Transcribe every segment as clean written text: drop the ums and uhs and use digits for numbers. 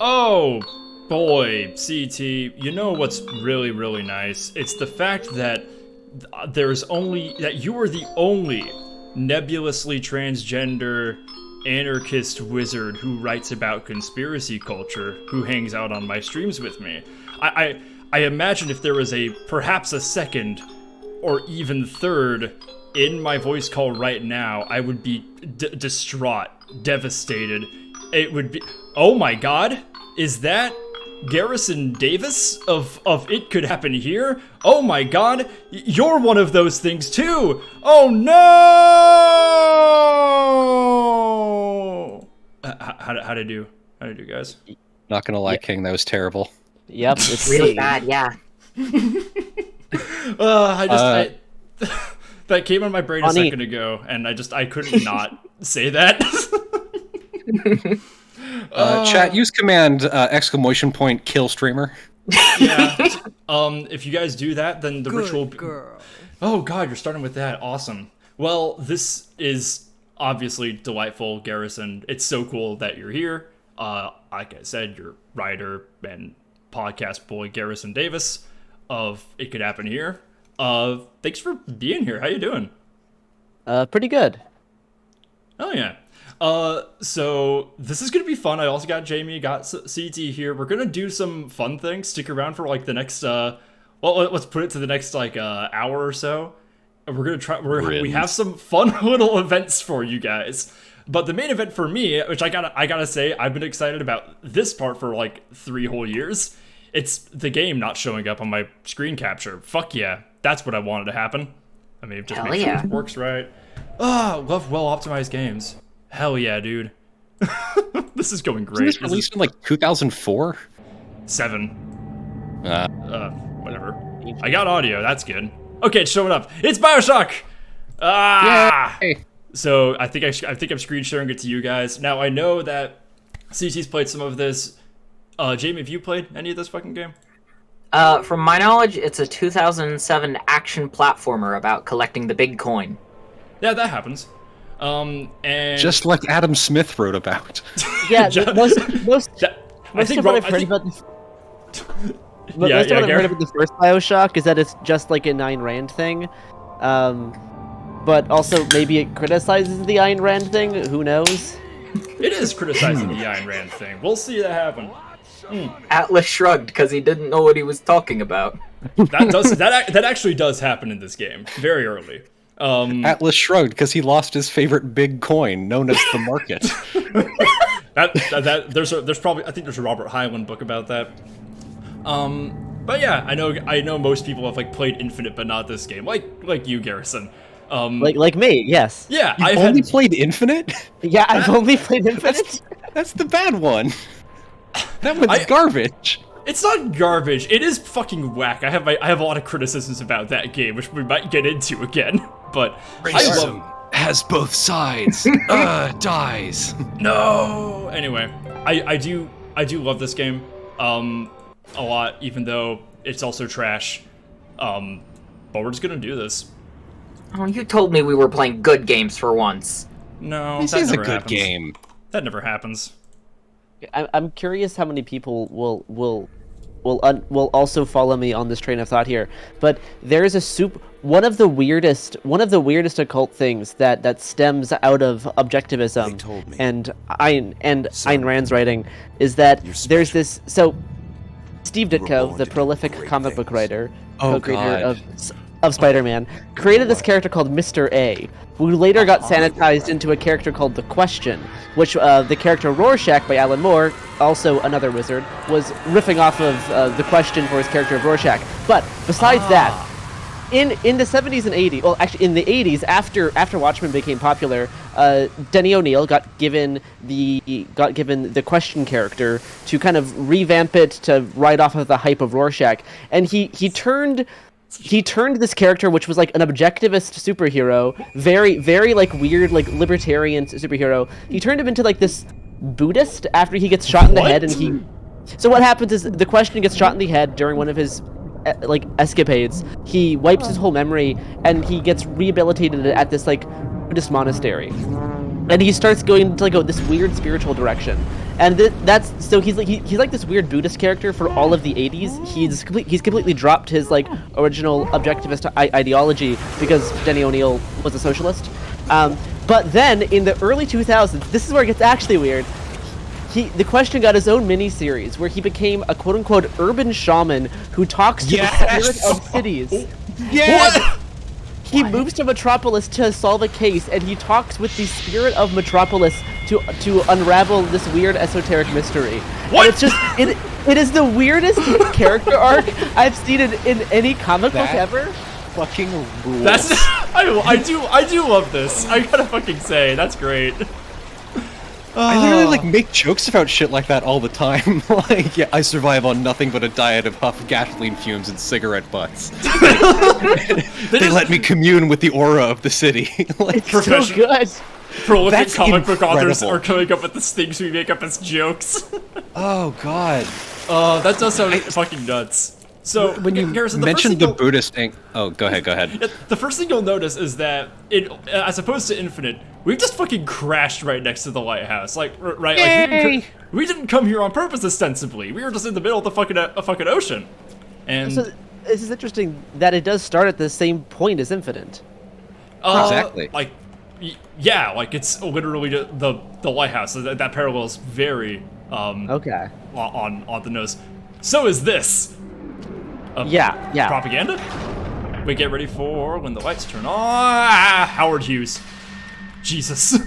Oh, boy, CT, you know what's really, really nice? It's the fact that you are the only nebulously transgender anarchist wizard who writes about conspiracy culture who hangs out on my streams with me. I imagine if there was perhaps a second or even third in my voice call right now, I would be distraught, devastated. It would be, oh my god, is that Garrison Davis of It Could Happen Here? Oh my god, you're one of those things too! Oh no! How'd I do? How'd I do, guys? Not gonna lie, King, that was terrible. Yep, it's really bad, yeah. That came on my brain a second ago, and I couldn't not say that. Chat, use command !kill streamer. Yeah. If you guys do that, then the ritual. Girl. Oh god, you're starting with that. Awesome. Well, this is obviously delightful, Garrison. It's so cool that you're here. Like I said, you're writer and podcast boy Garrison Davis of It Could Happen Here. Thanks for being here. How you doing? Pretty good. Oh yeah. So this is gonna be fun. I also got Jamie, got CT here. We're gonna do some fun things. Stick around for like the next well, let's put it to the next like hour or so. And we're gonna try. We Rims. have some fun little events for you guys. But the main event for me, which I gotta say, I've been excited about this part for like 3 whole years. It's the game not showing up on my screen capture. Fuck yeah, that's what I wanted to happen. I mean, just Hell make yeah. sure it works right. Oh, love well-optimized games. Hell yeah, dude. This is going Wasn't great. this released in like 2004? 7. Uh, Whatever. I got audio, that's good. Okay, it's showing up. It's BioShock! Ah! Yay! So I think I'm screen sharing it to you guys. Now I know that CT's played some of this. Jamie, have you played any of this fucking game? From my knowledge, it's a 2007 action platformer about collecting the big coin. Yeah, that happens. And Just like Adam Smith wrote about. Yeah, most I think of what Rob- I've I heard think- about the Yeah, most of yeah, what I've heard Garrett? about the first BioShock is that it's just like an Ayn Rand thing, but also maybe it criticizes the Ayn Rand thing. Who knows? It is criticizing the Ayn Rand thing. We'll see that happen. Atlas shrugged because he didn't know what he was talking about. That actually does happen in this game very early. Atlas shrugged because he lost his favorite big coin, known as the market. There's probably, I think there's a Robert Hyland book about that. But yeah, I know most people have like played Infinite, but not this game. Like you, Garrison. Like me, yes. Yeah, You've I've only had played Infinite? Yeah, I've only played Infinite. That's the bad one. That one's garbage. It's not garbage. It is fucking whack. I have a lot of criticisms about that game, which we might get into again. But I love. Has both sides. Dies. No. Anyway, I do love this game a lot, even though it's also trash. But we're just gonna do this. Oh, you told me we were playing good games for once. No, This that is a never good happens. game. That never happens. I'm curious how many people will also follow me on this train of thought here. But there is one of the weirdest occult things that stems out of objectivism and Ayn Rand's writing is that there's this. So Steve Ditko, the prolific comic book writer, co-creator of Spider-Man, created this character called Mr. A, who later got sanitized into a character called The Question, which the character Rorschach by Alan Moore, also another wizard, was riffing off of The Question for his character of Rorschach. But besides that, in the 70s and 80s, well, actually in the 80s, after Watchmen became popular, Denny O'Neil got given the Question character to kind of revamp it to ride off of the hype of Rorschach, and he turned this character, which was like an objectivist superhero, very like weird, like libertarian superhero. He turned him into like this Buddhist after he gets shot in the head, and so what happens is the Question gets shot in the head during one of his like escapades. He wipes his whole memory, and he gets rehabilitated at this like Buddhist monastery, and he starts going into like this weird spiritual direction. And that's so he's like this weird Buddhist character for all of the 80s. He's completely dropped his like original objectivist ideology because Denny O'Neil was a socialist. But then in the early 2000s, this is where it gets actually weird. The Question got his own mini-series where he became a quote-unquote urban shaman who talks to the spirit of cities. Yeah. He moves to Metropolis to solve a case, and he talks with the spirit of Metropolis to unravel this weird esoteric mystery. What? And it's just it is the weirdest character arc I've seen in any comic book ever. Fucking rules. That's I do love this. I gotta fucking say, that's great. I literally like make jokes about shit like that all the time. Like, yeah, I survive on nothing but a diet of huff gasoline fumes and cigarette butts. They let me commune with the aura of the city. Like, So good. Prolific That's comic book authors incredible. are coming up with the things we make up as jokes. oh god. That does sound fucking nuts. So When you Garrison, mentioned the first thing Buddhist thing, oh, go ahead. the first thing you'll notice is that as opposed to Infinite, we've just fucking crashed right next to the lighthouse. Like, right? Like, we didn't come here on purpose. Ostensibly, we were just in the middle of the fucking ocean. And So this is interesting that it does start at the same point as Infinite. Exactly. Like, yeah, like it's literally the lighthouse. So that parallel is very Okay. on the nose. So is this. Yeah. Propaganda? We get ready for when the lights turn on. Ah, Howard Hughes. Jesus.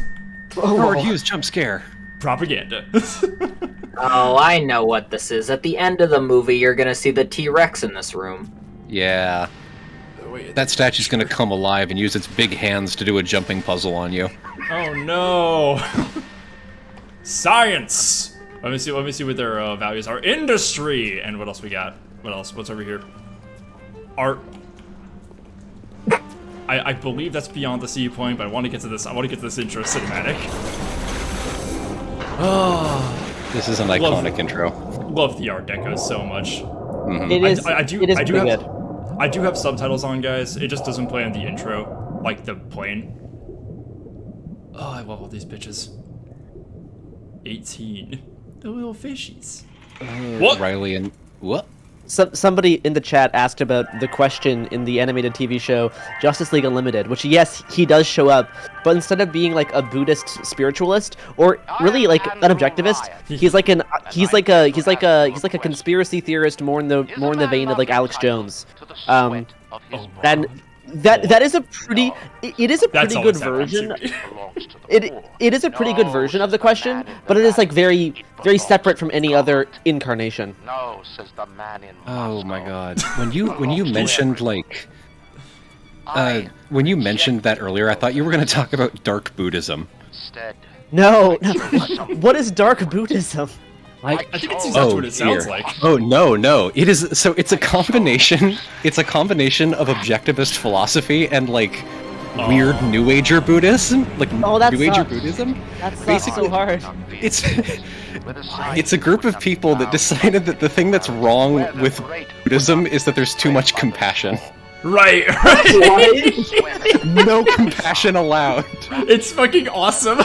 Howard Hughes jump scare. Propaganda. Oh, I know what this is. At the end of the movie, you're gonna see the T-Rex in this room. Yeah. That statue's gonna come alive and use its big hands to do a jumping puzzle on you. Oh no. Science. Let me see what their values are. Industry. And what else we got? What else? What's over here? Art. I believe that's beyond the C point, but I want to get to this. I want to get to this intro cinematic. Oh. This is an iconic intro. Love the Art Deco so much. Mm-hmm. It is. I It is pretty good. I do have subtitles on, guys. It just doesn't play on the intro, like the plane. Oh, I love all these bitches. 18. The little fishies. What? Riley and... What? Somebody in the chat asked about the question in the animated TV show Justice League Unlimited, which yes, he does show up, but instead of being like a Buddhist spiritualist or really like an objectivist, he's like a conspiracy theorist more in the vein of like Alex Jones. And that is a pretty it is a pretty good version. It is a pretty good version of the question, but it is like very separate from any other incarnation. No, says the man in Oh my god. When you mentioned like when you mentioned that earlier, I thought you were going to talk about dark Buddhism. Instead, No. What is dark Buddhism? I think it's exactly what it sounds dear. like. Oh no, it is. So it's a combination. It's a combination of objectivist philosophy and like weird New Ager Buddhism, like that New Ager sucks. Buddhism. That's Basically, so hard. It's a group of people that decided that the thing that's wrong with Buddhism is that there's too much compassion. Right. No compassion allowed. It's fucking awesome.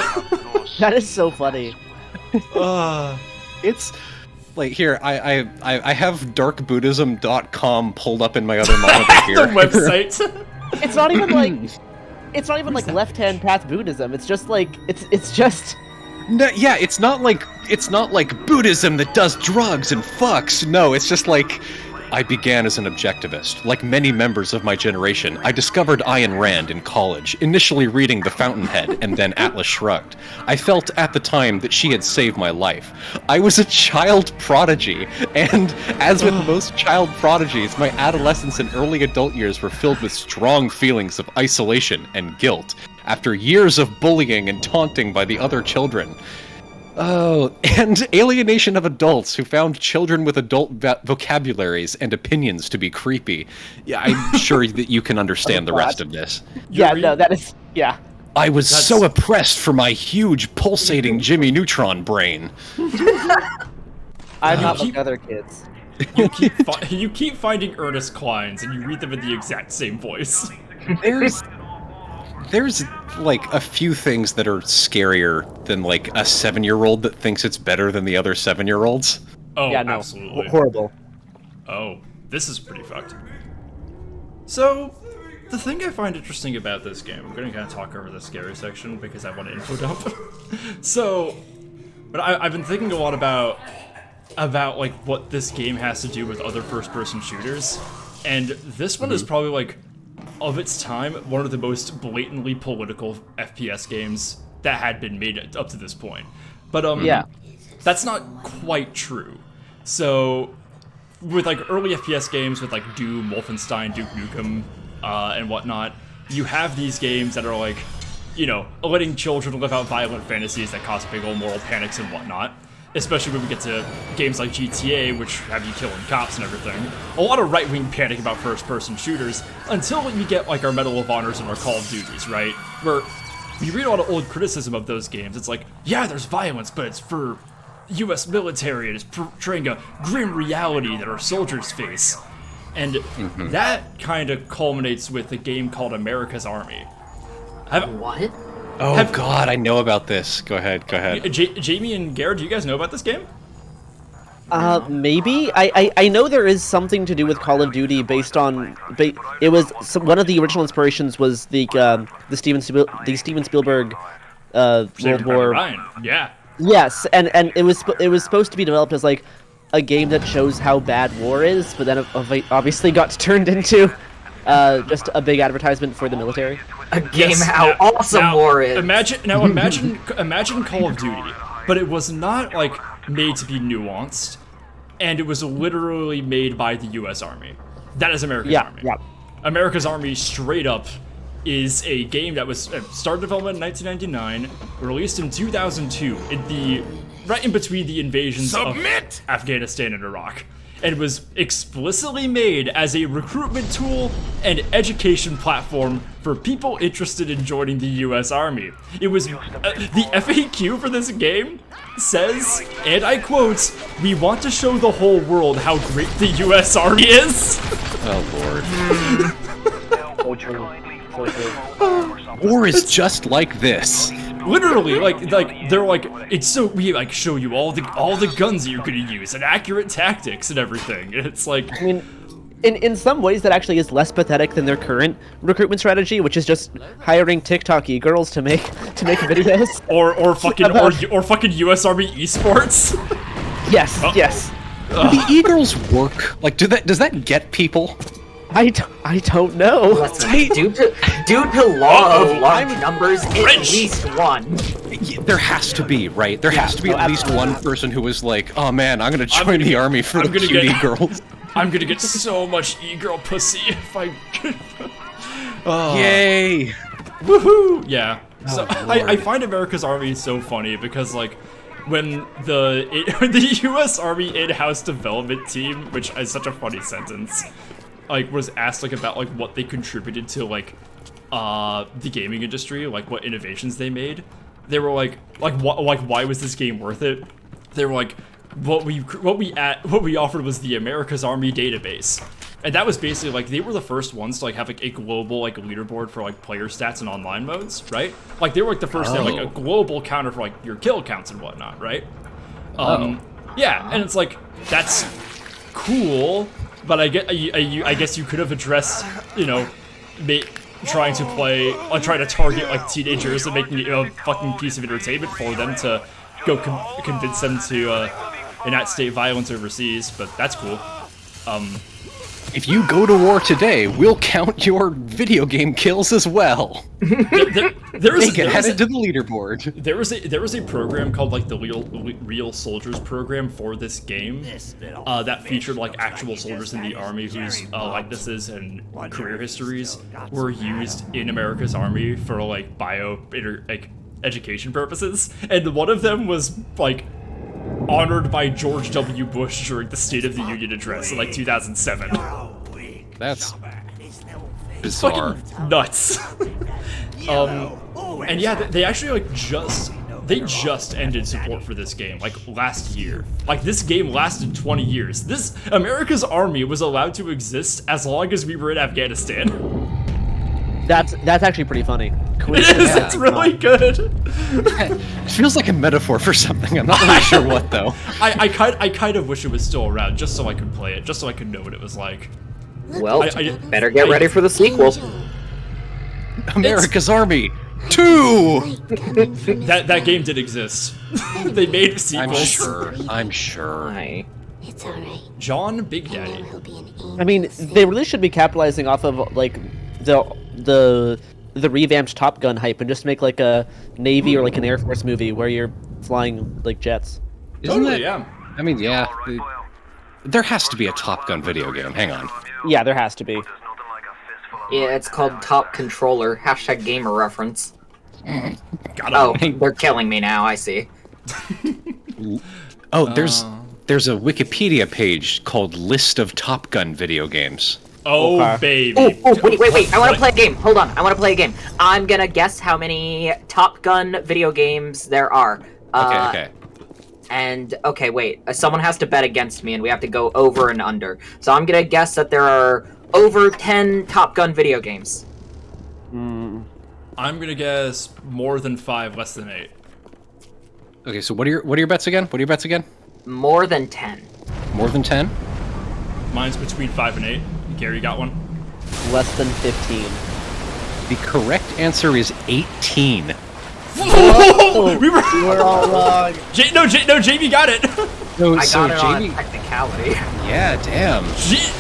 That is so funny. It's like here I have darkbuddhism.com pulled up in my other monitor here. The website. It's not even like left-hand path Buddhism. It's just like it's just No, yeah, it's not like Buddhism that does drugs and fucks. No, it's just like I began as an objectivist. Like many members of my generation, I discovered Ayn Rand in college, initially reading The Fountainhead and then Atlas Shrugged. I felt at the time that she had saved my life. I was a child prodigy, and as with most child prodigies, my adolescence and early adult years were filled with strong feelings of isolation and guilt, after years of bullying and taunting by the other children. Oh, and alienation of adults who found children with adult vocabularies and opinions to be creepy. Yeah, I'm sure that you can understand the rest of this. I was so oppressed for my huge pulsating Jimmy Neutron brain. I'm not like other kids. You keep finding Ernest Clines and you read them in the exact same voice. There's like a few things that are scarier than like a 7-year-old that thinks it's better than the other 7-year-olds. Oh, Yeah, no, absolutely. horrible. Oh, this is pretty fucked. So, the thing I find interesting about this game, I'm gonna kind of talk over the scary section because I want to info dump. So, but I've been thinking a lot about like what this game has to do with other first-person shooters, and this one is probably like, of its time, one of the most blatantly political FPS games that had been made up to this point. But Yeah. that's not quite true. So, with like early FPS games with like Doom, Wolfenstein, Duke Nukem, and whatnot, you have these games that are like, you know, letting children live out violent fantasies that cause big old moral panics and whatnot. Especially when we get to games like GTA, which have you killing cops and everything. A lot of right-wing panic about first-person shooters, until you get like our Medal of Honors and our Call of Duties, right? Where you read a lot of old criticism of those games, it's like, yeah, there's violence, but it's for US military, and it's portraying a grim reality that our soldiers face. And that kind of culminates with a game called America's Army. What? Oh god, I know about this. Go ahead. Jamie and Garrett, do you guys know about this game? Maybe I know there is something to do with Call of Duty based on it was one of the original inspirations was the Steven Spielberg World War. Ryan. Yeah. Yes, and it was supposed to be developed as like a game that shows how bad war is, but then obviously got turned into just a big advertisement for the military. A game how awesome war is. Imagine Call of Duty, but it was not like made to be nuanced, and it was literally made by the U.S. Army. That is America's Army. Yeah. America's Army straight up is a game that was started development in 1999, released in 2002, right in between the invasions of Afghanistan and Iraq, and was explicitly made as a recruitment tool and education platform for people interested in joining the U.S. Army. It was the FAQ for this game says, and I quote, "We want to show the whole world how great the U.S. Army is." Oh lord. War is just like this. Literally, like they're like, it's so we like show you all the guns that you're gonna use and accurate tactics and everything. And it's like, I mean, in some ways that actually is less pathetic than their current recruitment strategy, which is just hiring TikTok girls to make videos. or fucking US Army esports. Yes, yes. Do the e-girls work? Like, does that get people? I don't know. Due to law of large numbers, at least one. There has to be, right? There has to be at least one person who was like, "Oh man, I'm gonna join the army for the cute e-girls." I'm gonna get so much e-girl pussy if I. Yay! Woohoo! Yeah. So I find America's Army so funny because like, when the U.S. Army in-house development team, which is such a funny sentence, like was asked like about like what they contributed to like the gaming industry, like what innovations they made. They were like why was this game worth it? They were like, what we offered was the America's Army database. And that was basically like they were the first ones to like have like a global like leaderboard for like player stats and online modes, right? Like they were like the first to have like a global counter for like your kill counts and whatnot, right? Yeah, and it's like that's cool, but I guess you could have addressed, you know, trying to target like teenagers and making it a fucking piece of entertainment for them to go convince them to enact state violence overseas, but that's cool. If you go to war today, we'll count your video game kills as well. There was added to the leaderboard. There was a program called like the Real Soldiers program for this game that featured like actual soldiers in the army whose likenesses and career histories were used in America's Army for like education purposes, and one of them was like honored by George W. Bush during the State of the Union address in like 2007. That's bizarre. Fucking nuts. And yeah, they actually like just ended support for this game like last year. Like this game lasted 20 years. This America's Army was allowed to exist as long as we were in Afghanistan. That's actually pretty funny. It is. It's really good. It feels like a metaphor for something. I'm not really sure what though. I kind of wish it was still around just so I could play it, just so I could know what it was like. Well, better get ready for the sequel. America's Army 2. That game did exist. They made sequels. I'm sure. It's alright. John Big Daddy. I mean, they really should be capitalizing off of like the revamped Top Gun hype and just make like a Navy or like an Air Force movie where you're flying like jets. Isn't Totally, that? yeah. I mean, yeah. There has to be a Top Gun video game. Hang on. Yeah, there has to be. Yeah, it's called Top Controller. # gamer reference. Got Oh, they're killing me now. I see. Oh, there's a Wikipedia page called List of Top Gun video games. Oh, Okay. baby. Oh, wait. I want to play a game. Hold on. I want to play a game. I'm gonna guess how many Top Gun video games there are. Okay. And, okay, wait. Someone has to bet against me, and we have to go over and under. So I'm gonna guess that there are over 10 Top Gun video games. I'm gonna guess more than 5, less than 8. Okay, so what are your bets again? More than 10. More than 10? Mine's between 5 and 8. Gary got one. Less than 15. The correct answer is 18. We were We're all wrong. No, Jamie got it. I So got it Jamie- on technicality. Yeah, damn.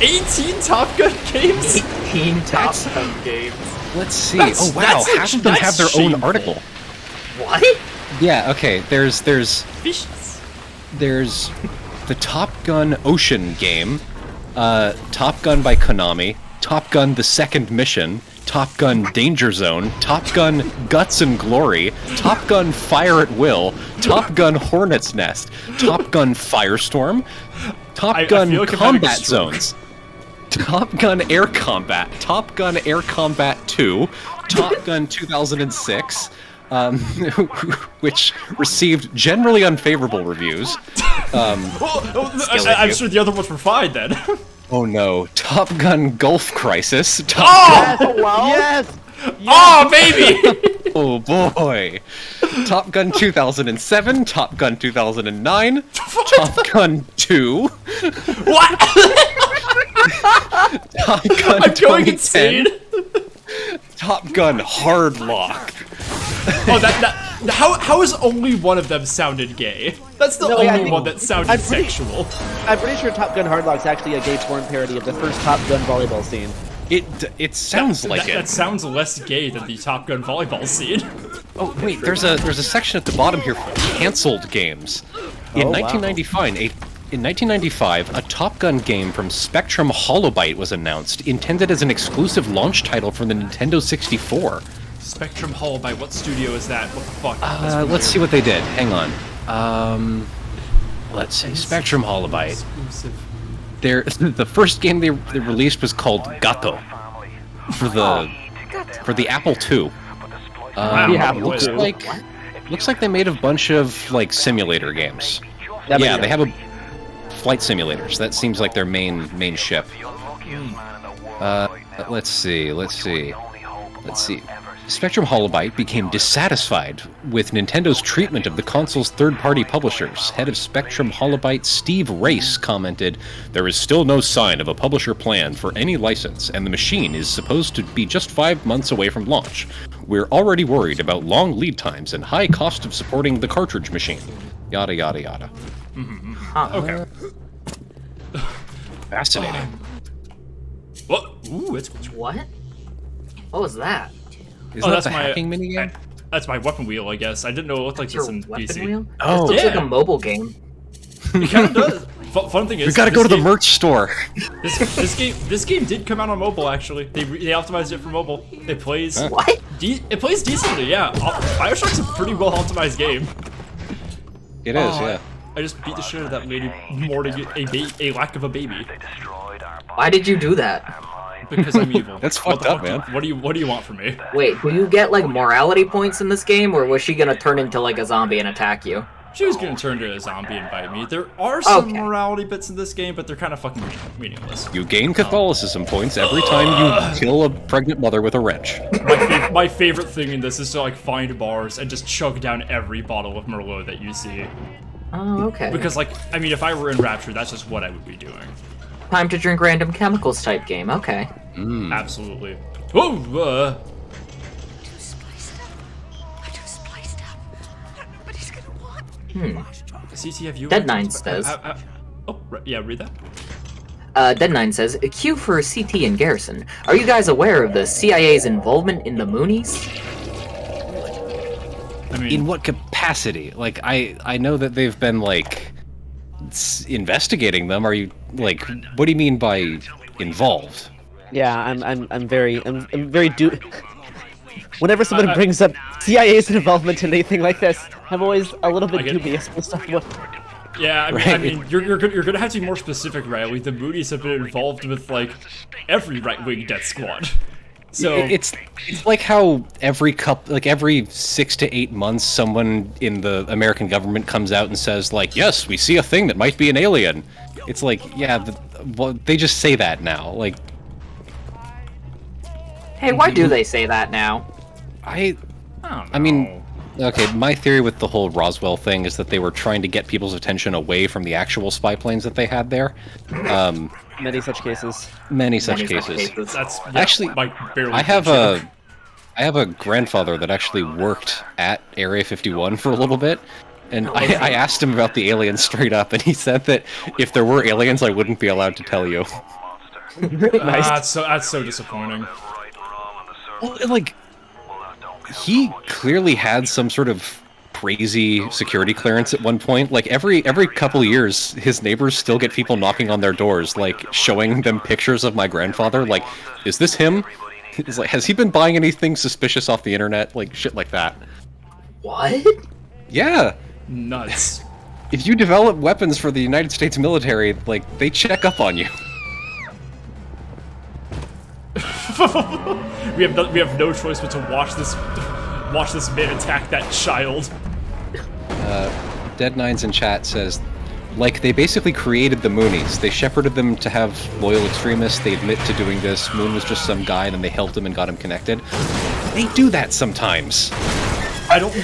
18 Top Gun games? 18 Top Gun games. Let's see. That's- Oh wow, that's half of them have their own shameful. article. What? Yeah, okay. There's Vicious. the Top Gun Ocean game, Top Gun by Konami, Top Gun The Second Mission, Top Gun Danger Zone, Top Gun Guts and Glory, Top Gun Fire at Will, Top Gun Hornet's Nest, Top Gun Firestorm, Top I Gun feel like I'm having a Combat stroke. Zones, Top Gun Air Combat, Top Gun Air Combat 2, Top Gun 2006, which received generally unfavorable reviews. I'm sure the other ones were fine then. Oh no, Top Gun Gulf Crisis, Top Gun... Yes! Oh, baby! Oh boy! Top Gun 2007, Top Gun 2009, Top Gun 2, What? Top Gun I'm going 2010, insane. Top Gun Hard Lock. Oh, how is only one of them sounded gay? That's the No, yeah, I only think- one that sounded I'm pretty- sexual. I'm pretty sure Top Gun Hardlock's actually a gay porn parody of the first Top Gun volleyball scene. It sounds like That it. sounds less gay than the Top Gun volleyball scene. Oh wait, there's a section at the bottom here for canceled games. In Oh, wow. 1995, a Top Gun game from Spectrum Holobyte was announced, intended as an exclusive launch title for the Nintendo 64. Spectrum Holobyte, what studio is that? What the fuck? That's Let's see what they did. Hang on. Let's see. Spectrum Holobyte. exclusive. The first game they released was called Gato for the Apple II. Yeah, looks Apple II. looks like they made a bunch of like simulator games. That Yeah, makes they have a flight simulators. That seems like their main ship. Let's see. Spectrum Holobyte became dissatisfied with Nintendo's treatment of the console's third-party publishers. Head of Spectrum Holobyte Steve Race commented, "There is still no sign of a publisher plan for any license, and the machine is supposed to be just 5 months away from launch. We're already worried about long lead times and high cost of supporting the cartridge machine." Yada yada yada. Okay. Fascinating. What? Ooh, it's. What? What was that? Is Oh, that that's the my hacking minigame? That's my weapon wheel, I guess. I didn't know it looked like Your this in weapon PC. wheel? Oh, This looks like yeah. a mobile game. It kind of does. Fun thing is, We gotta go to this the game- merch store. This game did come out on mobile. Actually, they optimized it for mobile. It plays. What? It plays decently. Yeah, Bioshock's a pretty well optimized game. It is, Oh, yeah. I just beat the shit out of that lady more to get a lack of a baby Why did you do that? because I'm evil. That's What fucked the up, fuck do you- man. What do you want from me? Wait, do you get like morality points in this game, or was she gonna turn into like a zombie and attack you? She was gonna turn to a zombie and bite me. There are some Okay. morality bits in this game, but they're kind of fucking meaningless. You gain Catholicism points every time you kill a pregnant mother with a wrench. My favorite thing in this is to like find bars and just chug down every bottle of Merlot that you see. Oh, okay. Because like, I mean, if I were in Rapture, that's just what I would be doing. Time to drink random chemicals type game. Okay. Absolutely. Oh, Too spiced up. I'm too spiced up. Nobody's gonna want me. CT, have you? Dead Nine says. Oh, yeah, read that. Dead Nine says, Q for CT and Garrison. Are you guys aware of the CIA's involvement in the Moonies? I mean, In what capacity? Like, I know that they've been, like, investigating them. Are you, like, what do you mean by involved? Yeah, I'm very Whenever someone brings up CIA's involvement in anything like this, I'm always a little I bit get it. dubious with stuff. yeah, I mean, Right. you're gonna have to be more specific, Riley. The Moonies have been involved with like every right-wing death squad. So It's like how every 6 to 8 months, someone in the American government comes out and says, like, yes, we see a thing that might be an alien. It's like, yeah, well, they just say that now. Like, Hey, why do they say that now? I don't know. I mean, okay, my theory with the whole Roswell thing is that they were trying to get people's attention away from the actual spy planes that they had there. Many such cases. Many such Many such cases. cases. that's Actually, like barely. I have joke. a grandfather that actually worked at Area 51 for a little bit, And I asked him about the aliens straight up, and he said that if there were aliens, I wouldn't be allowed to tell you. That's so disappointing. Well, like, he clearly had some sort of crazy security clearance at one point. Like, every couple years, his neighbors still get people knocking on their doors, like, showing them pictures of my grandfather. Like, is this him? It's like, has he been buying anything suspicious off the internet? Like, shit like that. What? Yeah. Nuts. If you develop weapons for the United States military, like, they check up on you. we have no choice but to watch this man attack that child. Dead Nines in chat says, like, they basically created the Moonies. They shepherded them to have loyal extremists. They admit to doing this. Moon was just some guy, and then they helped him and got him connected. They do that sometimes. I don't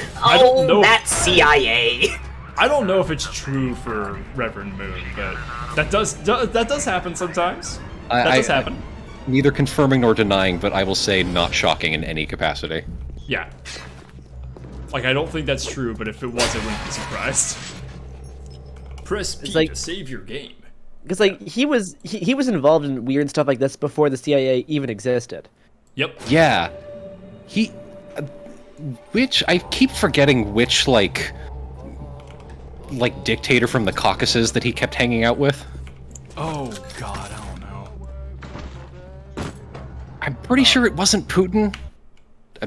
know. That's CIA. I don't know if it's true for Reverend Moon, but that does happen sometimes. That does happen. Neither confirming nor denying, but I will say not shocking in any capacity. Yeah. Like, I don't think that's true, but if it was, I wouldn't be surprised. Press P like, to save your game. Because like he was involved in weird stuff like this before the CIA even existed. Yep. Yeah. Which, I keep forgetting which, like dictator from the Caucasus that he kept hanging out with. Oh, God, I don't know. I'm pretty sure it wasn't Putin.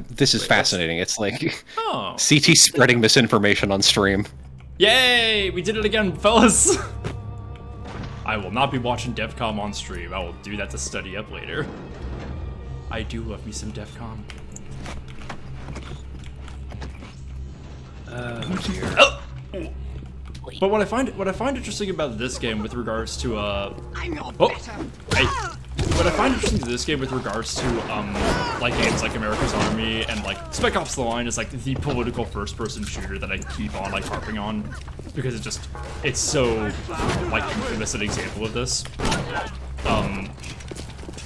This is fascinating. It's like CT spreading misinformation on stream. Yay! We did it again, fellas! I will not be watching DevCom on stream. I will do that to study up later. I do love me some DevCom. Oh dear. Oh! But what I find interesting about this game with regards to what I find interesting to this game with regards to like games like America's Army and like Spec Ops: The Line is like the political first-person shooter that I keep on like harping on because it's so like infamous an example of this.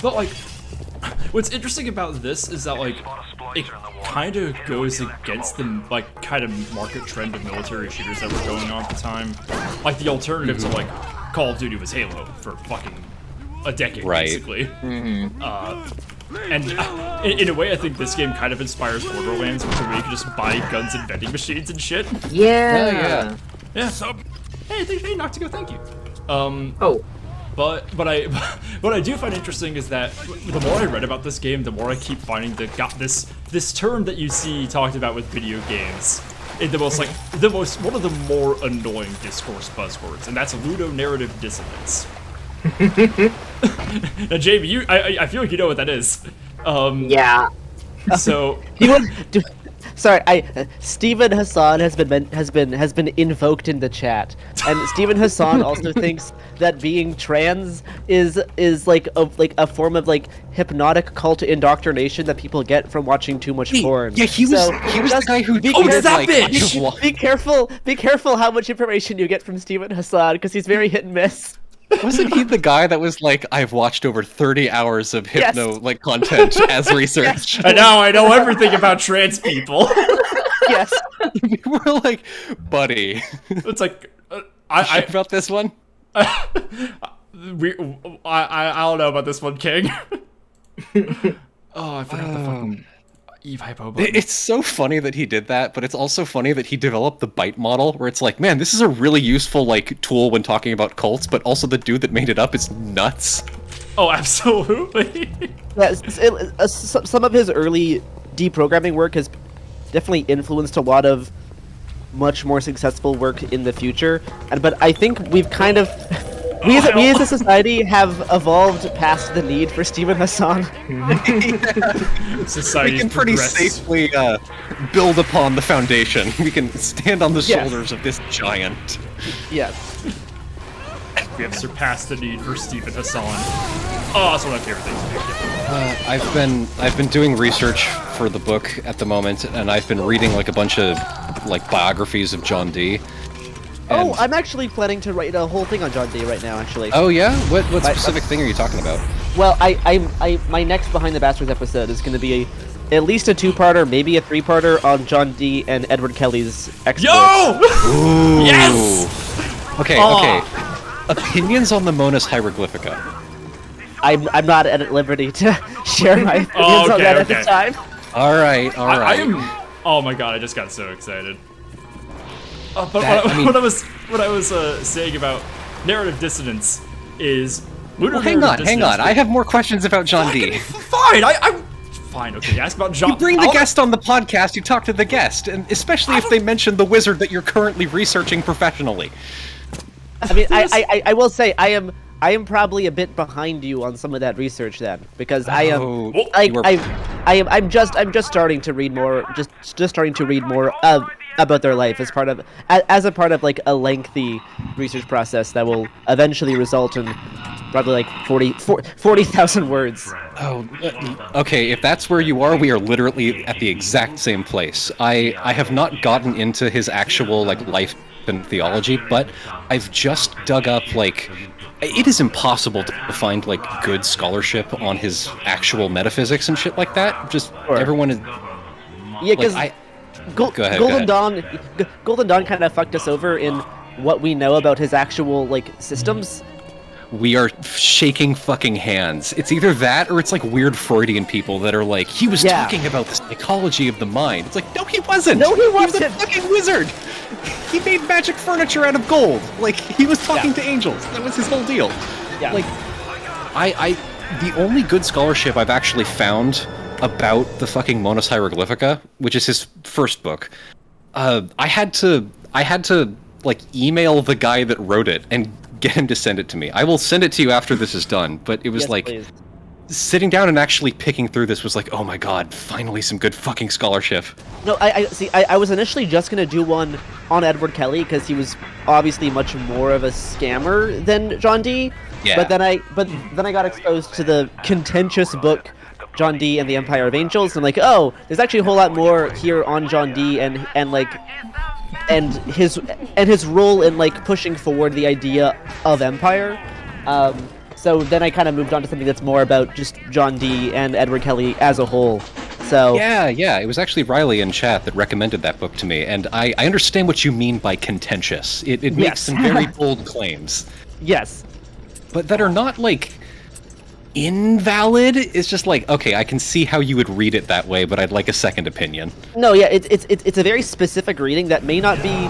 But like what's interesting about this is that like it kind of goes against the like kind of market trend of military shooters that were going on at the time. Like the alternative to like Call of Duty was Halo for fucking a decade, basically. And in a way, I think this game kind of inspires Borderlands, which is where you can just buy guns and vending machines and shit. Yeah. Yeah. Hey, Noctigo, thank you. But what I do find interesting is that the more I read about this game, the more I keep finding this term that you see talked about with video games in one of the more annoying discourse buzzwords, and that's ludonarrative dissonance. Now, Jamie, I feel like you know what that is. Yeah. So Stephen Hassan has been invoked in the chat, and Stephen Hassan also thinks that being trans is like a form of like hypnotic cult indoctrination that people get from watching too much porn. Yeah, he was the guy who Be careful how much information you get from Stephen Hassan, because he's very hit and miss. Wasn't he the guy that was like, I've watched over 30 hours of hypno like content as research? And now I know everything about trans people. Yes. We were like, buddy. It's like I about this one. I don't know about this one, King. Oh, I forgot the fucking Eve hypo button. It's so funny that he did that, but it's also funny that he developed the bite model, where it's like, man, this is a really useful like tool when talking about cults, but also the dude that made it up is nuts. Oh, absolutely. Yeah, some of his early deprogramming work has definitely influenced a lot of much more successful work in the future. But I think we've kind of we as a society have evolved past the need for Stephen Hassan. Society we can pretty safely build upon the foundation. We can stand on the shoulders of this giant. Yes. We have surpassed the need for Stephen Hassan. Oh, that's one of my favorite things. I've been doing research for the book at the moment, and I've been reading like a bunch of like biographies of John Dee. And... Oh, I'm actually planning to write a whole thing on John Dee right now, actually. Oh yeah? What specific thing are you talking about? Well, my next Behind the Bastards episode is going to be at least a 2-parter, maybe a 3-parter on John Dee and Edward Kelly's exploits. Yo! Yes! Okay, okay. Opinions on the Monas Hieroglyphica. I'm not at liberty to share my opinions on that at the time. All right, all right. I am. Oh my god! I just got so excited. But That- I mean- what I was saying about narrative dissonance is. Well, hang on. I have more questions about John Dee. Fine. I'm fine. Okay, ask about John. You bring the guest on the podcast, you talk to the guest, and especially if they mention the wizard that you're currently researching professionally. I mean, I will say I am probably a bit behind you on some of that research then, because I'm just starting to read more, just starting to read more about their life as a part of like a lengthy research process that will eventually result in probably like 40,000 words. Oh, okay, if that's where you are, we are literally at the exact same place. I have not gotten into his actual like life and theology, but I've just dug up like it is impossible to find like good scholarship on his actual metaphysics and shit like that. Just everyone is Yeah, because go ahead, Golden Dawn kind of fucked us over in what we know about his actual like systems. We are shaking fucking hands. It's either that or it's like weird Freudian people that are like, he was talking about the psychology of the mind. It's like, no, he wasn't. No, he wasn't. He was a fucking wizard. He made magic furniture out of gold. Like, he was talking to angels. That was his whole deal. Yeah. Like, the only good scholarship I've actually found about the fucking Monas Hieroglyphica, which is his first book, I had to like email the guy that wrote it and get him to send it to me. I will send it to you after this is done, but it was Please. Sitting down and actually picking through this was like, oh my god, finally some good fucking scholarship. No, I was initially just gonna do one on Edward Kelly because he was obviously much more of a scammer than John Dee. Yeah. But then I got exposed to the contentious book John Dee and the Empire of Angels, and I'm like, oh, there's actually a whole lot more here on John Dee and his role in like pushing forward the idea of empire. So then I kind of moved on to something that's more about just John Dee and Edward Kelly as a whole. So yeah, it was actually Riley in chat that recommended that book to me, and I understand what you mean by contentious. It makes some very bold claims. Yes. But that are not like invalid. It's just like, okay, I can see how you would read it that way, but I'd like a second opinion. No, yeah, it's a very specific reading that may not be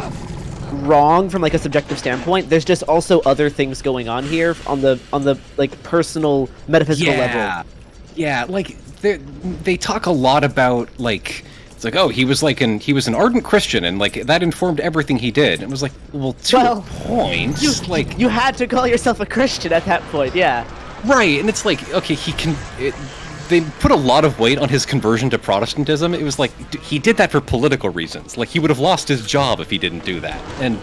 wrong from like a subjective standpoint. There's just also other things going on here on the like personal metaphysical level. Yeah, like they talk a lot about like it's like, oh, he was an ardent Christian and like that informed everything he did. It was like, well, to a point, you had to call yourself a Christian at that point, yeah. Right, and it's like, okay, they put a lot of weight on his conversion to Protestantism. It was like, he did that for political reasons. Like, he would have lost his job if he didn't do that. And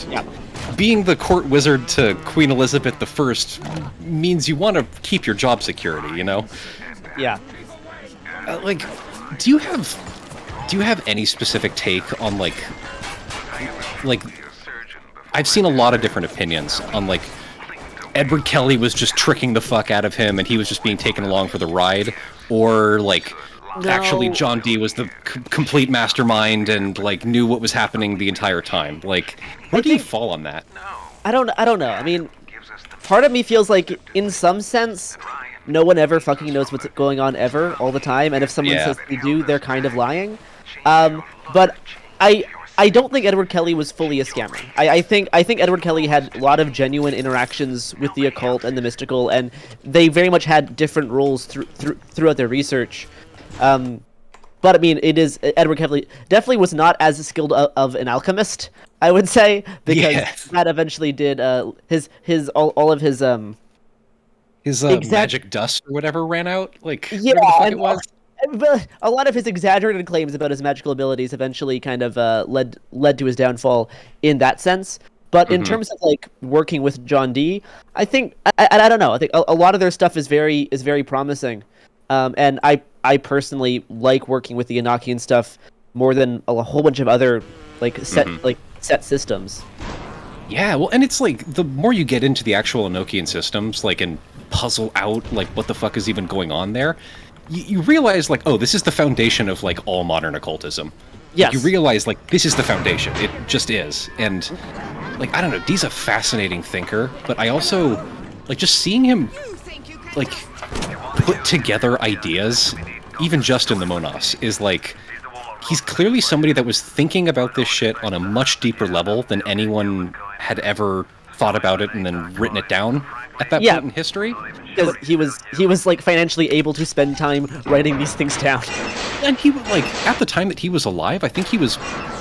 being the court wizard to Queen Elizabeth I means you want to keep your job security, you know? Yeah. Like, do you have any specific take on, like, I've seen a lot of different opinions on, like, Edward Kelly was just tricking the fuck out of him and he was just being taken along for the ride, or like actually John Dee was the complete mastermind and like knew what was happening the entire time. Like, where do you fall on that? I don't know. I mean, part of me feels like in some sense no one ever fucking knows what's going on ever all the time, and if someone says they do, they're kind of lying. But I don't think Edward Kelly was fully a scammer. I think Edward Kelly had a lot of genuine interactions with the occult and the mystical, and they very much had different roles throughout their research. But I mean, Edward Kelly definitely was not as skilled of an alchemist, I would say, because that eventually did all of his magic dust or whatever ran out. Like, yeah, whatever the fuck it was. But a lot of his exaggerated claims about his magical abilities eventually kind of led to his downfall in that sense. But in terms of like working with John Dee, I think I don't know. I think a lot of their stuff is very promising, and I personally like working with the Enochian stuff more than a whole bunch of other set systems. Yeah, well, and it's like the more you get into the actual Enochian systems, like in puzzle out like what the fuck is even going on there, you realize like, oh, this is the foundation of like all modern occultism. Yes. You realize like this is the foundation. It just is. And like I don't know, Dee's a fascinating thinker, but I also like just seeing him like put together ideas, even just in the Monos, is like he's clearly somebody that was thinking about this shit on a much deeper level than anyone had ever thought about it and then written it down at that point in history. Because he was like financially able to spend time writing these things down. And he was like, at the time that he was alive, I think he was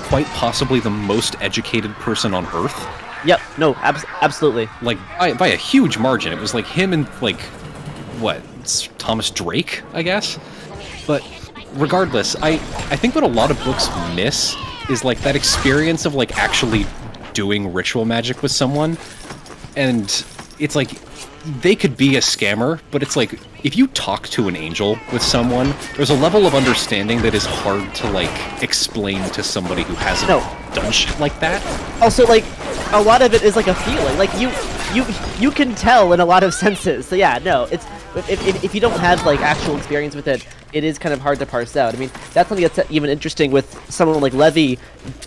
quite possibly the most educated person on Earth. Yep, no, absolutely. Like, by a huge margin. It was like him and, like, what, Thomas Drake, I guess? But regardless, I think what a lot of books miss is, like, that experience of, like, actually doing ritual magic with someone. And it's like, they could be a scammer, but it's like, if you talk to an angel with someone, there's a level of understanding that is hard to, like, explain to somebody who hasn't done shit like that. Also, like, a lot of it is like a feeling. Like, you can tell in a lot of senses. So yeah, no, it's if you don't have like actual experience with it, it is kind of hard to parse out. I mean, that's something that's even interesting with someone like Levy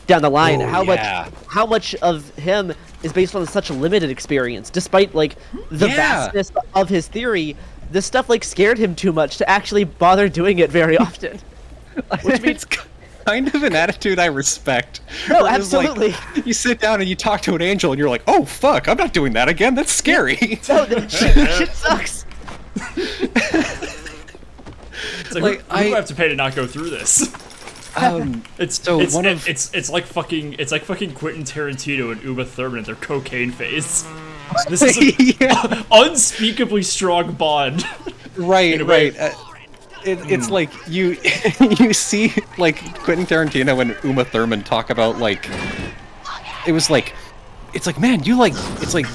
down the line. How much of him is based on such a limited experience, despite like the vastness of his theory. This stuff like scared him too much to actually bother doing it very often. Which means it's kind of an attitude I respect. No, absolutely. Like, you sit down and you talk to an angel and you're like, oh fuck, I'm not doing that again, that's scary. No, shit sucks. It's like, who do I have to pay to not go through this? It's like fucking Quentin Tarantino and Uma Thurman at their cocaine phase. This is an unspeakably strong bond. Right. It's like you see like Quentin Tarantino and Uma Thurman talk about like it's like man, you like it's like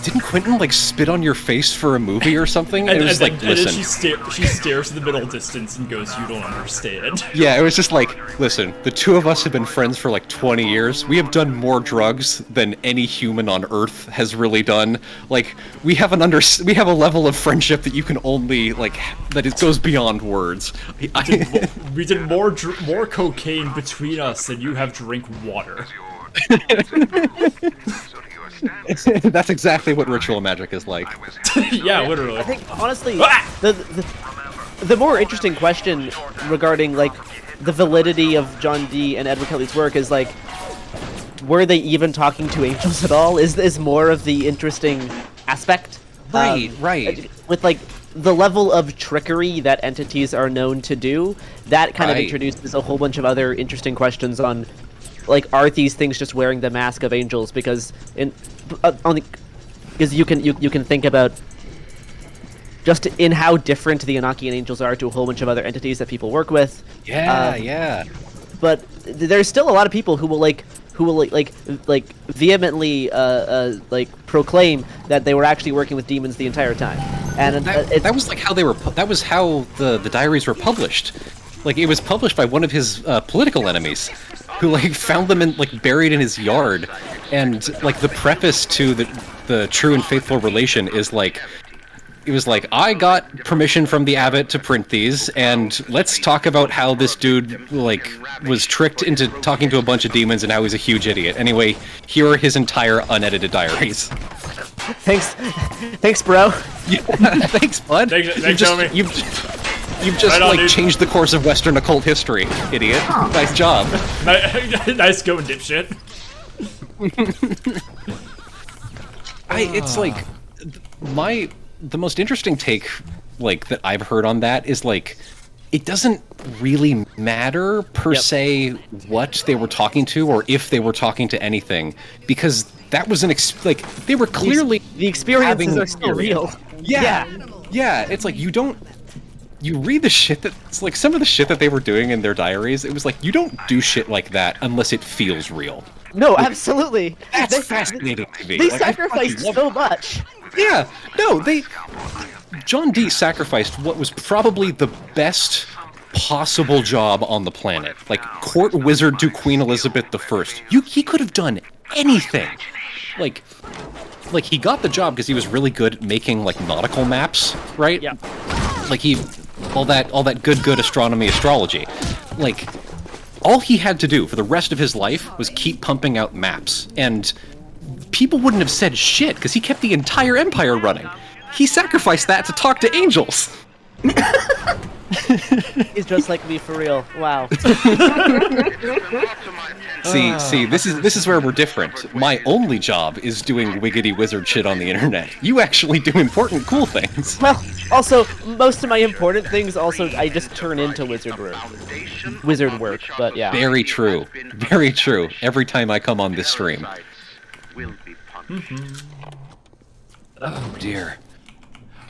didn't Quentin like spit on your face for a movie or something? And it was like, listen. And then she stares to the middle distance and goes, "You don't understand." Yeah, it was just like, listen, the two of us have been friends for like 20 years. We have done more drugs than any human on Earth has really done. Like, we have a level of friendship that you can only like that it goes beyond words. We did more cocaine between us than you have drink water. That's exactly what ritual magic is like. Yeah, literally. I think honestly, the more interesting question regarding like the validity of John Dee and Edward Kelly's work is like, were they even talking to angels at all? Is more of the interesting aspect. Right. With like the level of trickery that entities are known to do, that kind of introduces a whole bunch of other interesting questions on. Like, are these things just wearing the mask of angels? Because because you can think about just in how different the Enochian angels are to a whole bunch of other entities that people work with. Yeah. But there's still a lot of people who will vehemently proclaim that they were actually working with demons the entire time. And that was like how they were. That was how the diaries were published. Like, it was published by one of his political enemies, who like found them buried in his yard, and like the preface to the True and Faithful Relation is like, it was like, I got permission from the abbot to print these, and let's talk about how this dude like was tricked into talking to a bunch of demons and how he's a huge idiot. Anyway, here are his entire unedited diaries. Thanks, bro. Yeah, thanks, bud. Thanks, homie. You've just right on, changed the course of Western occult history, idiot. Nice job. Nice going, dipshit. It's like the most interesting take like that I've heard on that is like, it doesn't really matter per se what they were talking to or if they were talking to anything, because that was they were clearly the experiences are still real. Yeah. It's like you read the shit it's like some of the shit that they were doing in their diaries. It was like, you don't do shit like that unless it feels real. No, absolutely. That's fascinating to me. They sacrificed so much. Yeah, no, John Dee sacrificed what was probably the best possible job on the planet. Like, court wizard to Queen Elizabeth I. He could have done anything. Like, like he got the job because he was really good at making like nautical maps, right? Yeah. Like all that good astrology. Like all he had to do for the rest of his life was keep pumping out maps, and people wouldn't have said shit because he kept the entire empire running. He sacrificed that to talk to angels. He's just like me for real. Wow. See, this is where we're different. My only job is doing wiggity wizard shit on the internet. You actually do important, cool things. Well, also, most of my important things also I just turn into wizard work, but yeah. Very true. Very true. Every time I come on this stream. Oh dear.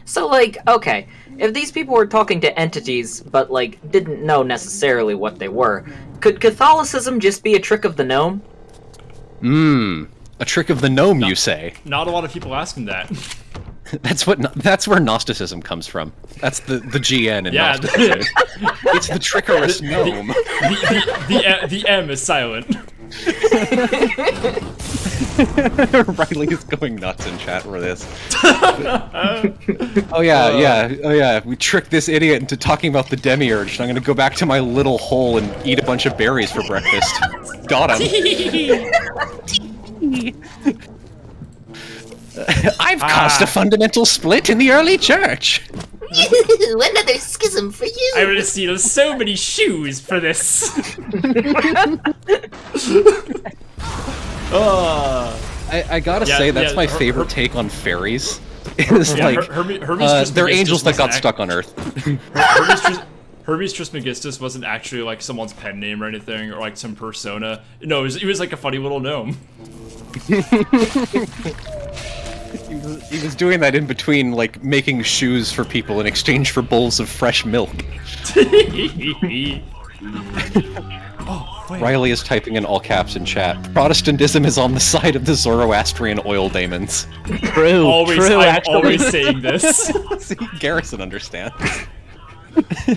So, like, okay, if these people were talking to entities, but, like, didn't know necessarily what they were, could Catholicism just be a trick of the gnome? A trick of the gnome, you say? Not a lot of people asking that. That's where Gnosticism comes from. That's the GN in Yeah. Gnosticism. It's the trickerous gnome. The M is silent. Riley is going nuts in chat for this. Oh yeah. We tricked this idiot into talking about the demiurge, and I'm gonna go back to my little hole and eat a bunch of berries for breakfast. Got him. I've caused a fundamental split in the early church. Another schism for you. I would have seen so many shoes for this. I gotta say, that's my favorite take on fairies. Is they're angels that got stuck on Earth. Hermes Trismegistus wasn't actually like someone's pen name or anything, or like some persona. No, it was like a funny little gnome. He was doing that in between, like, making shoes for people in exchange for bowls of fresh milk. Oh, wait. Riley is typing in all caps in chat. Protestantism is on the side of the Zoroastrian oil daemons. True. I'm always saying this. See, Garrison understands.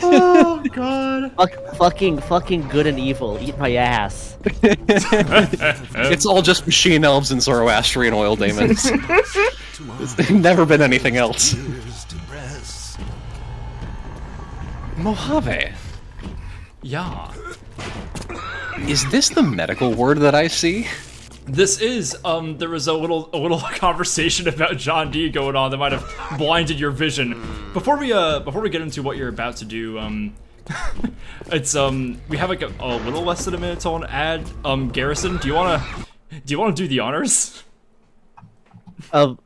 Oh god. Fucking good and evil. Eat my ass. It's all just machine elves and Zoroastrian oil daemons. There's never been anything else. Mojave. Yeah. Is this the medical word that I see? This is, there was a little conversation about John D going on that might have blinded your vision. Before we get into what you're about to do, it's, we have like a little less than a minute till an ad. Garrison, do you wanna do the honors? Of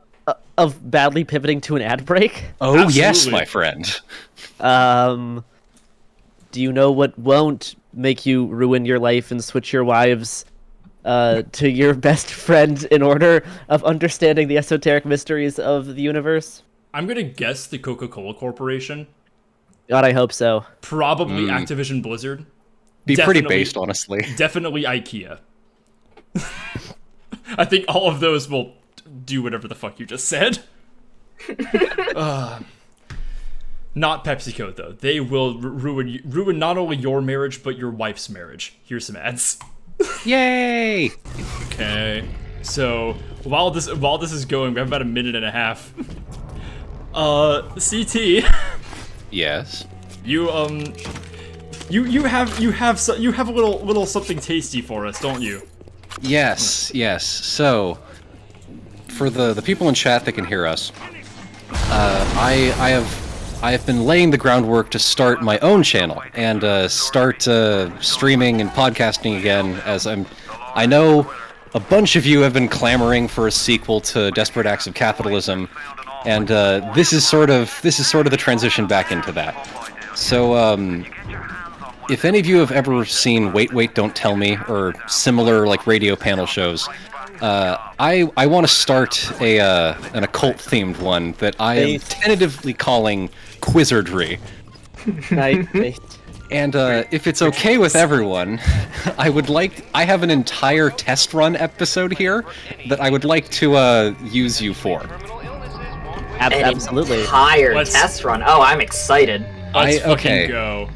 badly pivoting to an ad break? Oh, Absolutely. yes, my friend. Do you know what won't make you ruin your life and switch your wives to your best friend in order of understanding the esoteric mysteries of the universe? I'm gonna guess the Coca-Cola Corporation. God, I hope so. Probably Activision Blizzard. Be pretty based, honestly. Definitely IKEA. I think all of those will do whatever the fuck you just said. Not PepsiCo though. They will ruin not only your marriage but your wife's marriage. Here's some ads. Yay! Okay. So while this is going, we have about a minute and a half. CT. Yes. You have a little something tasty for us, don't you? Yes. So, for the people in chat that can hear us, I have been laying the groundwork to start my own channel and start streaming and podcasting again. As I know a bunch of you have been clamoring for a sequel to Desperate Acts of Capitalism, and this is sort of the transition back into that. So, if any of you have ever seen Wait, Don't Tell Me or similar like radio panel shows, I want to start an occult-themed one that I am tentatively calling Quizzardry. Nice. And if it's okay with everyone, I have an entire test run episode here that I would like to use you for. Absolutely. Entire test run. Oh, I'm excited. Let's fucking go.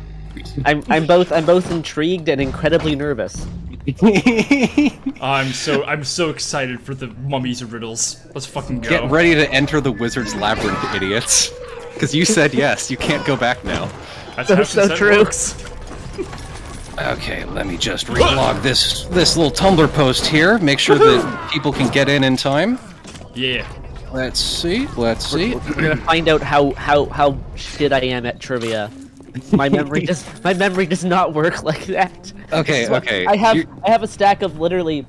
I'm both intrigued and incredibly nervous. I'm so excited for the mummies and riddles. Let's fucking go. Get ready to enter the wizard's labyrinth, idiots. Because you said yes, you can't go back now. That's how so consent true. works. Okay, let me just relog this little Tumblr post here. Make sure that people can get in time. Yeah. Let's see. We're gonna find out how shit I am at trivia. My memory does not work like that. Okay, So okay. I have a stack of literally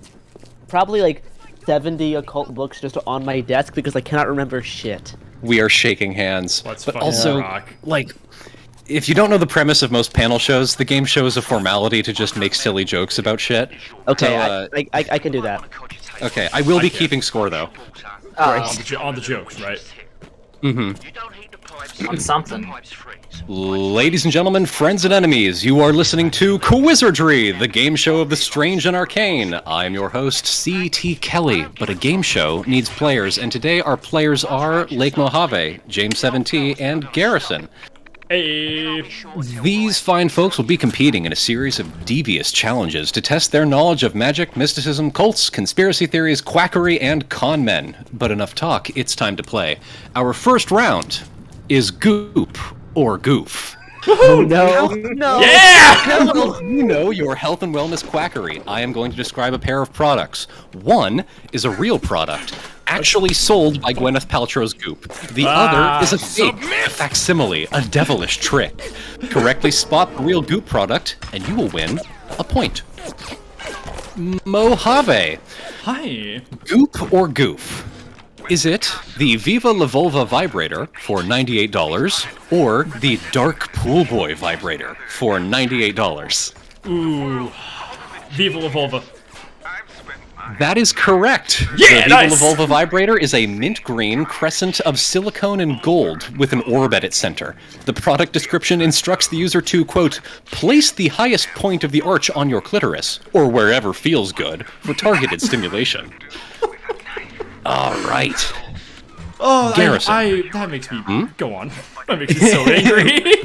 probably like 70 occult books just on my desk because I cannot remember shit. We are shaking hands. Let's but fucking also, rock. like, if you don't know the premise of most panel shows, the game show is a formality to just make silly jokes about shit. Okay, So, I can do that. okay, I will be keeping score though. On the jokes, right? On something. Ladies and gentlemen, friends and enemies, you are listening to Quizardry, the game show of the strange and arcane. I'm your host, C.T. Kelly, but a game show needs players, and today our players are Lake Mojave, James 7T, and Garrison. Hey. These fine folks will be competing in a series of devious challenges to test their knowledge of magic, mysticism, cults, conspiracy theories, quackery, and con men. But enough talk, it's time to play. Our first round is Goop or Goof. Oh no! No! Yeah! You know your health and wellness quackery. I am going to describe a pair of products. One is a real product, actually sold by Gwyneth Paltrow's Goop. The other is a fake, a facsimile, a devilish trick. Correctly spot the real Goop product, and you will win a point. Mojave. Hi. Goop or Goof? Is it the Viva La Volva vibrator for $98 or the Dark Pool Boy vibrator for $98? Ooh. Viva La Volva. That is correct. Yeah, the nice! Viva La Volva vibrator is a mint green crescent of silicone and gold with an orb at its center. The product description instructs the user to, quote, place the highest point of the arch on your clitoris, or wherever feels good, for targeted stimulation. All right. Oh, Garrison. that makes me go on. That makes me so angry.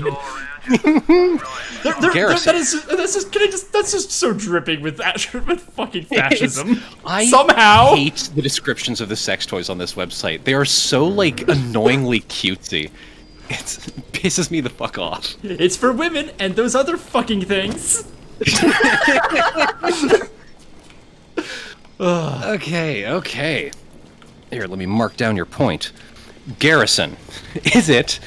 Garrison. That's just so dripping with with fucking fascism. I Somehow. hate the descriptions of the sex toys on this website. They are so, like, annoyingly cutesy. It pisses me the fuck off. It's for women and those other fucking things. Okay. Here, let me mark down your point. Garrison, is it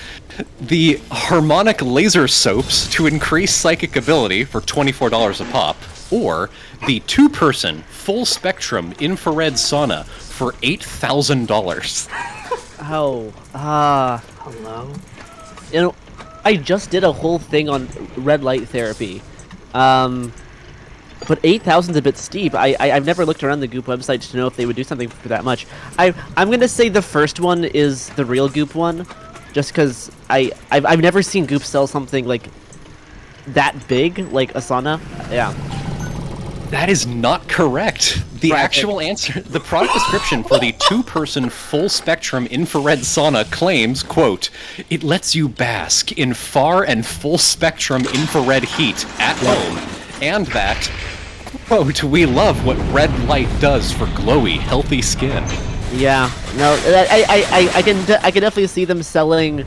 the harmonic laser soaps to increase psychic ability for $24 a pop, or the two-person full-spectrum infrared sauna for $8,000? Oh, Hello? you know, I just did a whole thing on red light therapy. But 8,000's a bit steep. I've never looked around the Goop website to know if they would do something for that much. I'm gonna say the first one is the real Goop one, just because I've never seen Goop sell something like that big, like a sauna. Yeah. That is not correct. The actual answer, the product description for the two-person full-spectrum infrared sauna claims, quote, it lets you bask in far and full-spectrum infrared heat at home, and that, quote, we love what red light does for glowy, healthy skin. Yeah. No, I can definitely see them selling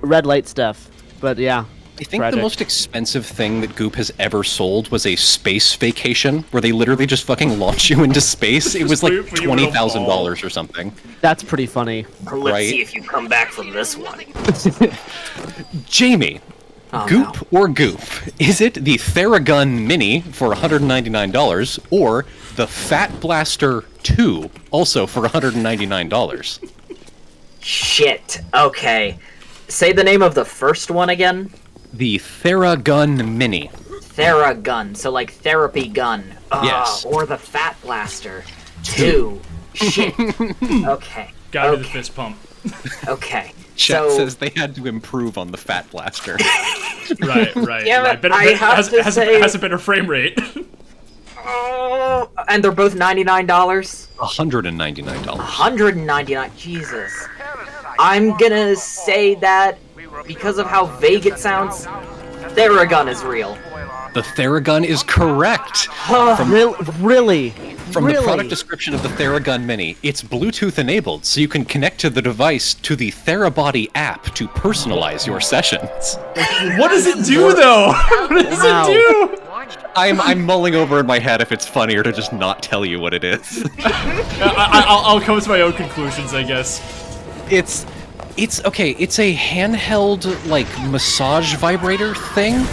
red light stuff. But yeah. I think the most expensive thing that Goop has ever sold was a space vacation, where they literally just fucking launch you into space. It was like $20,000 or something. That's pretty funny. Let's see if you come back from this one. Jamie, Goop or Goof? Is it the Theragun Mini for $199, or the Fat Blaster 2, also for $199? Shit. Okay. Say the name of the first one again. The Theragun Mini. Theragun, so like therapy gun. Yes. Or the Fat Blaster 2. Shit. Okay. Gotta do the fist pump. Okay. Chat says they had to improve on the Fat Blaster. Right. Yeah, right. but I have to say... has a better frame rate. And they're both $99? $199. $199. Jesus. I'm gonna say that because of how vague it sounds, Theragun is real. The Theragun is correct. Really? From the product description of the Theragun Mini, it's Bluetooth enabled, so you can connect to the device to the Therabody app to personalize your sessions. What does it do, though? What does it do? I'm mulling over in my head if it's funnier to just not tell you what it is. I'll come to my own conclusions, I guess. It's okay. It's a handheld like massage vibrator thing,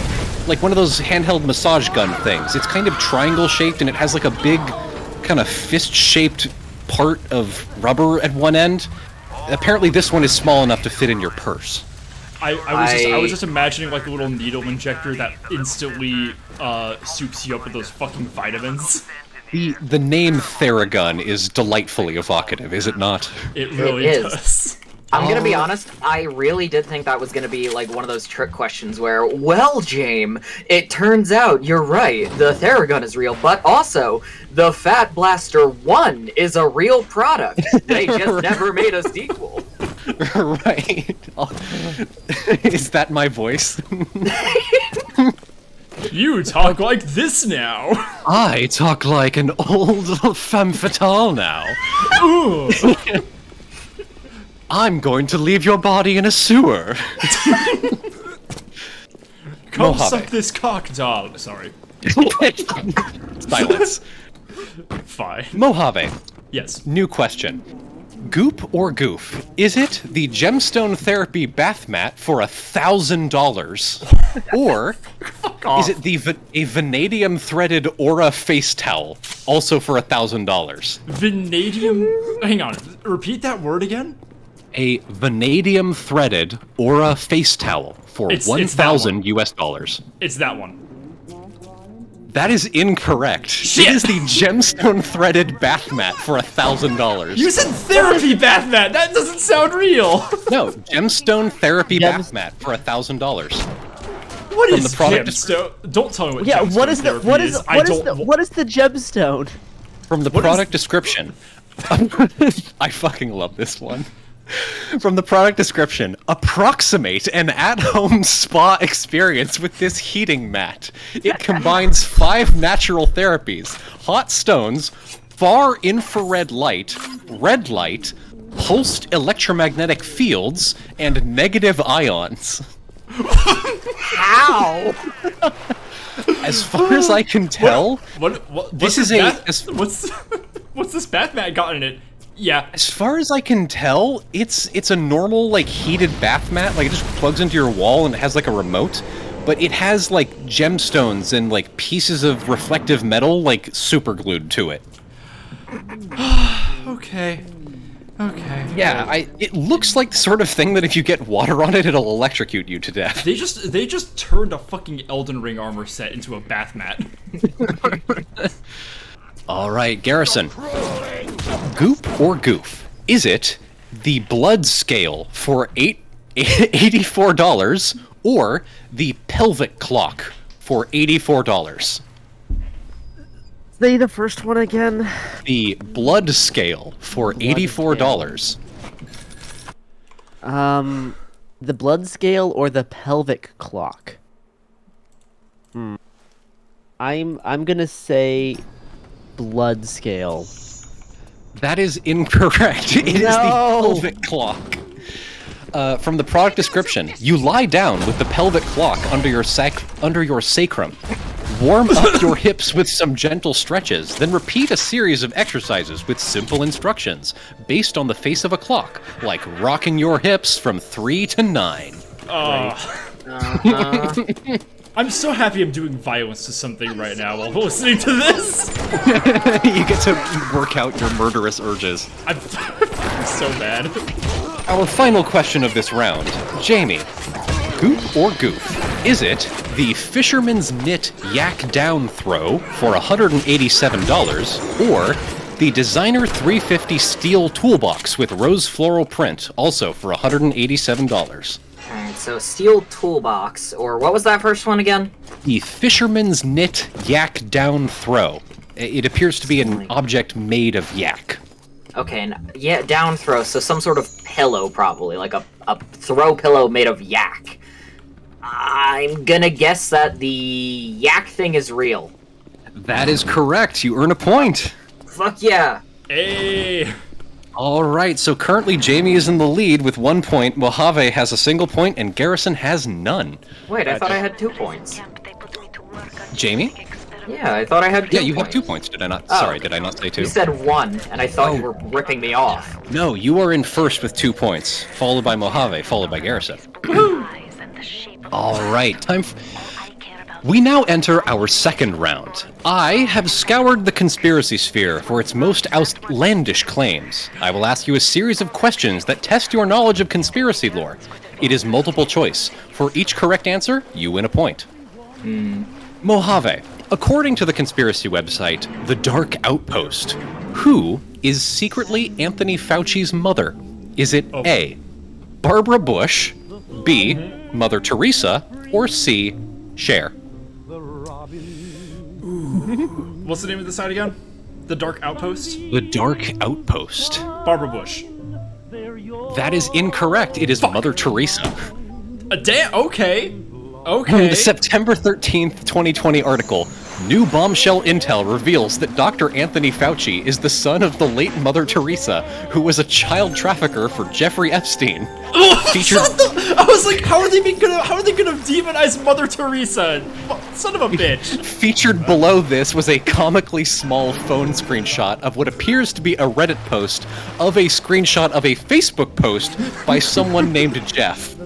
like one of those handheld massage gun things. It's kind of triangle shaped and it has like a big, kind of fist shaped part of rubber at one end. Apparently, this one is small enough to fit in your purse. I was just imagining like a little needle injector that instantly soups you up with those fucking vitamins. The name Theragun is delightfully evocative, is it not? It really does. I'm gonna be honest, I really did think that was gonna be like one of those trick questions where, well, James, it turns out you're right, the Theragun is real, but also, the Fat Blaster 1 is a real product. They just never made a sequel. Right. Is that my voice? You talk like this now. I talk like an old femme fatale now. Ooh. I'm going to leave your body in a sewer. Come Mojave. suck this cock, doll. Sorry. Silence. Fine. Mojave, Yes. new question. Goop or goof? Is it the gemstone therapy bath mat for $1,000? Or is it a vanadium threaded aura face towel, also for $1,000? Vanadium. Hang on. Repeat that word again. A vanadium threaded aura face towel for It's 1,000 US dollars. It's that one. That is incorrect. Shit. It is the gemstone threaded bath mat for $1,000. You said therapy bath mat. That doesn't sound real. No, gemstone therapy bath mat for $1,000. What From is the product gemstone? Don't tell me what Yeah, gemstone what is the therapy what is what is the gemstone? From the What product description. I fucking love this one. From the product description, approximate an at-home spa experience with this heating mat. It combines 5 natural therapies: hot stones, far infrared light, red light, pulsed electromagnetic fields, and negative ions. How? As far as I can tell, What's this bath mat got in it? Yeah. As far as I can tell, it's a normal like heated bath mat. Like it just plugs into your wall and it has like a remote, but it has like gemstones and like pieces of reflective metal like super glued to it. Okay. Okay. Yeah, it looks like the sort of thing that if you get water on it, it'll electrocute you to death. They just turned a fucking Elden Ring armor set into a bath mat. All right, Garrison. Goop or goof? Is it the blood scale for $84 or the pelvic clock for $84? Say the first one again. The blood scale for $84. The blood scale or the pelvic clock? I'm gonna say blood scale. That is incorrect. It is the pelvic clock. From the product description, you lie down with the pelvic clock under your sacrum. Warm up your hips with some gentle stretches, then repeat a series of exercises with simple instructions, based on the face of a clock, like rocking your hips from 3 to 9. I'm so happy I'm doing violence to something right now while listening to this. You get to work out your murderous urges. I'm so bad. Our final question of this round. Jamie, goop or goof? Is it the Fisherman's Knit Yak Down Throw for $187, or the Designer 350 Steel Toolbox with Rose Floral Print, also for $187? Alright, so steel toolbox, or what was that first one again? The Fisherman's Knit Yak Down Throw. It appears to be an object made of yak. Okay, and yeah, down throw, so some sort of pillow probably, like a throw pillow made of yak. I'm gonna guess that the yak thing is real. That is correct. You earn a point. Fuck yeah. Hey. All right, so currently Jamie is in the lead with 1 point, Mojave has a single point, and Garrison has none. Wait, I thought I had 2 points. Jamie? Yeah, I thought I had 2 Yeah, you points. have 2 points, did I not? Oh. Sorry, did I not say 2? You said 1, and I thought you were ripping me off. No, you are in first with 2 points, followed by Mojave, followed by Garrison. All right, we now enter our second round. I have scoured the conspiracy sphere for its most outlandish claims. I will ask you a series of questions that test your knowledge of conspiracy lore. It is multiple choice. For each correct answer, you win a point. Mojave, according to the conspiracy website, The Dark Outpost, who is secretly Anthony Fauci's mother? Is it A, Barbara Bush, B, Mother Teresa, or C, Cher? What's the name of the site again? The Dark Outpost? The Dark Outpost. Barbara Bush. That is incorrect. It is Mother Teresa. Okay. From the September 13th, 2020 article, new bombshell intel reveals that Dr. Anthony Fauci is the son of the late Mother Teresa, who was a child trafficker for Jeffrey Epstein. Featured... I was like, how are they gonna demonize Mother Teresa? Son of a bitch. Featured below this was a comically small phone screenshot of what appears to be a Reddit post of a screenshot of a Facebook post by someone named Jeff.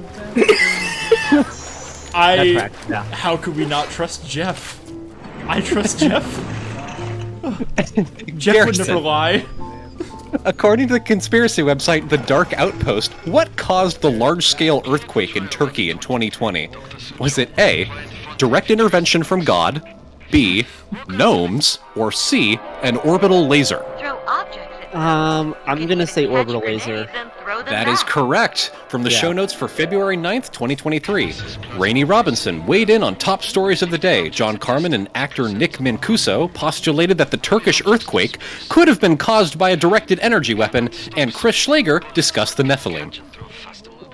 How could we not trust Jeff? I trust Jeff. Jeff would never lie. According to the conspiracy website The Dark Outpost, what caused the large-scale earthquake in Turkey in 2020? Was it A, direct intervention from God, B, gnomes, or C, an orbital laser? I'm gonna say orbital laser. That is correct. From the show notes for February 9th, 2023. Rainey Robinson weighed in on top stories of the day. John Carmen and actor Nick Mancuso postulated that the Turkish earthquake could have been caused by a directed energy weapon, and Chris Schlager discussed the Nephilim.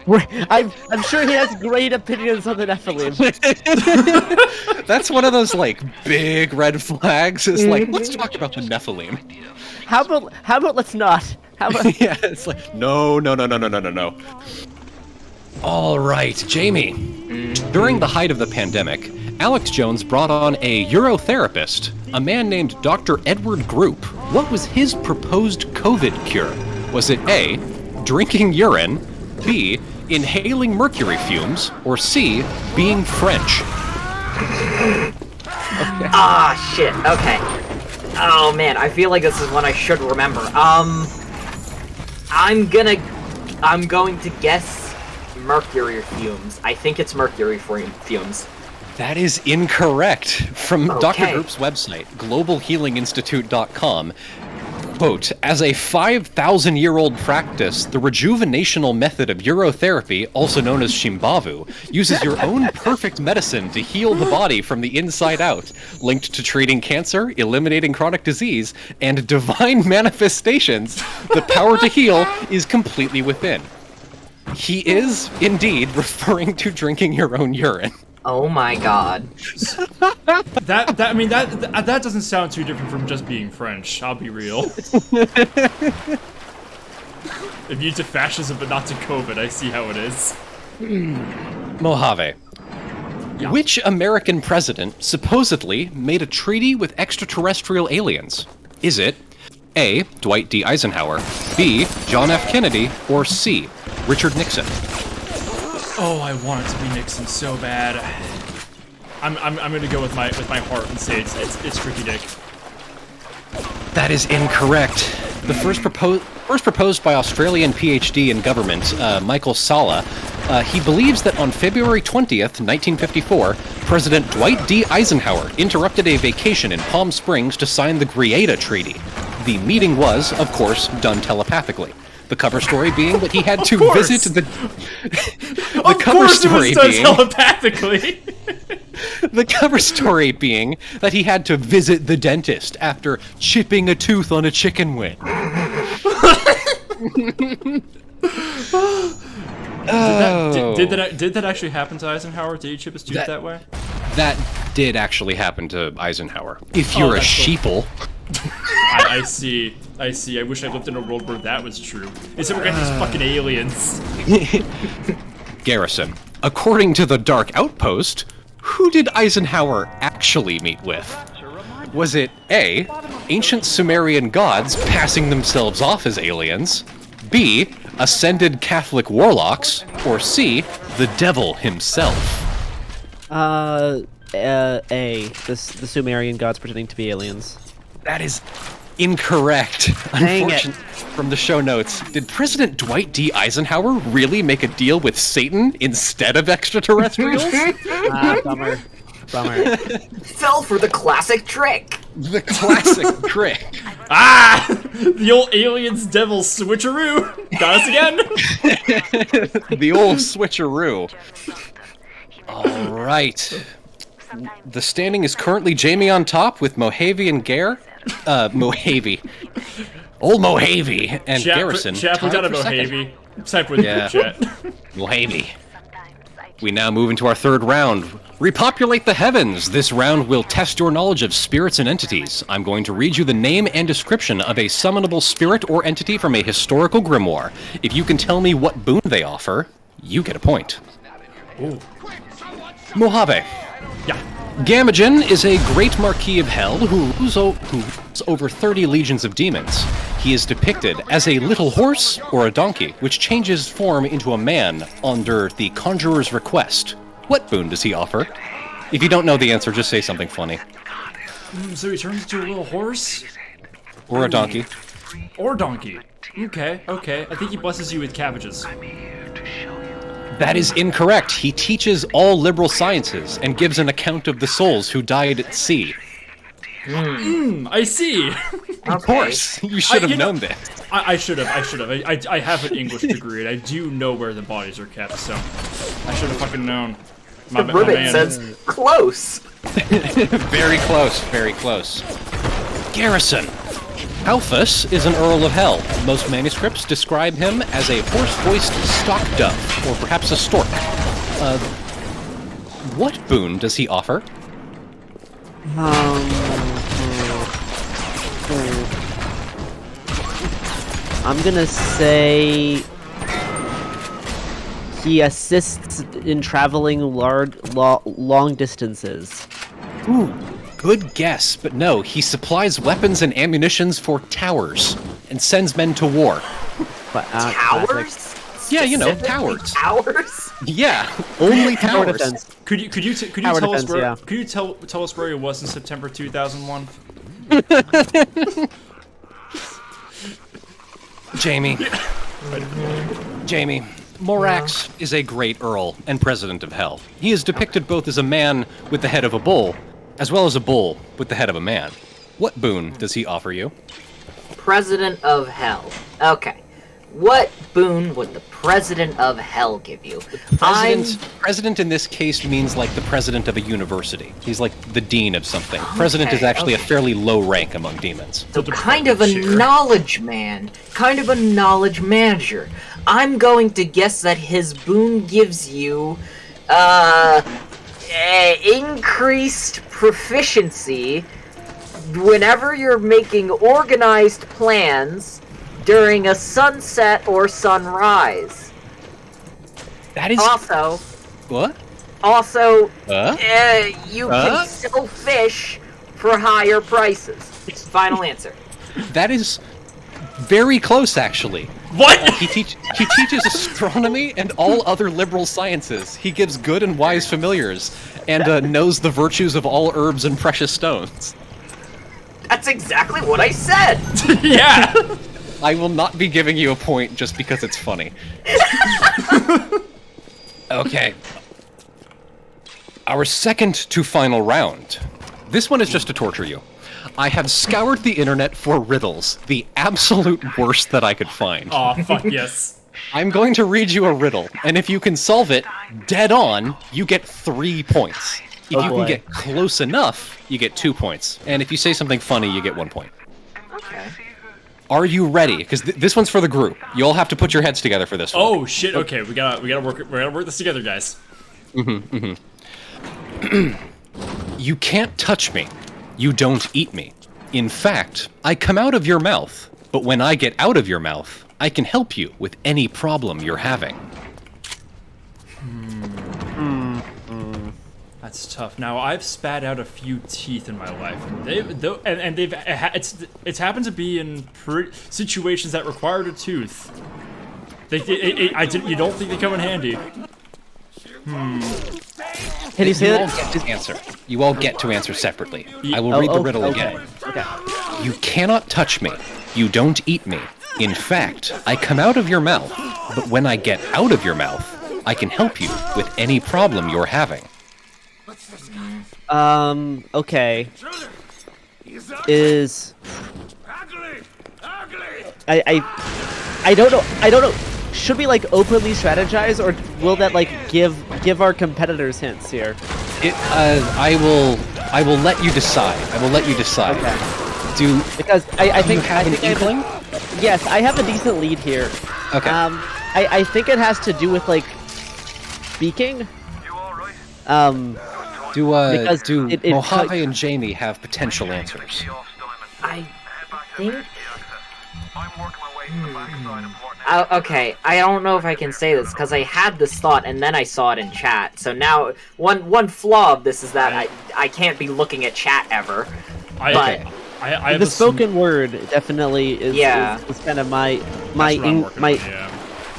I'm sure he has great opinions on the Nephilim. That's one of those, like, big red flags. It's like, let's talk about the Nephilim. How about let's not? How about... Yeah, it's like, no. All right, Jamie. During the height of the pandemic, Alex Jones brought on a urotherapist, a man named Dr. Edward Group. What was his proposed COVID cure? Was it A, drinking urine, B, inhaling mercury fumes, or C, being French? Ah, shit. Okay. Oh man, I feel like this is one I should remember. I'm going to guess mercury fumes. I think it's mercury fumes. That is incorrect. From Dr. Group's website, globalhealinginstitute.com, quote, as a 5,000-year-old practice, the rejuvenational method of urotherapy, also known as Shimbavu, uses your own perfect medicine to heal the body from the inside out, linked to treating cancer, eliminating chronic disease, and divine manifestations. The power to heal is completely within. He is, indeed, referring to drinking your own urine. Oh my god. That doesn't sound too different from just being French. I'll be real. Immune to fascism, but not to COVID. I see how it is. Mojave. Yeah. Which American president supposedly made a treaty with extraterrestrial aliens? Is it A, Dwight D. Eisenhower, B, John F. Kennedy, or C, Richard Nixon? Oh, I want it to be Nixon so bad. I'm gonna go with my heart and say it's Tricky Dick. That is incorrect. The first proposed by Australian PhD in government, Michael Sala. He believes that on February 20th, 1954, President Dwight D. Eisenhower interrupted a vacation in Palm Springs to sign the Greada Treaty. The meeting was, of course, done telepathically. The cover story being that he had to visit the... Of course it was done telepathically! The cover story being that he had to visit the dentist after chipping a tooth on a chicken wing. Did that actually happen to Eisenhower? Did he chip his tooth that way? That did actually happen to Eisenhower. If you're a sheeple. I see. I wish I lived in a world where that was true. Instead, we're getting these fucking aliens. Garrison, according to the Dark Outpost, who did Eisenhower actually meet with? Was it A, ancient Sumerian gods passing themselves off as aliens, B, ascended Catholic warlocks, or C, the devil himself? The Sumerian gods pretending to be aliens. That is incorrect. Dang Unfortunately, from the show notes, did President Dwight D. Eisenhower really make a deal with Satan instead of extraterrestrials? Bummer. Fell for the classic trick. The classic trick. The old aliens devil switcheroo. Got us again. The old switcheroo. All right. The standing is currently Jamie on top with Mojave and Gare. Mojave. Old Mojave and Garrison. Chat, we got a Mojave. Type with the chat. Mojave. We now move into our third round. Repopulate the heavens. This round will test your knowledge of spirits and entities. I'm going to read you the name and description of a summonable spirit or entity from a historical grimoire. If you can tell me what boon they offer, you get a point. Ooh. Mojave. Yeah. Gamagen is a great Marquis of Hell who rules over 30 legions of demons. He is depicted as a little horse or a donkey, which changes form into a man under the Conjurer's request. What boon does he offer? If you don't know the answer, just say something funny. So he turns into a little horse? Or a donkey. Or donkey. Okay. I think he blesses you with cabbages. That is incorrect. He teaches all liberal sciences and gives an account of the souls who died at sea. I see. Of course. You should have known this. I should have. I have an English degree, and I do know where the bodies are kept, so I should have fucking known. The ribbon says close. Very close. Garrison. Alphas is an Earl of Hell. Most manuscripts describe him as a horse-voiced stock dove, or perhaps a stork. What boon does he offer? I'm gonna say he assists in traveling long distances. Ooh, good guess, but no, he supplies weapons and ammunitions for towers and sends men to war. Towers? Yeah, you know, towers. Towers? Yeah, only towers. Defense. Could you Tower tell defense, us where yeah. could you tell us where he was in September 2001? Jamie, Morax is a great Earl and President of Hell. He is depicted both as a man with the head of a bull, as well as a bull with the head of a man. What boon does he offer you? President of Hell. Okay. What boon would the President of Hell give you? President in this case means like the president of a university. He's like the dean of something. President is actually a fairly low rank among demons. So kind of a knowledge man, kind of a knowledge manager. I'm going to guess that his boon gives you, increased proficiency whenever you're making organized plans during a sunset or sunrise. That is... Also... What? Also, you can sell fish for higher prices. Final answer. That is very close, actually. What? He teaches astronomy and all other liberal sciences. He gives good and wise familiars, and knows the virtues of all herbs and precious stones. That's exactly what I said! Yeah! I will not be giving you a point just because it's funny. Okay. Our second to final round. This one is just to torture you. I have scoured the internet for riddles, the absolute worst that I could find. Aw, fuck yes. I'm going to read you a riddle, and if you can solve it dead on, you get 3 points. If you can get close enough, you get 2 points. And if you say something funny, you get 1 point. Okay. Are you ready? Because this one's for the group. You all have to put your heads together for this one. Oh shit! Okay, we gotta work this together, guys. You can't touch me. You don't eat me. In fact, I come out of your mouth. But when I get out of your mouth, I can help you with any problem you're having. That's tough. Now I've spat out a few teeth in my life. It's happened to be in situations that required a tooth. You don't think they come in handy? Can you say You all that? get to answer. You all get to answer separately. I will read the riddle again. Okay. You cannot touch me. You don't eat me. In fact, I come out of your mouth. But when I get out of your mouth, I can help you with any problem you're having. Okay. Is I don't know. Should we like openly strategize, or will that like give our competitors hints here? I will let you decide. Okay. Because I think you have an inkling? Yes, I have a decent lead here. Okay. I think it has to do with like speaking. Because Do it Mojave and Jamie have potential answers? I think. Okay, I don't know if I can say this because I had this thought and then I saw it in chat. So now one flaw of this is that I can't be looking at chat ever. I have The spoken word definitely is kind of my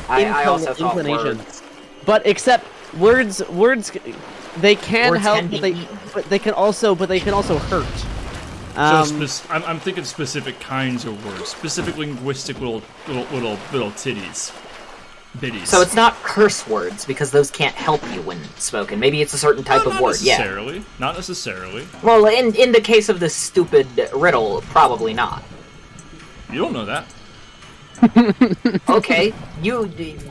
I also thought inclination. words. But except words they can Words help, can be but they can also hurt. I'm thinking specific kinds of words, specific linguistic little titties, bitties. So it's not curse words because those can't help you when spoken. Maybe it's a certain type of word. Not necessarily. Well, in the case of this stupid riddle, probably not. You don't know that. Okay,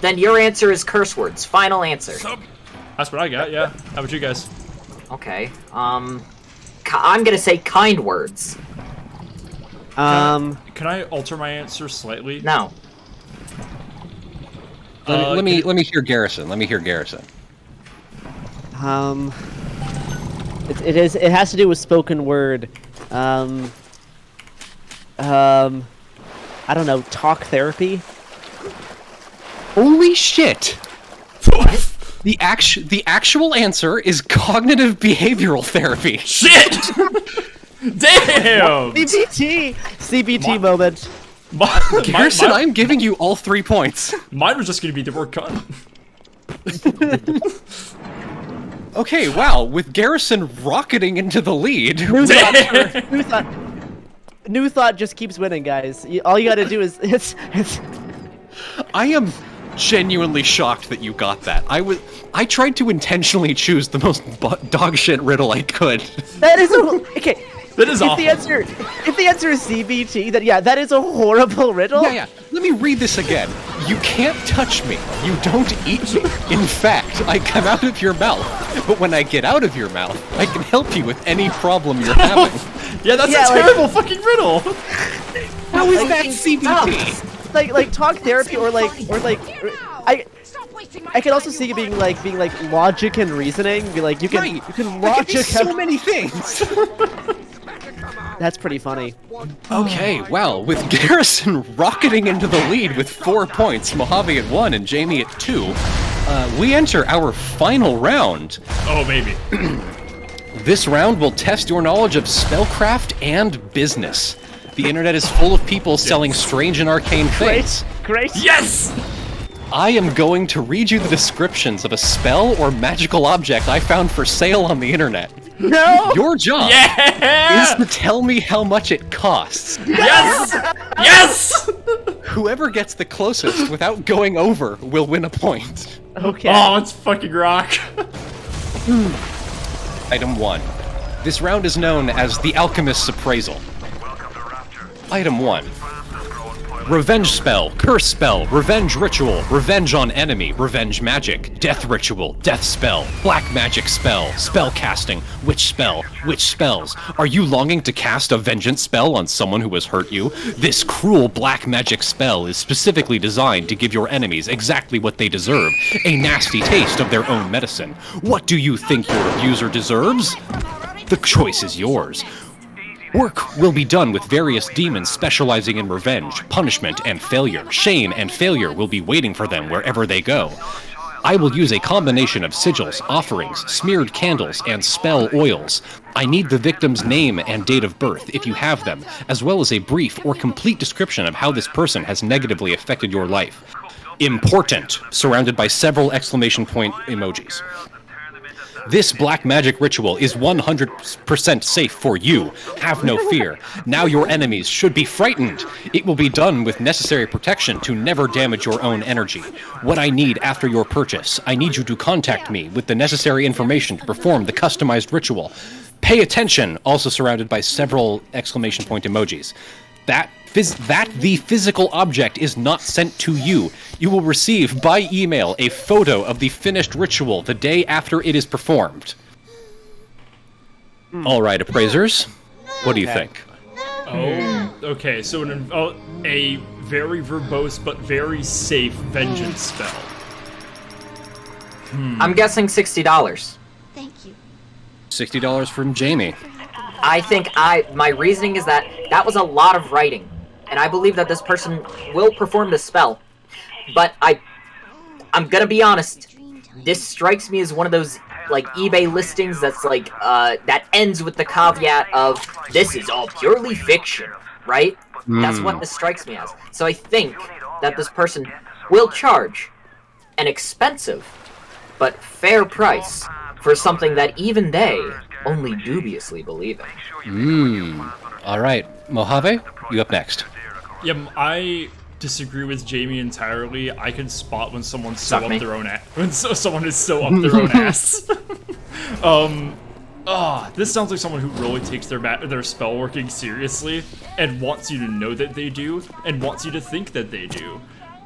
then your answer is curse words. Final answer. That's what I got. Yeah. How about you guys? Okay. I'm gonna say kind words. Can I alter my answer slightly? No. Let me hear Garrison. It has to do with spoken word. I don't know, talk therapy. Holy shit! The actual answer is cognitive behavioral therapy. Shit! Damn! CBT moment. Garrison, I'm giving you all 3 points. Mine was just gonna be the word cunt. Okay, wow, with Garrison rocketing into the lead. New thought just keeps winning, guys. All you gotta do is it's. I am genuinely shocked that you got that. I tried to intentionally choose the most dog shit riddle I could. That is okay. That is awful. If the answer is CBT, then yeah, that is a horrible riddle. Yeah. Let me read this again. You can't touch me. You don't eat me. In fact, I come out of your mouth. But when I get out of your mouth, I can help you with any problem you're having. Yeah, that's a terrible fucking riddle. How is that CBT? Like talk therapy or I can also see it being like logic and reasoning. Be like you can logic so many things. That's pretty funny. Okay, well, with Garrison rocketing into the lead with 4 points, Mojave at 1 and Jamie at 2, we enter our final round. Oh, baby. This round will test your knowledge of spellcraft and business. The internet is full of people selling strange and arcane things. Great. Yes! I am going to read you the descriptions of a spell or magical object I found for sale on the internet. No! Your job is to tell me how much it costs. Yes! Yes! Whoever gets the closest without going over will win a point. Okay. Oh, let's fucking rock. Item 1. This round is known as the Alchemist's Appraisal. Item 1. Revenge spell, curse spell, revenge ritual, revenge on enemy, revenge magic, death ritual, death spell, black magic spell, spell casting, witch spells. Are you longing to cast a vengeance spell on someone who has hurt you? This cruel black magic spell is specifically designed to give your enemies exactly what they deserve, a nasty taste of their own medicine. What do you think your abuser deserves? The choice is yours. Work will be done with various demons specializing in revenge, punishment, and failure. Shame and failure will be waiting for them wherever they go. I will use a combination of sigils, offerings, smeared candles, and spell oils. I need the victim's name and date of birth, if you have them, as well as a brief or complete description of how this person has negatively affected your life. Important, surrounded by several exclamation point emojis. This black magic ritual is 100% safe for you. Have no fear. Now your enemies should be frightened. It will be done with necessary protection to never damage your own energy. What I need after your purchase, I need you to contact me with the necessary information to perform the customized ritual. Pay attention, also surrounded by several exclamation point emojis. That the physical object is not sent to you. You will receive by email a photo of the finished ritual the day after it is performed. All right, appraisers, what do you think? Oh, okay. So a very verbose but very safe vengeance spell. I'm guessing $60. Thank you. $60 from Jamie. I think my reasoning is that was a lot of writing, and I believe that this person will perform this spell. But I'm gonna be honest, this strikes me as one of those like eBay listings that's like that ends with the caveat of this is all purely fiction, right? That's what this strikes me as. So I think that this person will charge an expensive but fair price for something that even they only dubiously believe in. All right, Mojave, you up next. Yeah, I disagree with Jamie entirely. I can spot when someone's so up their own ass. When someone is so up their own ass. This sounds like someone who really takes their spell working seriously and wants you to know that they do and wants you to think that they do.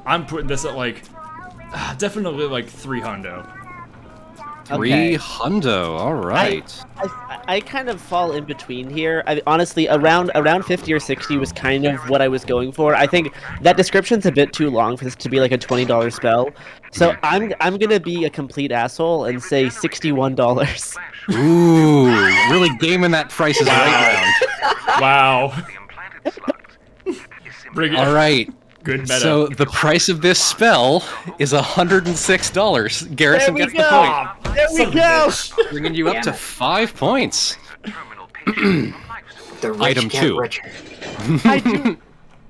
I'm putting this at like definitely like 3 hundo. 3 hundo, all right. I kind of fall in between here. Honestly, around 50 or 60 was kind of what I was going for. I think that description's a bit too long for this to be like a $20 spell. So I'm gonna be a complete asshole and say $61. Ooh, really gaming that price is right round. Wow. Bring it. All right. Good meta. So the price of this spell is $106. Garrison gets the point. There we go! Bringing you up to 5 points. The rich Item get 2. richer.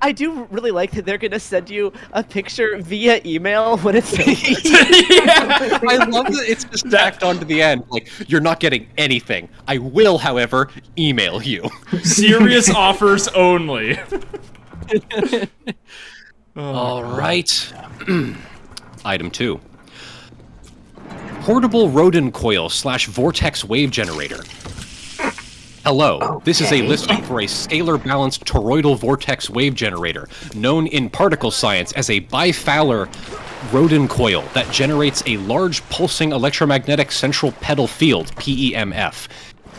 I do really like that they're gonna send you a picture via email when it's I love that it's just tacked onto the end. Like, you're not getting anything. I will, however, email you. Serious offers only. All right. Item 2. Portable rodent coil / vortex wave generator. Hello, this is a listing for a scalar-balanced toroidal vortex wave generator, known in particle science as a bifouler rodent coil that generates a large pulsing electromagnetic central pedal field, PEMF.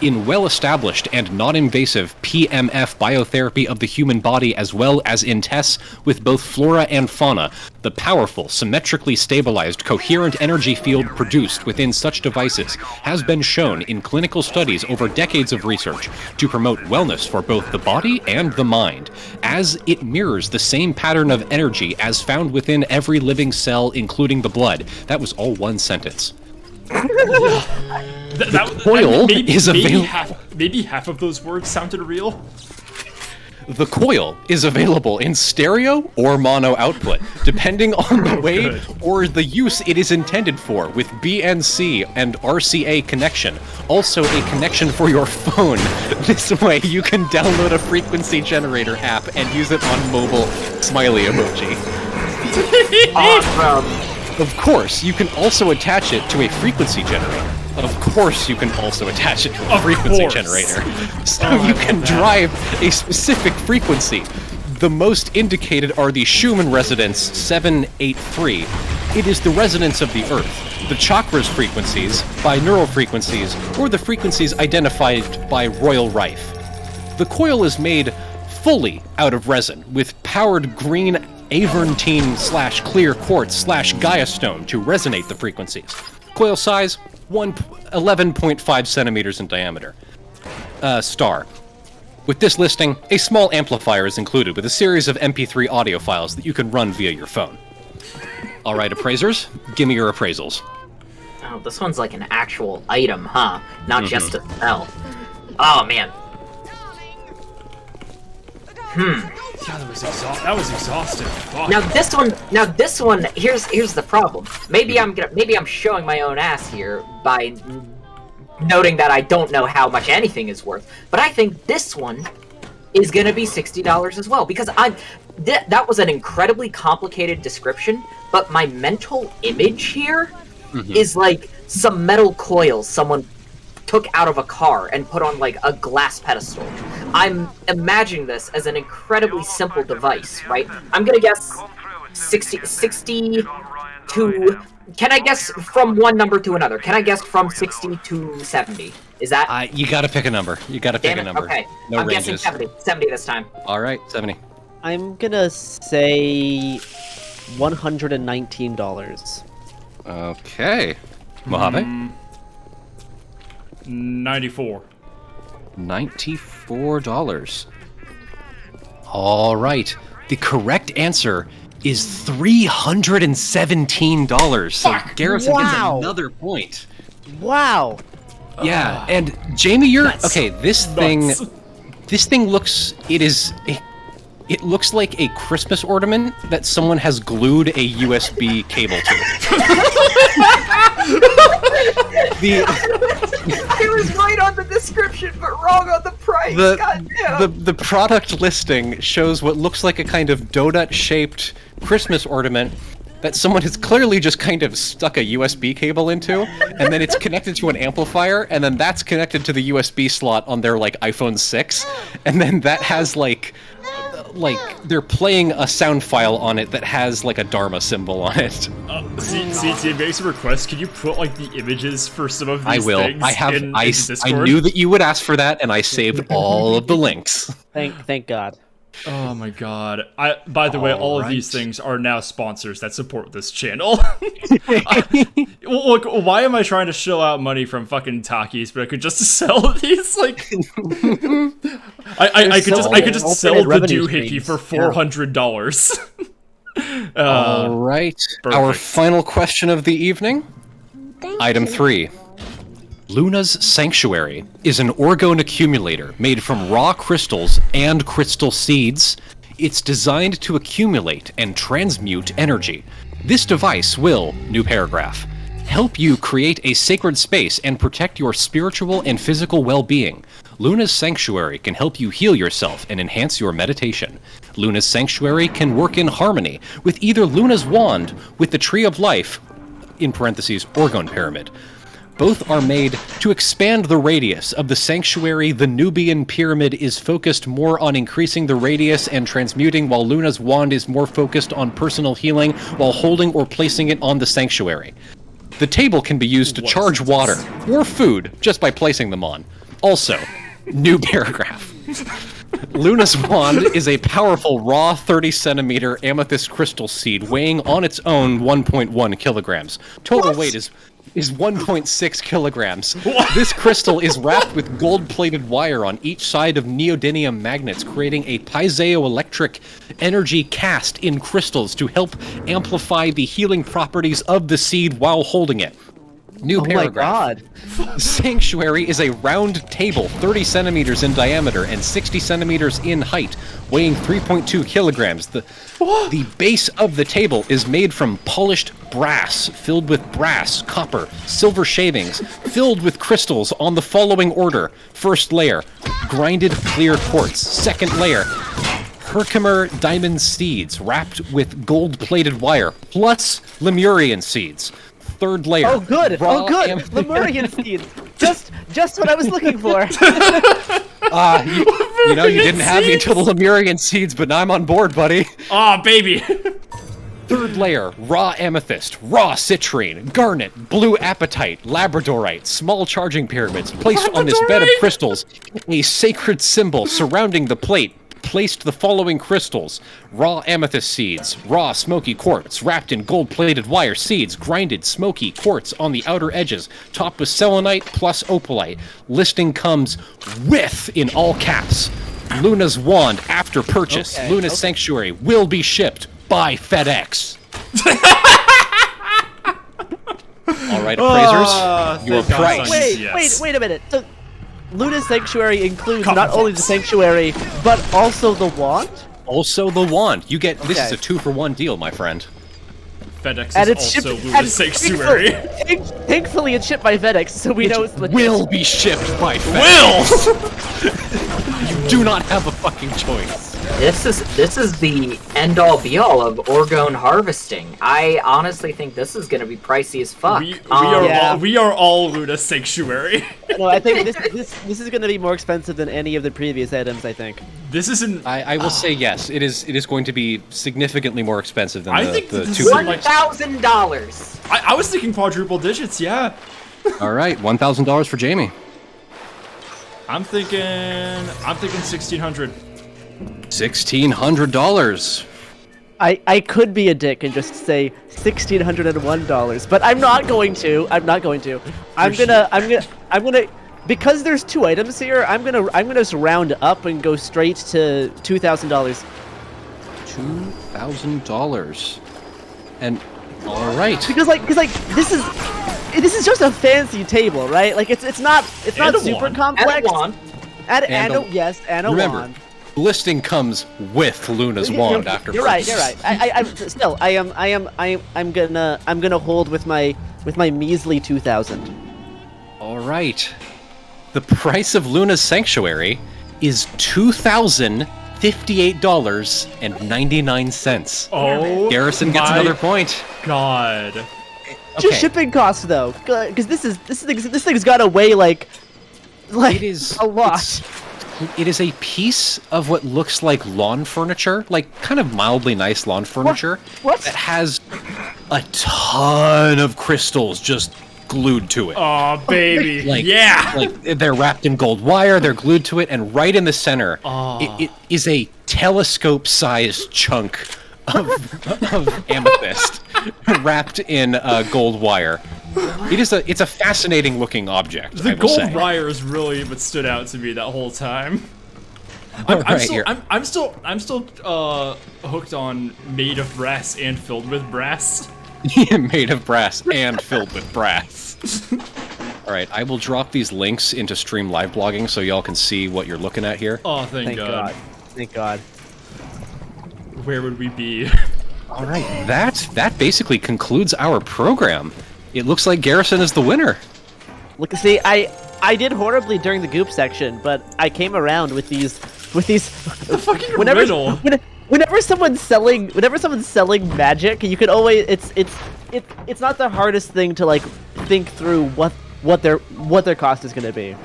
In well-established and non-invasive PMF biotherapy of the human body, as well as in tests with both flora and fauna, the powerful, symmetrically stabilized, coherent energy field produced within such devices has been shown in clinical studies over decades of research to promote wellness for both the body and the mind, as it mirrors the same pattern of energy as found within every living cell, including the blood. That was all one sentence. The coil is available. Maybe half of those words sounded real. The coil is available in stereo or mono output, depending on the way or the use it is intended for, with BNC and RCA connection. Also a connection for your phone. This way you can download a frequency generator app and use it on mobile. Smiley emoji. Awesome. Of course, you can also attach it to a frequency generator. Of course, you can also attach it to a frequency generator. So you can drive a specific frequency. The most indicated are the Schumann resonance 783. It is the resonance of the Earth, the chakras frequencies, binaural frequencies, or the frequencies identified by Royal Rife. The coil is made fully out of resin, with powered green Averntine/clear quartz/Gaia stone to resonate the frequencies. Coil size, 11.5 centimeters in diameter. Star. With this listing, a small amplifier is included with a series of MP3 audio files that you can run via your phone. Alright, appraisers, give me your appraisals. Oh, this one's like an actual item, huh? Not just a spell. Oh, man. Yeah, that was exhausting. Fuck. Now this one, here's the problem. Maybe I'm showing my own ass here by noting that I don't know how much anything is worth, but I think this one is gonna be $60 as well, because that was an incredibly complicated description, but my mental image here is like some metal coils someone took out of a car and put on like a glass pedestal. I'm imagining this as an incredibly simple device, right? I'm gonna guess 60 to... Can I guess from one number to another? Can I guess from 60 to 70? Is that... You gotta pick a number. You gotta pick a number. Okay, No I'm ranges. guessing 70. 70 this time. Alright, 70. I'm gonna say $119. Okay. Mojave? 94. $94. Alright. The correct answer is $317. So Garrison gets Wow. another point. Wow. Yeah, and Jamie, you're Nuts. okay. This thing looks. It looks like a Christmas ornament that someone has glued a USB cable to. I was right on the description, but wrong on the price. The product listing shows what looks like a kind of donut-shaped Christmas ornament that someone has clearly just kind of stuck a USB cable into, and then it's connected to an amplifier, and then that's connected to the USB slot on their like iPhone 6, and then that has like they're playing a sound file on it that has like a Dharma symbol on it. CT makes a request. Can you put like the images for some of these I will. things I have. in I Discord? knew that you would ask for that, and I saved all of the links. Thank God. Oh my god. By the way, all of these Alright. things are now sponsors that support this channel. Look, why am I trying to shill out money from fucking Takis, but I could just sell these? Like, I could just sell the revenue doohickey for streams. $400. All right. Our perfect. final question of the evening. Item 3. Luna's Sanctuary is an orgone accumulator made from raw crystals and crystal seeds. It's designed to accumulate and transmute energy. This device will, new paragraph, help you create a sacred space and protect your spiritual and physical well-being. Luna's Sanctuary can help you heal yourself and enhance your meditation. Luna's Sanctuary can work in harmony with either Luna's Wand with the Tree of Life, in parentheses, Orgone Pyramid. Both are made to expand the radius of the sanctuary. The Nubian pyramid is focused more on increasing the radius and transmuting, while Luna's wand is more focused on personal healing while holding or placing it on the sanctuary. The table can be used to charge water or food just by placing them on. Also, new paragraph. Luna's wand is a powerful raw 30-centimeter amethyst crystal seed weighing on its own 1.1 kilograms. Total weight is 1.6 kilograms. This crystal is wrapped with gold-plated wire on each side of neodymium magnets, creating a piezoelectric energy cast in crystals to help amplify the healing properties of the seed while holding it. New Oh my paragraph. God. Sanctuary is a round table 30 centimeters in diameter and 60 centimeters in height, weighing 3.2 kilograms. The base of the table is made from polished brass, filled with brass, copper, silver shavings, filled with crystals on the following order. First layer, grinded clear quartz. Second layer, Herkimer diamond seeds wrapped with gold-plated wire, plus Lemurian seeds. Third layer. Oh good. raw Oh good. am- Lemurian seeds. Just what I was looking for. What You know, you didn't have me until the Lemurian seeds, but now I'm on board, buddy. Aw, baby. Third layer, raw amethyst, raw citrine, garnet, blue apatite, labradorite, small charging pyramids, placed on this bed of crystals, a sacred symbol surrounding the plate. Placed the following crystals: raw amethyst seeds, raw smoky quartz, wrapped in gold-plated wire seeds, grinded smoky quartz on the outer edges, topped with selenite plus opalite. Listing comes with, in all caps, Luna's wand after purchase. Luna's sanctuary will be shipped by FedEx. All right, appraisers, your price. Wait a minute. So, Luna's sanctuary includes not only the sanctuary, but also the wand? Also the wand. You get, this is a 2-for-1 deal, my friend. FedEx And is it's also shipped, Luna's sanctuary. Thankfully, it's shipped by FedEx, so we know it's legit. Will be shipped by FedEx. You do not have a fucking choice. This is the end all be all of orgone harvesting. I honestly think this is gonna be pricey as fuck. We are all Luna's sanctuary. No, I think this is going to be more expensive than any of the previous items. I think. This isn't. I will say yes. It is going to be significantly more expensive than think the this two. is $1,000. I was thinking quadruple digits. Yeah. All right, $1,000 for Jamie. I'm thinking 1,600. $1,600. I could be a dick and just say $1,601, but I'm not going to. I'm gonna because there's two items here. I'm gonna just round up and go straight to $2,000. $2,000. And all right. Because this is just a fancy table, right? Like it's not super complex. And a wand. Listing comes with Luna's wand after. You're right. I'm gonna hold with my measly 2,000. All right. The price of Luna's sanctuary is $2,058.99. Oh, Garrison gets another point. God. Just shipping costs though, because this thing's got to weigh like it is a lot. It is a piece of what looks like lawn furniture, like kind of mildly nice lawn furniture. What? That has a ton of crystals just glued to it. Oh, baby. Like they're wrapped in gold wire, they're glued to it, and right in the center, it is a telescope-sized chunk of amethyst wrapped in gold wire. It's a fascinating looking object. The gold wire is really what stood out to me that whole time. I'm still hooked on made of brass and filled with brass. Made of brass and filled with brass. All right, I will drop these links into stream live blogging so y'all can see what you're looking at here. Oh, thank God. Thank God. Where would we be? All right, that basically concludes our program. It looks like Garrison is the winner. Look, see, I did horribly during the goop section, but I came around with these. The fucking riddle. Whenever someone's selling magic, you can always it's not the hardest thing to like think through what their cost is gonna be.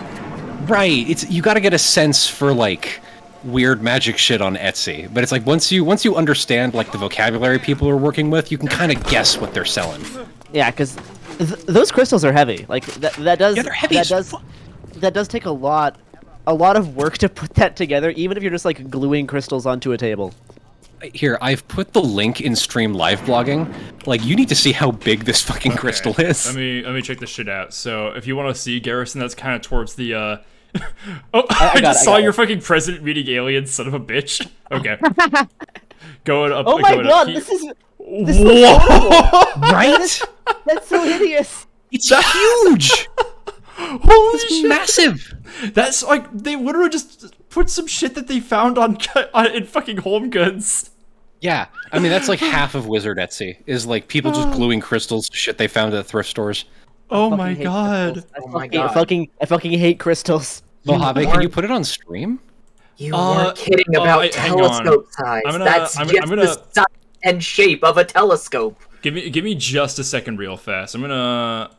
Right. You got to get a sense for like weird magic shit on Etsy, but it's like once you understand like the vocabulary people are working with, you can kind of guess what they're selling. Yeah, because those crystals are heavy. Like that does. Yeah, they're heavy. That does take a lot of work to put that together, even if you're just like gluing crystals onto a table. Here, I've put the link in stream live blogging. Like, you need to see how big this fucking crystal is. Let me check this shit out. So, if you want to see Garrison, that's kind of towards the I just saw your fucking president meeting aliens, son of a bitch. Okay. Going up. Oh my God, this is right? That's so hideous. It's huge. Holy it's shit. Massive. That's like they literally just put some shit that they found in fucking Home Goods. Yeah, I mean that's like half of Wizard Etsy is like people just gluing crystals to shit they found at thrift stores. Oh my God. I fucking hate crystals. Mojave, can you put it on stream? You were kidding about telescope size. That's just the size and shape of a telescope. Give me just a second real fast. I'm gonna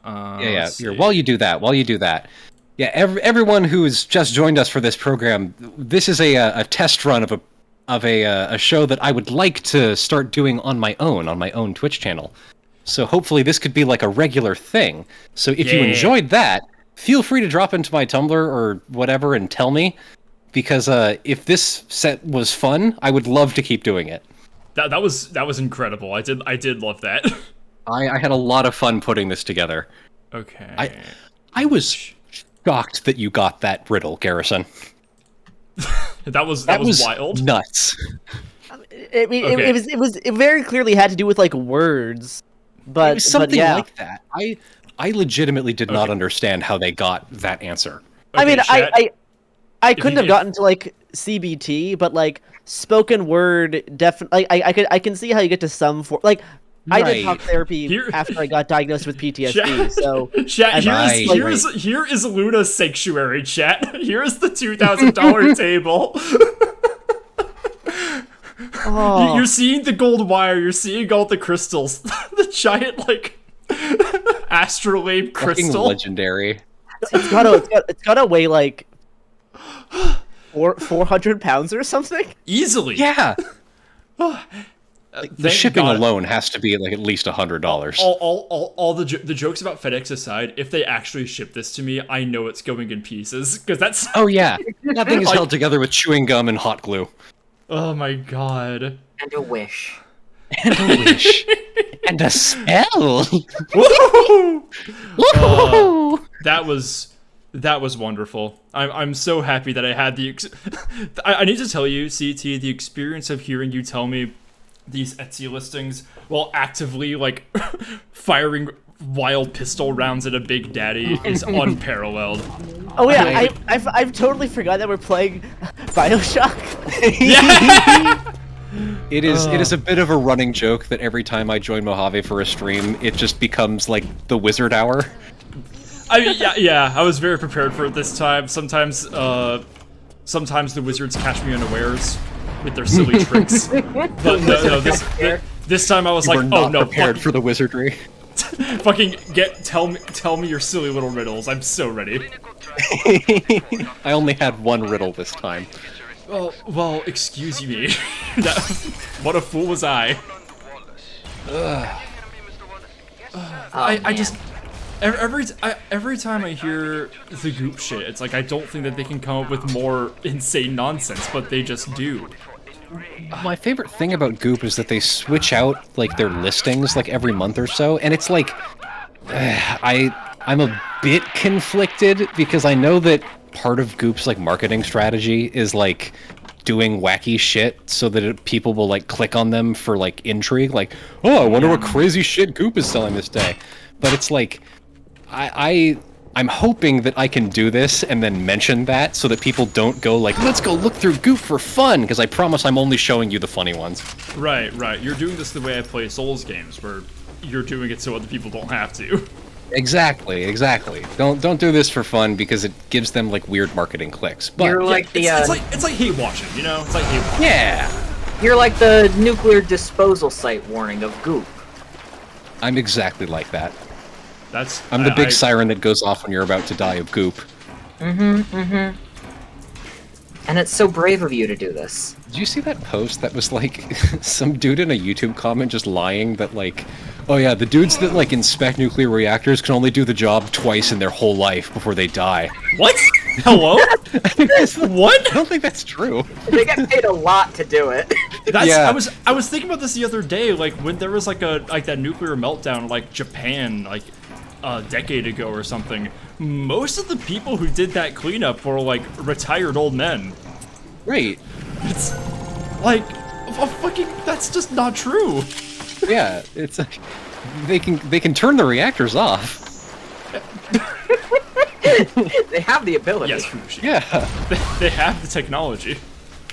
Here, while you do that, Yeah, everyone who's just joined us for this program, this is a test run of a show that I would like to start doing on my own Twitch channel. So hopefully this could be like a regular thing. So if you enjoyed that, feel free to drop into my Tumblr or whatever and tell me, because if this set was fun, I would love to keep doing it. That was incredible. I did love that. I had a lot of fun putting this together. Okay. I was shocked that you got that riddle, Garrison. that was wild. Nuts. I mean, it very clearly had to do with like words, but It was something yeah. like that. I legitimately did not understand how they got that answer. I mean, chat, I couldn't have gotten to like CBT, but like spoken word, definitely. I can see how you get to some form. Like I did talk therapy after I got diagnosed with PTSD. So chat, here is Luna's sanctuary. Chat, here is the $2,000 table. Oh. You're seeing the gold wire. You're seeing all the crystals. The giant like astrolabe crystal. Fucking legendary. It's gotta weigh like 400 pounds or something. Easily. Yeah. The Thank shipping God. alone has to be like at least $100. All the jokes about FedEx aside, if they actually ship this to me, I know it's going in pieces because that's. Oh yeah, that thing is held together with chewing gum and hot glue. Oh my God. And a wish. And a wish. And a spell. Woo! Woo! That was wonderful. I'm so happy that I had the. I need to tell you, CT, the experience of hearing you tell me these Etsy listings while actively like firing wild pistol rounds at a Big Daddy is unparalleled. Oh yeah, I've totally forgot that we're playing BioShock. Yeah. It is a bit of a running joke that every time I join Mojave for a stream, it just becomes like the wizard hour. I mean, yeah. I was very prepared for it this time. Sometimes the wizards catch me unawares with their silly tricks. But no, this time I was like, not oh no, prepared for the wizardry. tell me your silly little riddles. I'm so ready. I only had one riddle this time. Well, excuse me. What a fool was I. I just every time I hear the Goop shit, it's like I don't think that they can come up with more insane nonsense, but they just do. My favorite thing about Goop is that they switch out like their listings like every month or so, and it's like I'm a bit conflicted because I know that part of Goop's like marketing strategy is like doing wacky shit so that people will like click on them for like intrigue, like, oh, I wonder what crazy shit Goop is selling this day. But it's like I'm hoping that I can do this and then mention that so that people don't go like, let's go look through Goop for fun, because I promise I'm only showing you the funny ones. Right. You're doing this the way I play Souls games, where you're doing it so other people don't have to. Exactly. Don't do this for fun because it gives them like weird marketing clicks. But You're like it's like hate watching, you know? It's like hate watching. yeah, You're like the nuclear disposal site warning of Goop. I'm exactly like that. I'm the big siren that goes off when you're about to die of Goop. And it's so brave of you to do this. Did you see that post that was like some dude in a YouTube comment just lying that like, oh yeah, the dudes that like inspect nuclear reactors can only do the job twice in their whole life before they die. What? Hello? What? I don't think that's true. They get paid a lot to do it. Yeah. I was thinking about this the other day, like when there was like that nuclear meltdown like Japan like a decade ago or something. Most of the people who did that cleanup were like retired old men. Right. It's like fucking that's just not true. Yeah, it's like they can turn the reactors off. They have the ability. Yes, Fushi. Yeah. They have the technology.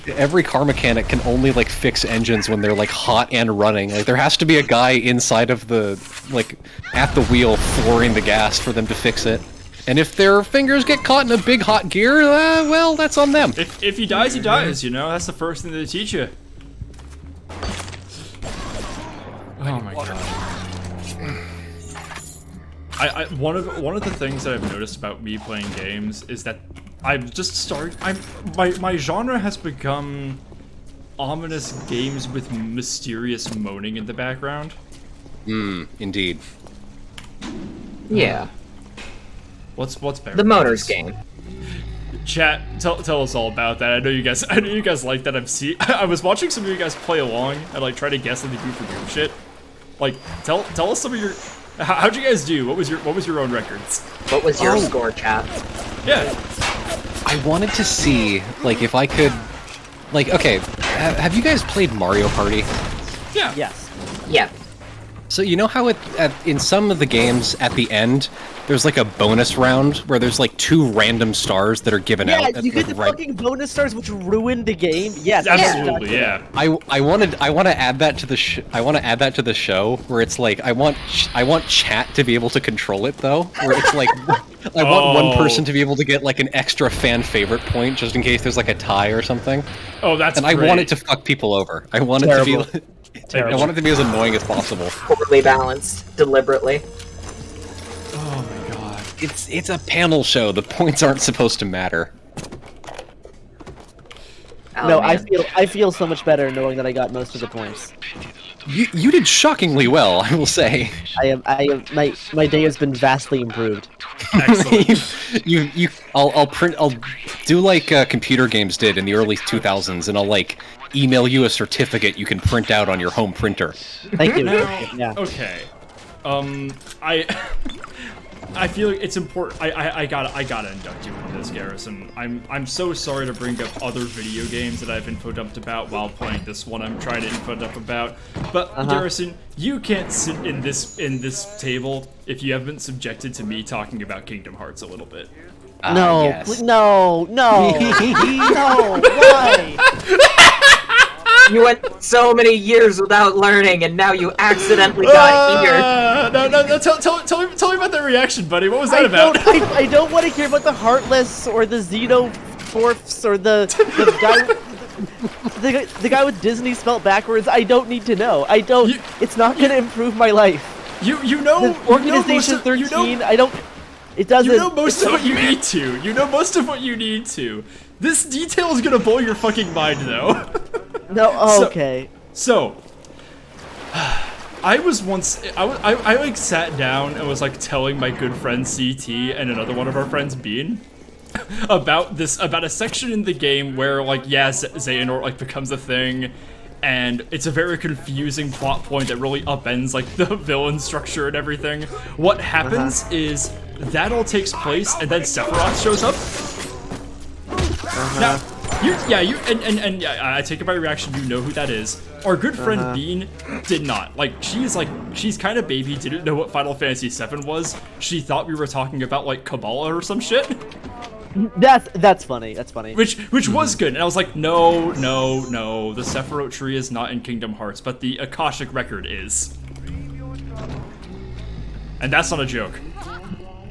Every car mechanic can only like fix engines when they're like hot and running. Like there has to be a guy inside of the like at the wheel flooring the gas for them to fix it. And if their fingers get caught in a big hot gear, well, that's on them. If he dies, he dies. You know, that's the first thing they teach you. Oh my god. one of the things that I've noticed about me playing games is that I've just started. My genre has become ominous games with mysterious moaning in the background. Indeed. Yeah. What's better? The Motor's game. Chat, tell us all about that. I know you guys like that. I was watching some of you guys play along and like try to guess on the Goof for Goof shit. Like, tell us some of your. How'd you guys do? What was your own records? What was your score, chat? Yeah. I wanted to see, like, if I could, like, okay, have you guys played Mario Party? Yeah. Yes. Yeah. So you know how in some of the games at the end, there's like a bonus round where there's like 2 random stars that are given out. Yeah, you get the fucking bonus stars, which ruined the game. Yes, Absolutely, yeah. I want to add that to the show where it's like I want chat to be able to control it though, where it's like I want one person to be able to get like an extra fan favorite point just in case there's like a tie or something. Oh, that's and great. I want it to fuck people over. I want it to be. I want it to be as annoying as possible. Poorly balanced, deliberately. Oh my god. It's a panel show. The points aren't supposed to matter. Oh, No, man. I feel so much better knowing that I got most of the points. You did shockingly well, I will say. My day has been vastly improved. Excellent. I'll do like computer games did in the early 2000s, and I'll like email you a certificate you can print out on your home printer. Thank you. Now, Yeah. okay. I feel like it's important. I gotta induct you into this, Garrison. I'm so sorry to bring up other video games that I've info dumped about while playing this one I'm trying to info dump about. But Garrison, you can't sit in this table if you haven't been subjected to me talking about Kingdom Hearts a little bit. No, Yes. no, why? You went so many years without learning, and now you accidentally got here. No, tell me about that reaction, buddy. What was that about? I don't want to hear about the Heartless or the Xenomorphs or the guy the guy with Disney spelled backwards. I don't need to know. I don't. It's not going to improve my life. You know Organization 13. I don't. It doesn't. You know most of what you need to. You know most of what you need to. This detail is gonna blow your fucking mind, though. No. Okay. So, I was once I like sat down and was like telling my good friend CT and another one of our friends Bean about a section in the game where like Xehanort like becomes a thing, and it's a very confusing plot point that really upends like the villain structure and everything. What happens is that all takes place and then Sephiroth shows up. Now, I take it by reaction, you know who that is. Our good friend Bean did not. Like, she's kind of baby, didn't know what Final Fantasy VII was. She thought we were talking about, like, Kabbalah or some shit. That's funny. That's funny. Which was good. And I was like, no. The Sephiroth tree is not in Kingdom Hearts, but the Akashic record is. And that's not a joke.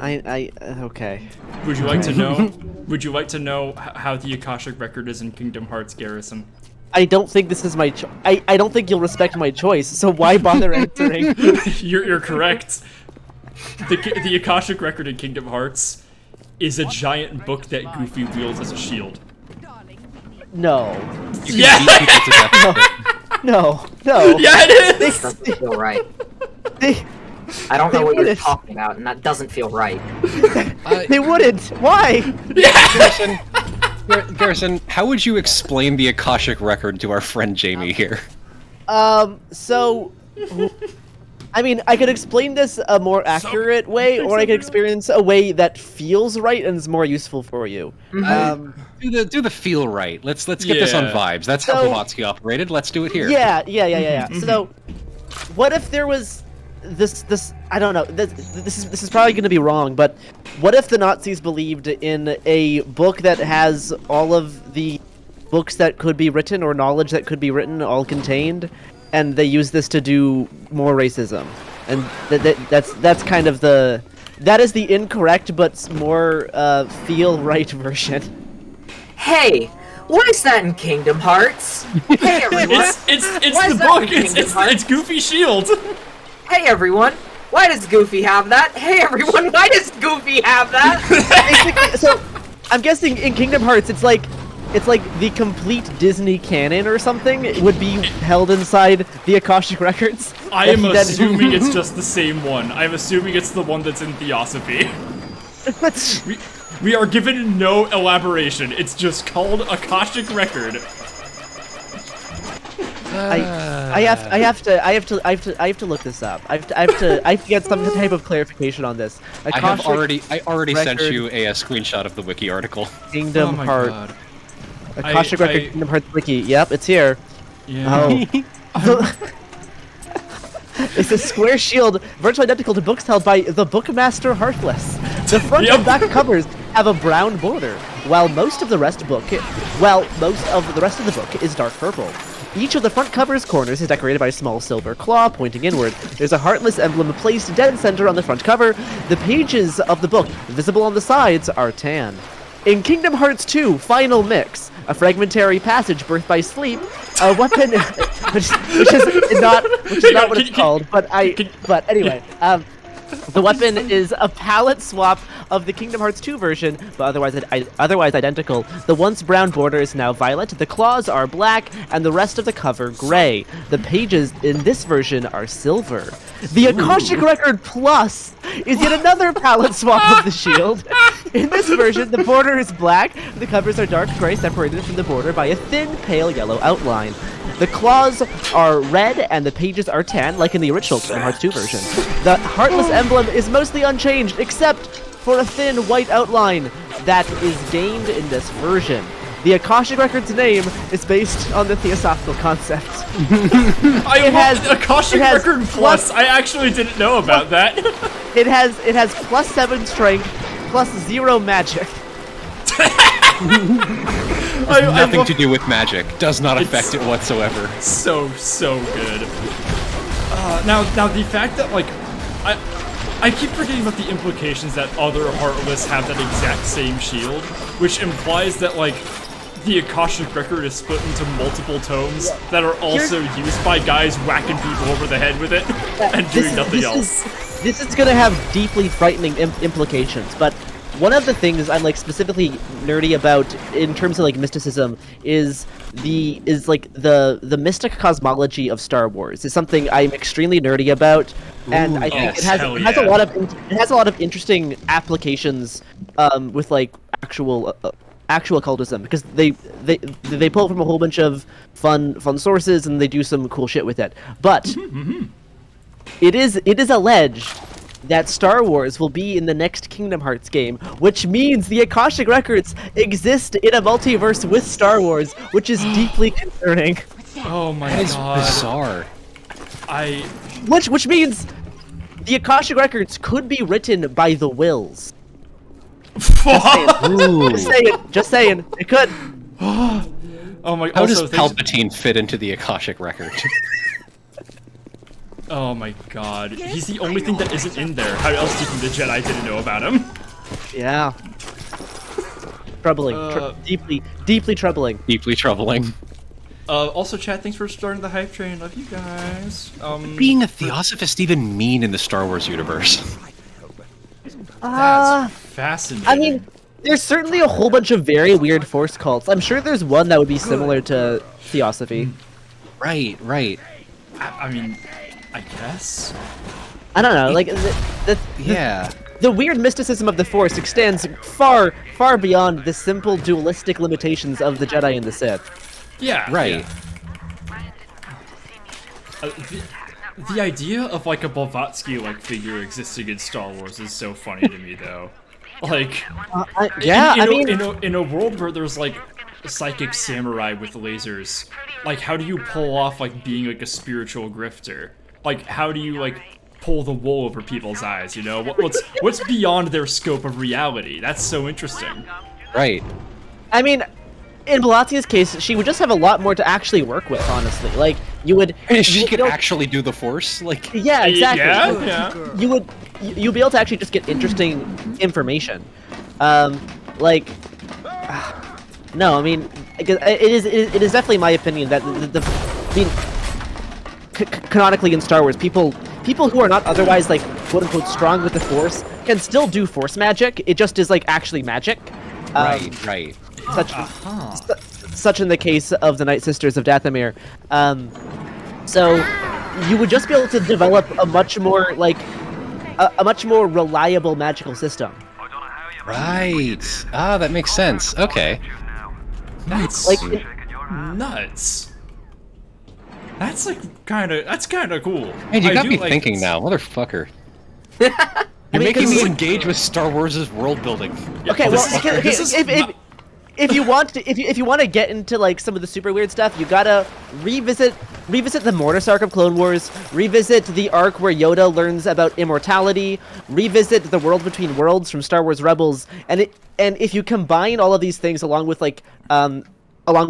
Okay. Would you like to know? Would you like to know how the Akashic record is in Kingdom Hearts, Garrison? I don't think this is my I don't think you'll respect my choice, so why bother answering? You're correct. The Akashic record in Kingdom Hearts is a giant book that Goofy wields as a shield. No. You can beat people to death with it. No. Yeah, it is! Doesn't feel right. They I don't know They what you're wouldn't. talking about, and that doesn't feel right. they wouldn't. Why? Garrison, how would you explain the Akashic record to our friend Jamie here? So I mean, I could explain this a more accurate way, or I could experience a way that feels right and is more useful for you. Do the feel right. Let's get this on vibes. That's how So- Blavatsky operated. Let's do it here. Yeah. So, what if there was this? I don't know. This is probably going to be wrong, but what if the Nazis believed in a book that has all of the books that could be written or knowledge that could be written all contained, and they use this to do more racism? And that's kind of that is the incorrect but more feel right version. Hey, what is that in Kingdom Hearts? Hey everyone. It's Why the is that book. in Kingdom Hearts? It's Goofy Shield. Hey everyone. Why does Goofy have that? Hey everyone, why does Goofy have that? Basically, so I'm guessing in Kingdom Hearts, it's like the complete Disney canon or something would be held inside the Akashic Records. I am assuming it's just the same one. I'm assuming it's the one that's in Theosophy. We are given no elaboration. It's just called Akashic Record. I have to look this up. I have to get some type of clarification on this. I already sent Record, you a screenshot of the wiki article. Kingdom Oh my Hearts. God. Akashic Record Kingdom Hearts wiki. Yep, it's here. Yeah. Oh. It's a square shield, virtually identical to books held by the Bookmaster Heartless. The front and back covers have a brown border, while most of the rest of the book is dark purple. Each of the front cover's corners is decorated by a small silver claw pointing inward. There's a Heartless emblem placed dead center on the front cover. The pages of the book, visible on the sides, are tan. In Kingdom Hearts 2 Final Mix, a fragmentary passage birthed by sleep, a weapon, which is not what it's called, but anyway, the weapon is a palette swap of the Kingdom Hearts 2 version, but otherwise identical. The once brown border is now violet, the claws are black, and the rest of the cover gray. The pages in this version are silver. The Akashic Record Plus is yet another palette swap of the shield. In this version, the border is black, the covers are dark gray separated from the border by a thin, pale yellow outline. The claws are red and the pages are tan, like in the original Kingdom Hearts 2 version. The Heartless emblem is mostly unchanged, except for a thin white outline that is gained in this version. The Akashic Record's name is based on the theosophical concept. Akashic Record Plus. I actually didn't know about that. It has +7 strength, +0 magic. Nothing to do with magic. Does not affect it whatsoever. So good. Now the fact that like I keep forgetting about the implications that other Heartless have that exact same shield, which implies that like the Akashic Record is split into multiple tomes that are also used by guys whacking people over the head with it and doing nothing else. This is gonna have deeply frightening implications, but one of the things I'm like specifically nerdy about in terms of like mysticism is the mystic cosmology of Star Wars. Is something I'm extremely nerdy about, and I think it has a lot of interesting applications with like actual occultism, because they pull from a whole bunch of fun sources and they do some cool shit with it. But it is alleged that Star Wars will be in the next Kingdom Hearts game, which means the Akashic Records exist in a multiverse with Star Wars, which is deeply concerning. Oh my god. That is bizarre. Which means the Akashic Records could be written by the Wills. Just saying. It could. Oh my. How does Palpatine fit into the Akashic Record? Oh my god. He's the only thing that isn't in there. How else do you think the Jedi didn't know about him? Yeah. Troubling. Deeply troubling. Deeply troubling. Also, chat, thanks for starting the hype train. Love you guys. Being a theosophist even mean in the Star Wars universe? That's fascinating. I mean, there's certainly a whole bunch of very weird Force cults. I'm sure there's one that would be similar to Theosophy. Right. I mean, I guess. I don't know, like the weird mysticism of the Force extends far beyond the simple dualistic limitations of the Jedi and the Sith. Yeah. Right. Yeah. The idea of like a Blavatsky-like figure existing in Star Wars is so funny to me, though. Like, in a world where there's like a psychic samurai with lasers, like how do you pull off like being like a spiritual grifter? Like how do you like pull the wool over people's eyes? You know, what's beyond their scope of reality? That's so interesting. Right. I mean, in Blattia's case, she would just have a lot more to actually work with, honestly. Like, she could actually do the Force? Like... Yeah, exactly. Yeah. You'd be able to actually just get interesting information. No, I mean, it is definitely my opinion that canonically in Star Wars, people who are not otherwise, like, quote unquote strong with the Force can still do Force magic. It just is like actually magic. Right. Such in the case of the Night Sisters of Dathomir. So you would just be able to develop a much more like a much more reliable magical system. Right. Ah, that makes sense. Okay. That's Like nuts. That's kind of cool. Man, you I got do me like thinking this. now, motherfucker. You're making me engage with Star Wars' world building. Okay, well, This is if you want to get into like some of the super weird stuff, you gotta revisit the Mortis arc of Clone Wars, revisit the arc where Yoda learns about immortality, revisit the World Between Worlds from Star Wars Rebels, and if you combine all of these things along with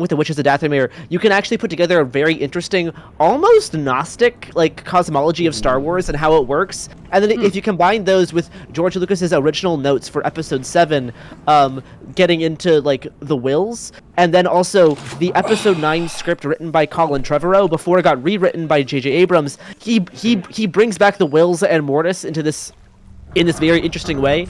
the Witches of Dathomir, you can actually put together a very interesting, almost Gnostic, like, cosmology of Star Wars and how it works. And then if you combine those with George Lucas's original notes for Episode 7, getting into, like, the wills, and then also the Episode 9 script written by Colin Trevorrow before it got rewritten by J.J. Abrams, he brings back the wills and Mortis into this very interesting way.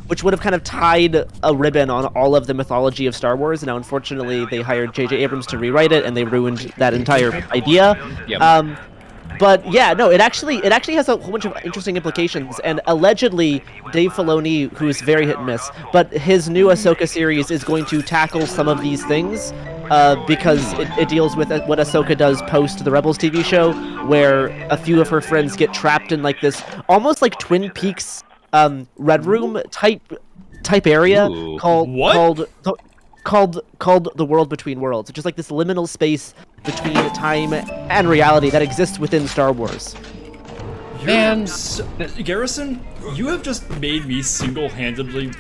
Which would have kind of tied a ribbon on all of the mythology of Star Wars. Now, unfortunately, they hired J.J. Abrams to rewrite it, and they ruined that entire idea. Yep. But yeah, no, it actually has a whole bunch of interesting implications. And allegedly, Dave Filoni, who's very hit and miss, but his new Ahsoka series is going to tackle some of these things. Because it deals with what Ahsoka does post the Rebels TV show, where a few of her friends get trapped in like this almost like Twin Peaks Red Room type area. Ooh. What? called the World Between Worlds, which is like this liminal space between time and reality that exists within Star Wars. Man, Garrison, you have just made me single-handedly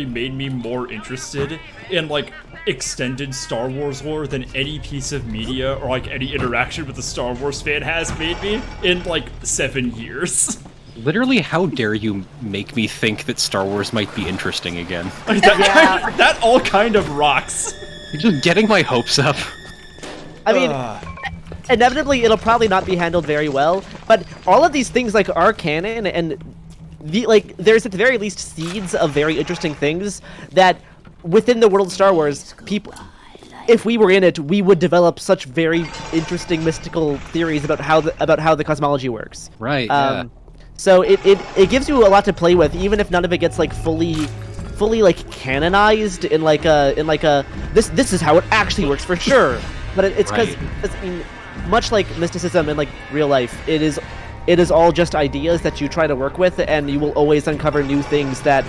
made me more interested in like extended Star Wars lore than any piece of media or like any interaction with a Star Wars fan has made me in like 7 years. literally, how dare you make me think that Star Wars might be interesting again? Like, that all kind of rocks. You're just getting my hopes up. I mean, inevitably it'll probably not be handled very well, but all of these things like are canon, and there's at the very least seeds of very interesting things that within the world of Star Wars, people, if we were in it, we would develop such very interesting mystical theories about how the cosmology works. Right. So it gives you a lot to play with, even if none of it gets like fully like canonized in like a this is how it actually works for sure. But it's because I mean, much like mysticism in like real life, it is all just ideas that you try to work with, and you will always uncover new things that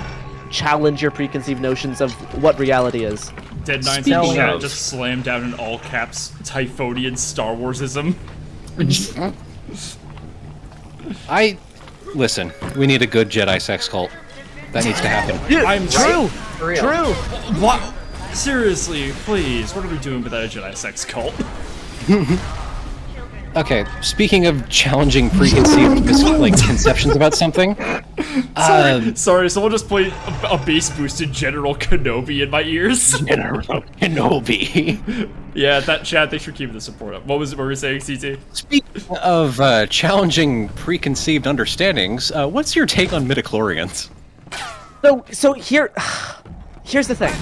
challenge your preconceived notions of what reality is. Dead Nine's Speaking chat of- just slammed down in all caps Typhonian Star Warsism. Listen, we need a good Jedi sex cult. That needs to happen. Dude, I'm true. For real. True. What? Seriously, please, what are we doing without a Jedi sex cult? Okay, speaking of challenging preconceived conceptions about something, Sorry, someone just played a bass boosted General Kenobi in my ears. General Kenobi. Yeah, that chat, thanks for keeping the support up. What were we saying, CT? Speaking of challenging preconceived understandings, what's your take on midichlorians? So here's the thing.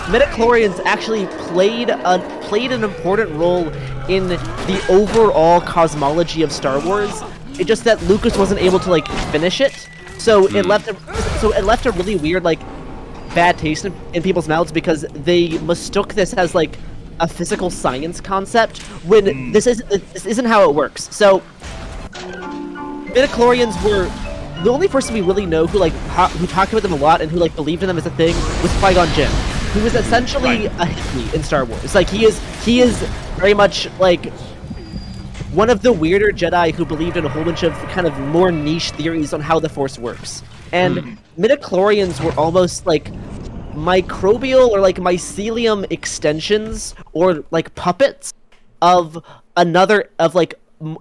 Midichlorians actually played an important role in the overall cosmology of Star Wars. It's just that Lucas wasn't able to like finish it, so it left a really weird like bad taste in people's mouths because they mistook this as like a physical science concept when this isn't how it works. So midichlorians were the only person we really know who who talked about them a lot and who like believed in them as a thing was Qui-Gon Jinn, who was essentially a hippie in Star Wars. Like he is very much like one of the weirder Jedi who believed in a whole bunch of kind of more niche theories on how the Force works. And midichlorians were almost like microbial or like mycelium extensions or like puppets of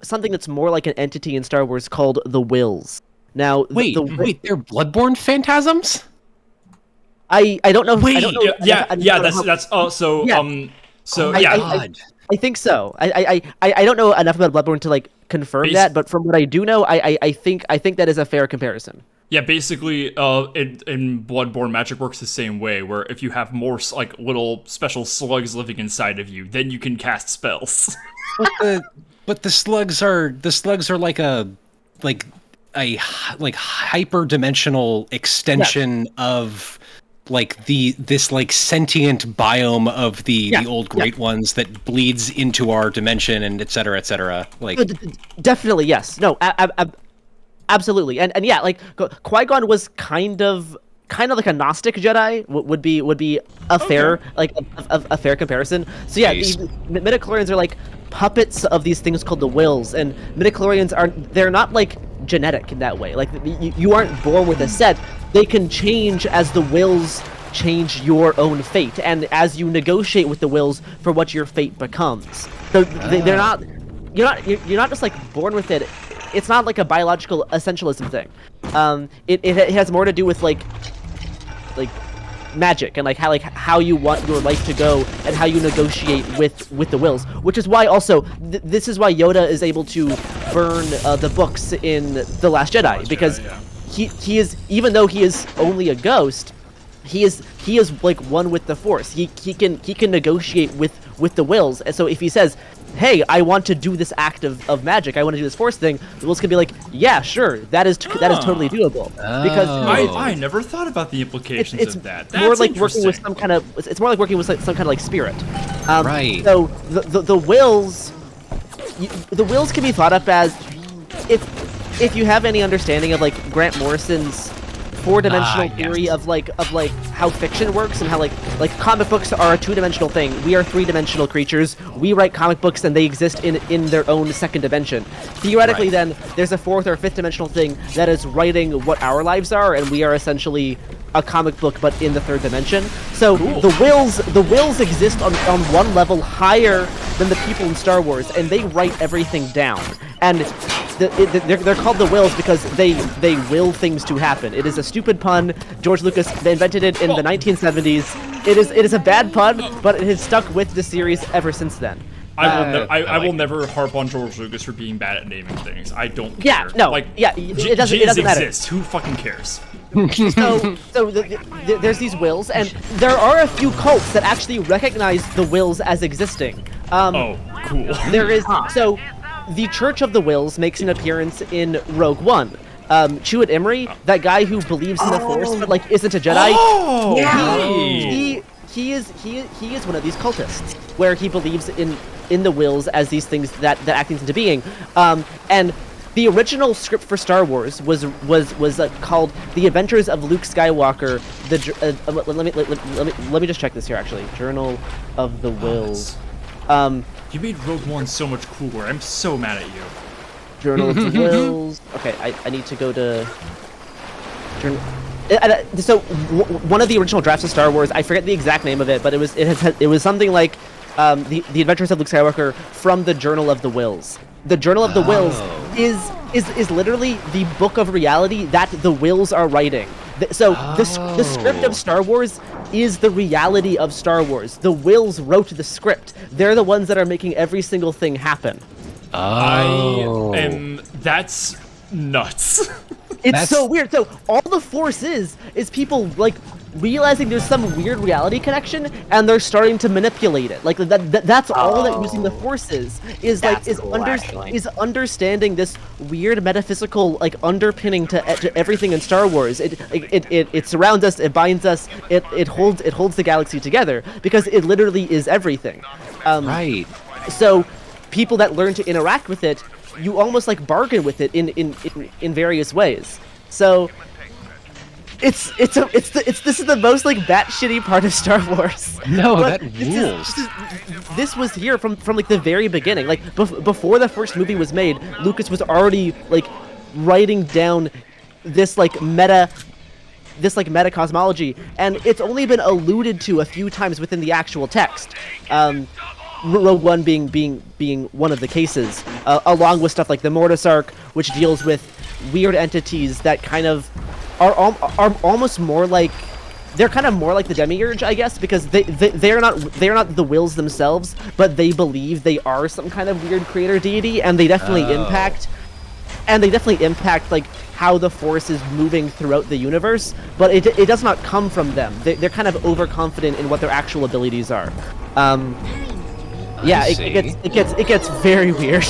something that's more like an entity in Star Wars called the Wills. Now, Wait, they're bloodborne phantasms? I don't know. Wait, I don't know. I think so. I don't know enough about Bloodborne to like confirm that, but from what I do know, I think that is a fair comparison. Yeah, basically, in Bloodborne, magic works the same way, where if you have more, like, little special slugs living inside of you, then you can cast spells. But the slugs are like a hyper-dimensional extension of like this like sentient biome of the old Great Ones that bleeds into our dimension and et cetera, et cetera. Like, definitely, yes. No, absolutely. And yeah, like Qui-Gon was kind of like a Gnostic Jedi would be a fair a fair comparison. So yeah, Nice. the midichlorians are like puppets of these things called the wills, and midichlorians they're not like genetic in that way. Like you aren't born with a set. They can change as the wills change your own fate, and as you negotiate with the wills for what your fate becomes. So they're not. You're not just like born with it. It's not like a biological essentialism thing. It has more to do with like magic and like how you want your life to go and how you negotiate with the wills. Which is why also this is why Yoda is able to burn the books in The Last Jedi, because he is, even though he is only a ghost, he is like one with the Force. He can negotiate with the wills. And so if he says, hey, I want to do this act of magic, I want to do this Force thing, the wills can be like, yeah, sure, that is totally doable. Because I never thought about the implications it's of that. more That's like working with interesting. some kind of it's more like working with some kind of like spirit. Right. So the wills, the wills can be thought up as, if you have any understanding of like Grant Morrison's four-dimensional theory of how fiction works and how like comic books are a two-dimensional thing. We are three-dimensional creatures. We write comic books and they exist in their own second dimension. Theoretically, then there's a fourth or fifth dimensional thing that is writing what our lives are, and we are essentially a comic book but in the third dimension. So the wills exist on one level higher than the people in Star Wars, and they write everything down. And they're called the wills because they will things to happen. It is a stupid pun. George Lucas invented it in the 1970s. It is a bad pun, but it has stuck with the series ever since then. I will never harp on George Lucas for being bad at naming things. I don't care. Yeah, no, like, it doesn't matter. Exist. Who fucking cares? So there's these wills, and there are a few cults that actually recognize the wills as existing. Oh, cool. There is so the Church of the Wills makes an appearance in Rogue One. Chewett Emery, that guy who believes in the Force but like isn't a Jedi. Oh, He is one of these cultists where he believes in the wills as these things that act things into being. And the original script for Star Wars was called The Adventures of Luke Skywalker. Let me just check this here actually. Journal of the Wills. You made Rogue One so much cooler. I'm so mad at you. Journal of the Wills. Okay, I need to go to Journal. So one of the original drafts of Star Wars, I forget the exact name of it, but it was something like the Adventures of Luke Skywalker from the Journal of the Wills. The Journal of the Wills is literally the book of reality that the wills are writing. So the script of Star Wars is the reality of Star Wars. The wills wrote the script. They're the ones that are making every single thing happen. That's nuts. It's so weird. So all the Force is people like realizing there's some weird reality connection, and they're starting to manipulate it. Like that's all that using the Force is understanding this weird metaphysical like underpinning to everything in Star Wars. It surrounds us, it binds us, it holds the galaxy together because it literally is everything. Right. So people that learn to interact with it, you almost like bargain with it in various ways. So this is the most like batshitty part of Star Wars. No, but that rules. This was here from like the very beginning. Like before the first movie was made, Lucas was already like writing down this meta cosmology, and it's only been alluded to a few times within the actual text. Rogue One being one of the cases, along with stuff like the Mortis arc, which deals with weird entities that kind of are almost more like they're kind of more like the Demiurge, I guess, because they're not the wills themselves, but they believe they are some kind of weird creator deity, and they definitely impact like how the Force is moving throughout the universe. But it does not come from them. They're kind of overconfident in what their actual abilities are. Yeah, it gets very weird.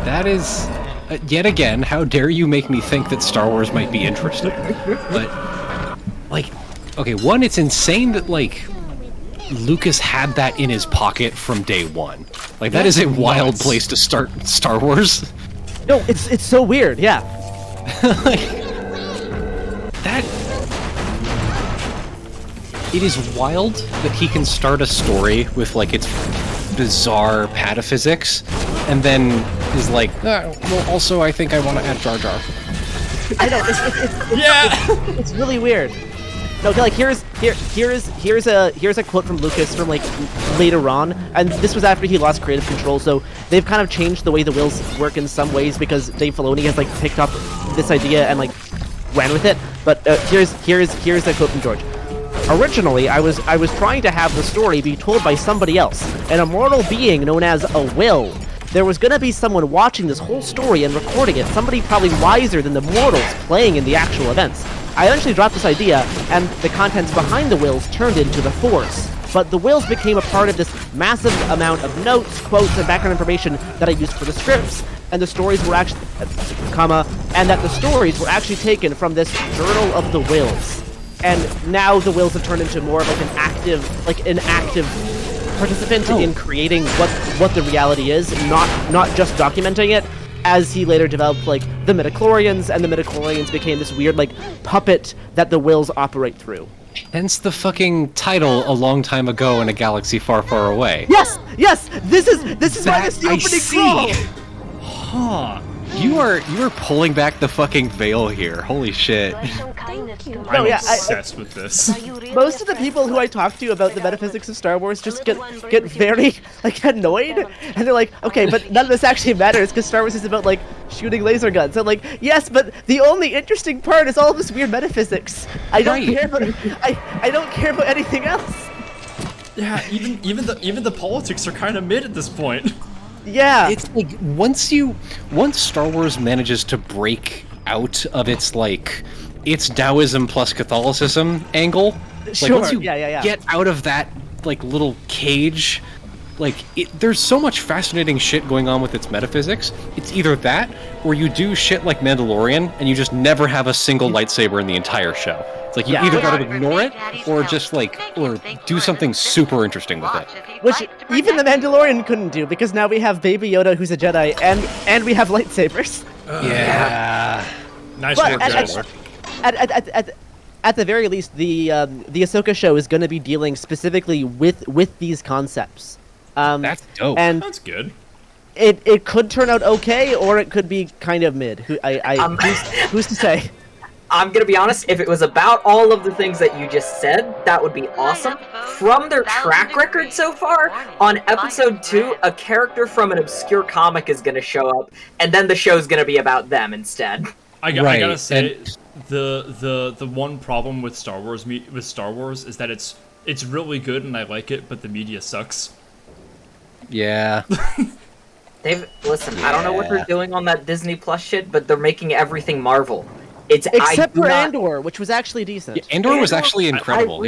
That is, yet again, how dare you make me think that Star Wars might be interesting? But, like, okay, one, it's insane that, like, Lucas had that in his pocket from day one. Like, that is a wild place to start Star Wars. No, it's so weird, yeah. Like, that... It is wild that he can start a story with, like, its bizarre pataphysics, and then is like, well, also, I think I want to add Jar Jar. I know, it's really weird. No, like here's a quote from Lucas from like later on, and this was after he lost creative control. So they've kind of changed the way the wills work in some ways because Dave Filoni has like picked up this idea and like ran with it. But here's a quote from George. Originally, I was trying to have the story be told by somebody else, an immortal being known as a will. There was gonna be someone watching this whole story and recording it, somebody probably wiser than the mortals playing in the actual events. I eventually dropped this idea, and the contents behind the wills turned into the Force. But the wills became a part of this massive amount of notes, quotes, and background information that I used for the scripts, and the stories were actually, and that the stories were actually taken from this Journal of the Wills. And now the wills have turned into more of like an active participant in creating what the reality is, not just documenting it. As he later developed like the midichlorians, and the midichlorians became this weird like puppet that the wills operate through. Hence the fucking title a long time ago in a galaxy far, far away. Yes! This is why this is the opening crawl! Huh. You are pulling back the fucking veil here. Holy shit. I'm obsessed with this. Most of the people who I talk to about the metaphysics of Star Wars just get very like annoyed, and they're like, okay, but none of this actually matters because Star Wars is about like shooting laser guns. I'm like, yes, but the only interesting part is all this weird metaphysics. I don't care about I don't care about anything else. Yeah, even the politics are kind of mid at this point. Yeah. It's like once Star Wars manages to break out of its Taoism plus Catholicism angle, like once you get out of that like little cage, like there's so much fascinating shit going on with its metaphysics. It's either that or you do shit like Mandalorian and you just never have a single lightsaber in the entire show. It's like you either gotta ignore it or just or do something super interesting with it. Which even the Mandalorian couldn't do because now we have Baby Yoda who's a Jedi and we have lightsabers. Yeah. Nice work, guys. At the very least, the Ahsoka show is going to be dealing specifically with these concepts. That's dope. And that's good. It could turn out okay, or it could be kind of mid. Who's to say? I'm gonna be honest, if it was about all of the things that you just said, that would be awesome. From their track record so far, on episode 2, a character from an obscure comic is gonna show up, and then the show's gonna be about them instead. I gotta say, the one problem with Star Wars is that it's really good and I like it, but the media sucks. Yeah. Listen, I don't know what they're doing on that Disney Plus shit, but they're making everything Marvel. Except for Andor, which was actually decent. Yeah, Andor was actually incredible.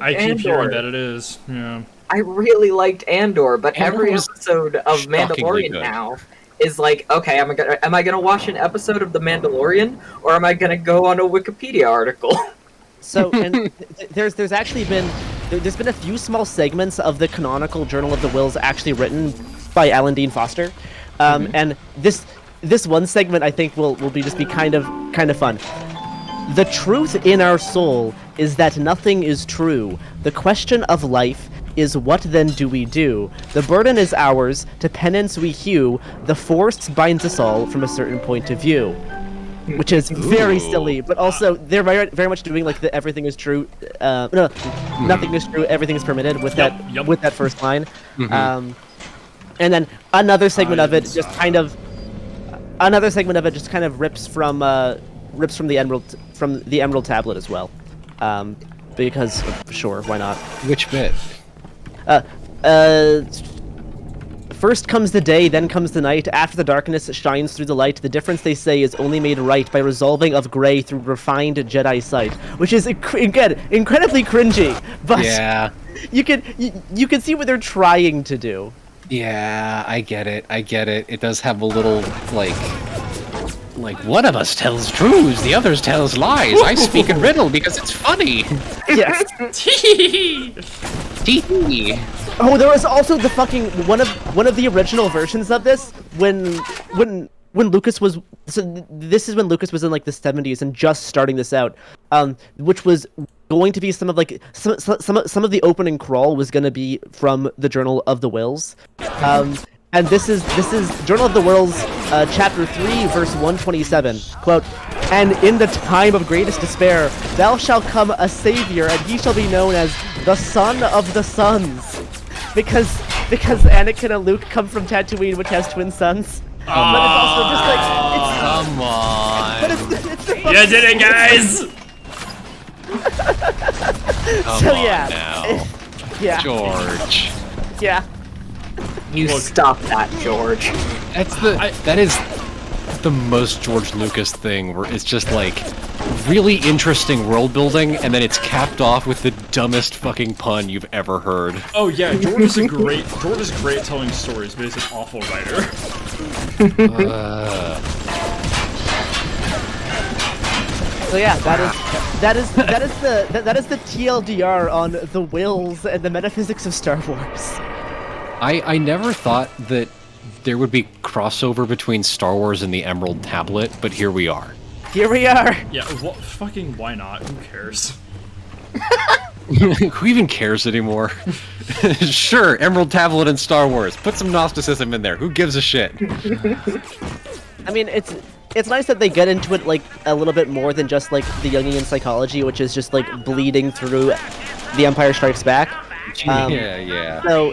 I keep hearing that it is. Yeah. I really liked Andor, but every episode of Mandalorian now is like, okay, am I gonna watch an episode of The Mandalorian, or am I gonna go on a Wikipedia article? So, and there's actually been there's been a few small segments of the canonical Journal of the Wills actually written by Alan Dean Foster, and this one segment I think will be kind of fun. The truth in our soul is that nothing is true. The question of life is what then do we do? The burden is ours, to penance we hew, the force binds us all from a certain point of view. Which is very silly, but also they're very much doing like the everything is true, nothing is true, everything is permitted with that first line. And then another segment of it just kind of rips from the Emerald Tablet as well. because sure, why not? Which bit? First comes the day, then comes the night. After the darkness shines through the light. The difference, they say, is only made right by resolving of gray through refined Jedi sight, which is again incredibly cringy. But Yeah. you can see what they're trying to do. Yeah, I get it. It does have a little, like one of us tells truths, the others tells lies. I speak in riddle because it's funny. Yes. Tee-hee. Oh, there was also the fucking one of the original versions of this when Lucas was, so this is when Lucas was in like the 70s and just starting this out, which was going to be some of like some of the opening crawl was going to be from the Journal of the Wills, and this is Journal of the Wills, chapter 3, verse 127. Quote, "And in the time of greatest despair, thou shalt come a savior, and he shall be known as the Son of the Suns." Because Anakin and Luke come from Tatooine, which has twin sons. But it's also just like Come on. but it's the You did it, guys! Come so on yeah. now. Yeah. George. Yeah. You Look. stop that, George. That is the most George Lucas thing, where it's just like really interesting world building, and then it's capped off with the dumbest fucking pun you've ever heard. Oh yeah, George is great at telling stories, but he's an awful writer. So yeah, that is the TLDR on the wills and the metaphysics of Star Wars. I never thought that there would be crossover between Star Wars and the Emerald Tablet, but here we are. Here we are. Yeah, fucking why not? Who cares? Who even cares anymore? Sure, Emerald Tablet and Star Wars. Put some Gnosticism in there. Who gives a shit? I mean, it's nice that they get into it like a little bit more than just like the Jungian psychology, which is just like bleeding through The Empire Strikes Back. Yeah. So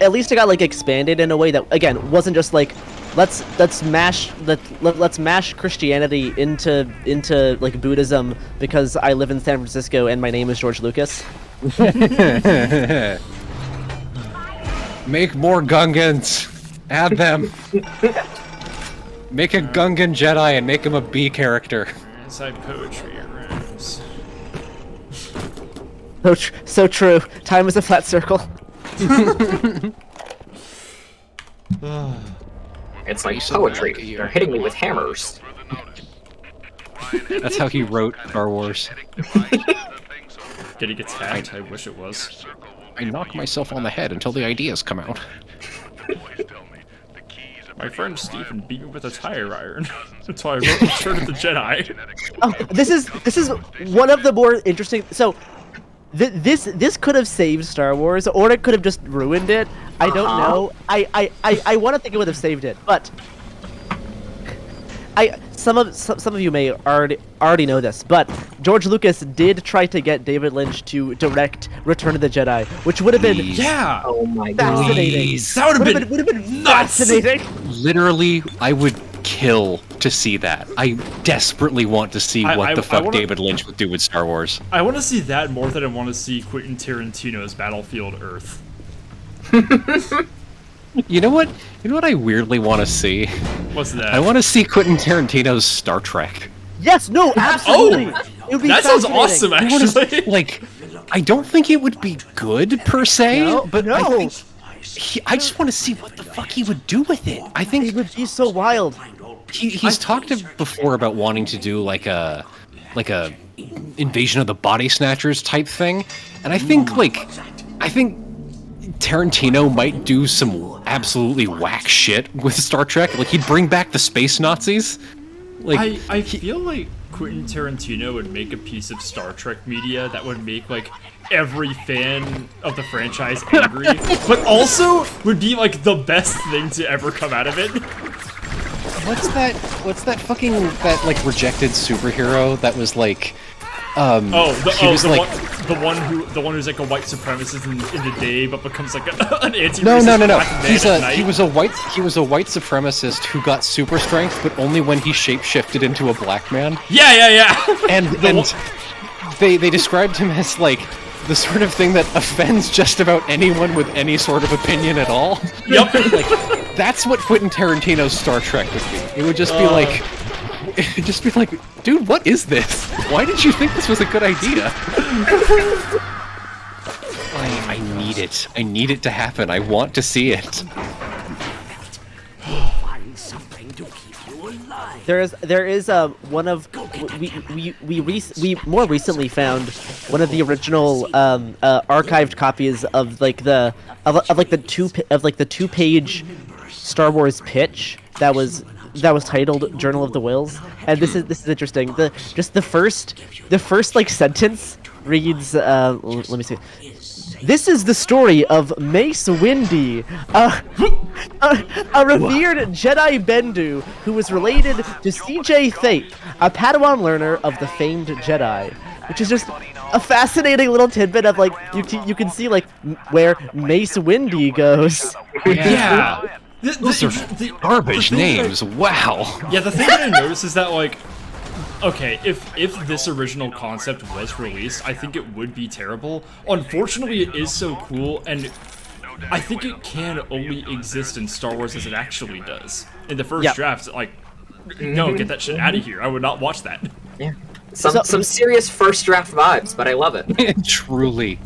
at least it got like expanded in a way that again wasn't just like let's mash Christianity into like Buddhism because I live in San Francisco and my name is George Lucas. Make more Gungans. Add them. Make a Gungan Jedi and make him a B character. Inside poetry rooms. So true. Time is a flat circle. It's like poetry. They're hitting me with hammers. That's how he wrote Star Wars. Getting attacked? I wish it was. I knock myself on the head until the ideas come out. My friend Stephen beat me with a tire iron. That's why I wrote Return of the Jedi. Oh, this is one of the more interesting. So, this could have saved Star Wars, or it could have just ruined it. I don't know. I want to think it would have saved it, but some of you may already know this, but George Lucas did try to get David Lynch to direct Return of the Jedi, which would have been Yeah! Oh my god. fascinating. That would have been nuts! Fascinating. Literally, I would kill to see that. I desperately want to see what the fuck David Lynch would do with Star Wars. I want to see that more than I want to see Quentin Tarantino's Battlefield Earth. You know what? You know what I weirdly want to see? What's that? I want to see Quentin Tarantino's Star Trek. Yes, no, absolutely. It would be That sounds fascinating. awesome, actually. Like, I don't think it would be good per se, No, but no. I think I just want to see what the fuck he would do with it. I think It would be so wild. he's talked before about wanting to do like a Invasion of the Body Snatchers type thing, and I think Tarantino might do some absolutely whack shit with Star Trek. Like he'd bring back the space Nazis. Like I feel like Quentin Tarantino would make a piece of Star Trek media that would make like every fan of the franchise angry, but also would be like the best thing to ever come out of it. What's that fucking like rejected superhero that was like the one who's like a white supremacist in the day, but becomes like an anti-racist No. black man at night. He was a white supremacist who got super strength, but only when he shapeshifted into a black man. Yeah. And they described him as like the sort of thing that offends just about anyone with any sort of opinion at all. Yep. Like that's what Quentin Tarantino's Star Trek would be. It would just be like, it'd just be like, dude, what is this? Why did you think this was a good idea? I need it. I need it to happen. I want to see it. There is one of we more recently found one of the original archived copies of like the two-page Star Wars pitch that was titled Journal of the Wills, and this is interesting. The first like sentence reads let me see. This is the story of Mace Windu, a revered Jedi Bendu who was related to C.J. Thape, a Padawan learner of the famed Jedi. Which is just a fascinating little tidbit of like you can see like where Mace Windu goes. Yeah. Those are garbage names. Wow. Yeah, the thing that I noticed is that like, okay, if this original concept was released, I think it would be terrible. Unfortunately, it is so cool, and I think it can only exist in Star Wars as it actually does. In the first draft, like, no, get that shit out of here. I would not watch that. Yeah. Some serious first draft vibes, but I love it. Truly.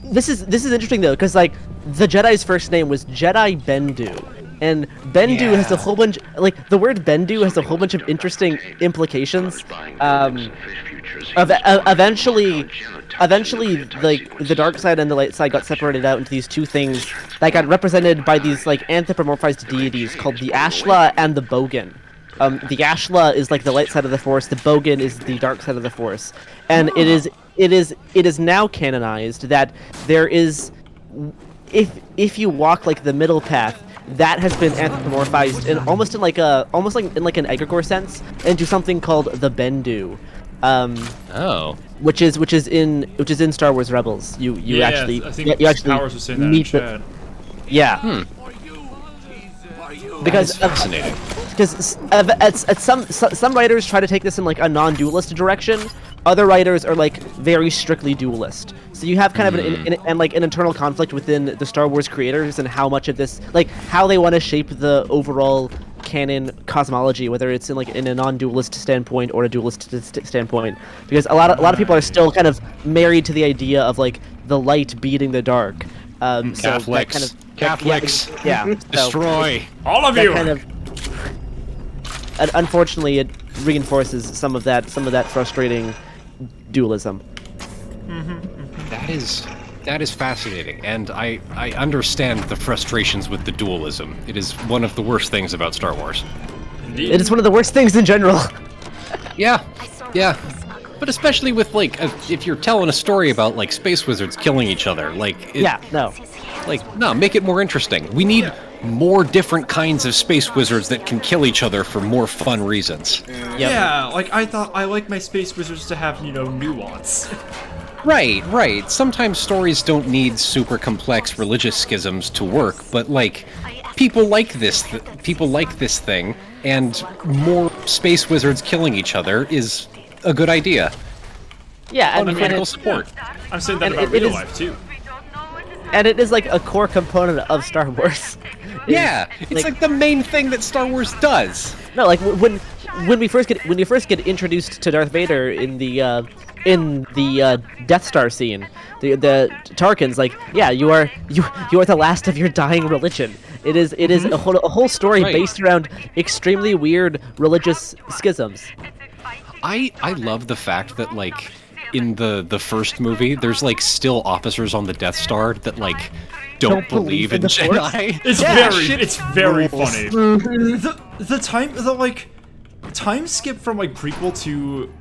This is interesting though, because like the Jedi's first name was Jedi Bendu. And Bendu has a whole bunch, like, the word Bendu has a whole bunch of interesting implications. Eventually, like, the dark side and the light side got separated out into these two things that got represented by these, like, anthropomorphized deities called the Ashla and the Bogan. The Ashla is, like, the light side of the Force, the Bogan is the dark side of the Force. And it is now canonized that there is, if you walk, like, the middle path, that has been anthropomorphized in almost in like an egregore sense into something called the Bendu, which is in Star Wars Rebels. You actually Powers was saying that in chat. Because fascinating. Because some writers try to take this in like a non-dualist direction. Other writers are like very strictly dualist. So you have kind of an internal conflict within the Star Wars creators and how much of this, like how they want to shape the overall canon cosmology, whether it's in a non-dualist standpoint or a dualist standpoint. Because a lot of people are still kind of married to the idea of like the light beating the dark. Catholics. Catholics. Yeah. Destroy all of you. Kind of, unfortunately, it reinforces some of that frustrating dualism. That is fascinating, and I understand the frustrations with the dualism. It is one of the worst things about Star Wars. Indeed. It is one of the worst things in general. Yeah. But especially with like, if you're telling a story about like space wizards killing each other, like make it more interesting. We need more different kinds of space wizards that can kill each other for more fun reasons. Yeah, like I like my space wizards to have, nuance. Right. Sometimes stories don't need super complex religious schisms to work, but like people like this thing, and more space wizards killing each other is a good idea. Yeah, and critical support. I'm saying that about real life too. And it is like a core component of Star Wars. It's like the main thing that Star Wars does. No, like when we first get introduced to Darth Vader in the Death Star scene, the Tarkins, like, yeah, you are the last of your dying religion. It is a whole story based around extremely weird religious schisms. I love the fact that like in the first movie, there's like still officers on the Death Star that like don't believe in Jedi. It's very funny. the time skip from like prequel to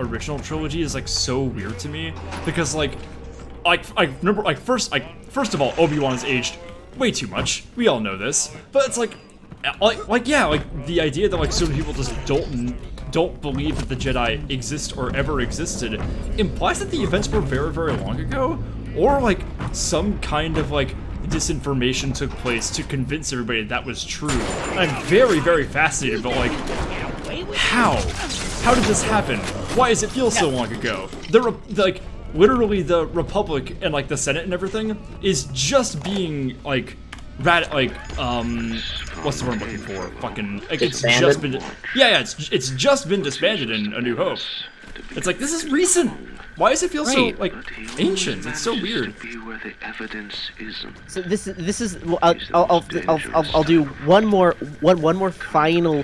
original trilogy is like so weird to me, because like I remember like first of all, Obi-Wan is aged way too much. We all know this, but it's like the idea that like so many people just don't believe that the Jedi exist or ever existed implies that the events were very, very long ago, or like some kind of like disinformation took place to convince everybody that was true. I'm very, very fascinated, but like, how? How did this happen? Why does it feel so long ago? Like, literally the Republic and like the Senate and everything is just being like, what's the word I'm looking for? Fucking, like, it's just been, it's just been disbanded in A New Hope. It's like, this is recent. Why does it feel so like ancient? It's so weird. So this is well, I'll do one more final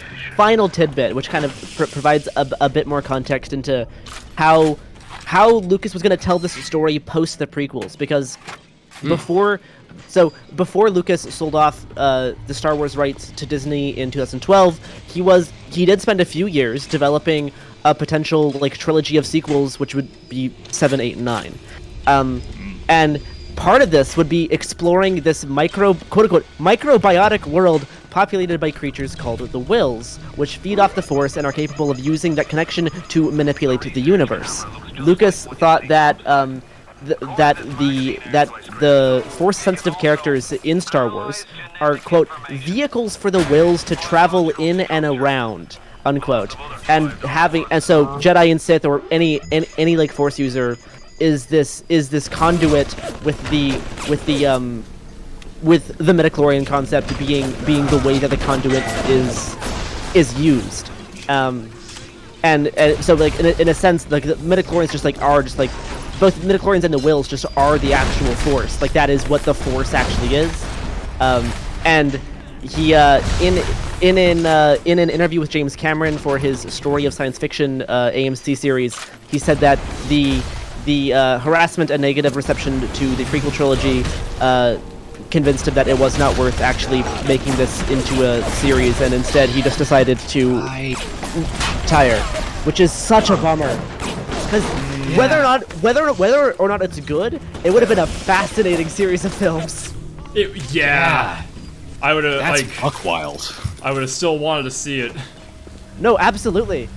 tidbit, which kind of provides a bit more context into how Lucas was going to tell this story post the prequels, because before Lucas sold off the Star Wars rights to Disney in 2012, he did spend a few years developing a potential like trilogy of sequels, which would be 7, 8, and 9. And part of this would be exploring this quote-unquote microbiotic world populated by creatures called the Wills, which feed off the Force and are capable of using that connection to manipulate the universe. Lucas thought that that the Force-sensitive characters in Star Wars are, quote, vehicles for the Wills to travel in and around, unquote, and so Jedi and Sith or any like Force user is this conduit with the midichlorian concept being the way that the conduit is used, and so like in a sense like the midichlorians are both midichlorians and the Wills just are the actual Force. Like, that is what the Force actually is. And he in an interview with James Cameron for his Story of Science Fiction AMC series, he said that the harassment and negative reception to the prequel trilogy convinced him that it was not worth actually making this into a series, and instead he just decided to retire, which is such a bummer. Because whether or not it's good, it would have been a fascinating series of films. I would have That's buck wild. I would have still wanted to see it. No, absolutely.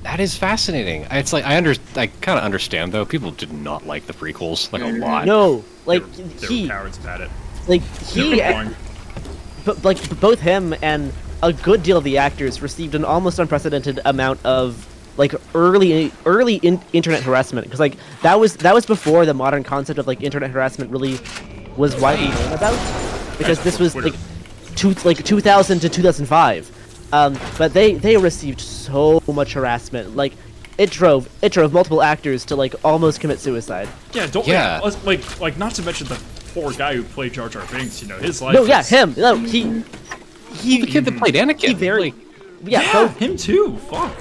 That is fascinating. It's like I kind of understand though. People did not like the prequels like a lot. No, like they were cowards about it. Like but like both him and a good deal of the actors received an almost unprecedented amount of like early internet harassment, because like that was before the modern concept of like internet harassment really was widely known about, because this was like 2000 to 2005. But they received so much harassment. Like it drove multiple actors to like almost commit suicide. Like not to mention the poor guy who played Jar Jar Binks. You know, his life. No, yeah, him. No, he the kid that played Anakin. Him too. Fuck.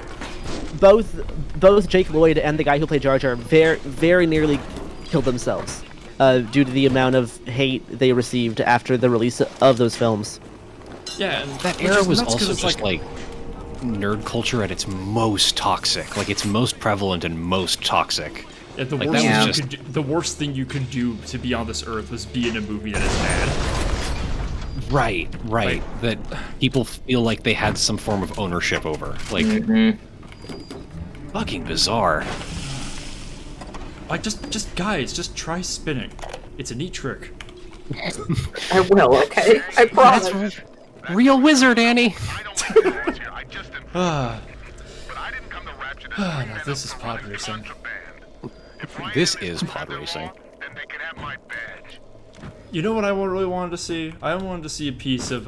Both Jake Lloyd and the guy who played Jar Jar very nearly killed themselves due to the amount of hate they received after the release of those films. Yeah, and that era was also just like nerd culture at its most toxic, like its most prevalent and most toxic. Yeah, the worst thing you could do to be on this earth was be in a movie that is bad. Right. That people feel like they had some form of ownership over. Like, fucking bizarre. Like, just guys, just try spinning. It's a neat trick. I will, okay? I promise. Real wizard, Annie. Now this is pod racing. This is pod racing. You know what I really wanted to see? I wanted to see a piece of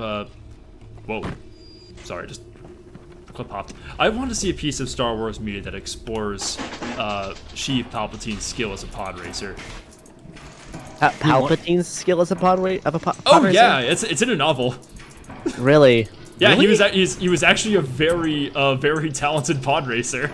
whoa. Sorry, just the clip hopped. I wanted to see a piece of Star Wars media that explores Sheev Palpatine's skill as a pod racer. Palpatine's skill as a pod racer? Oh yeah, it's in a novel. Really? Yeah, really? he was actually a very talented pod racer.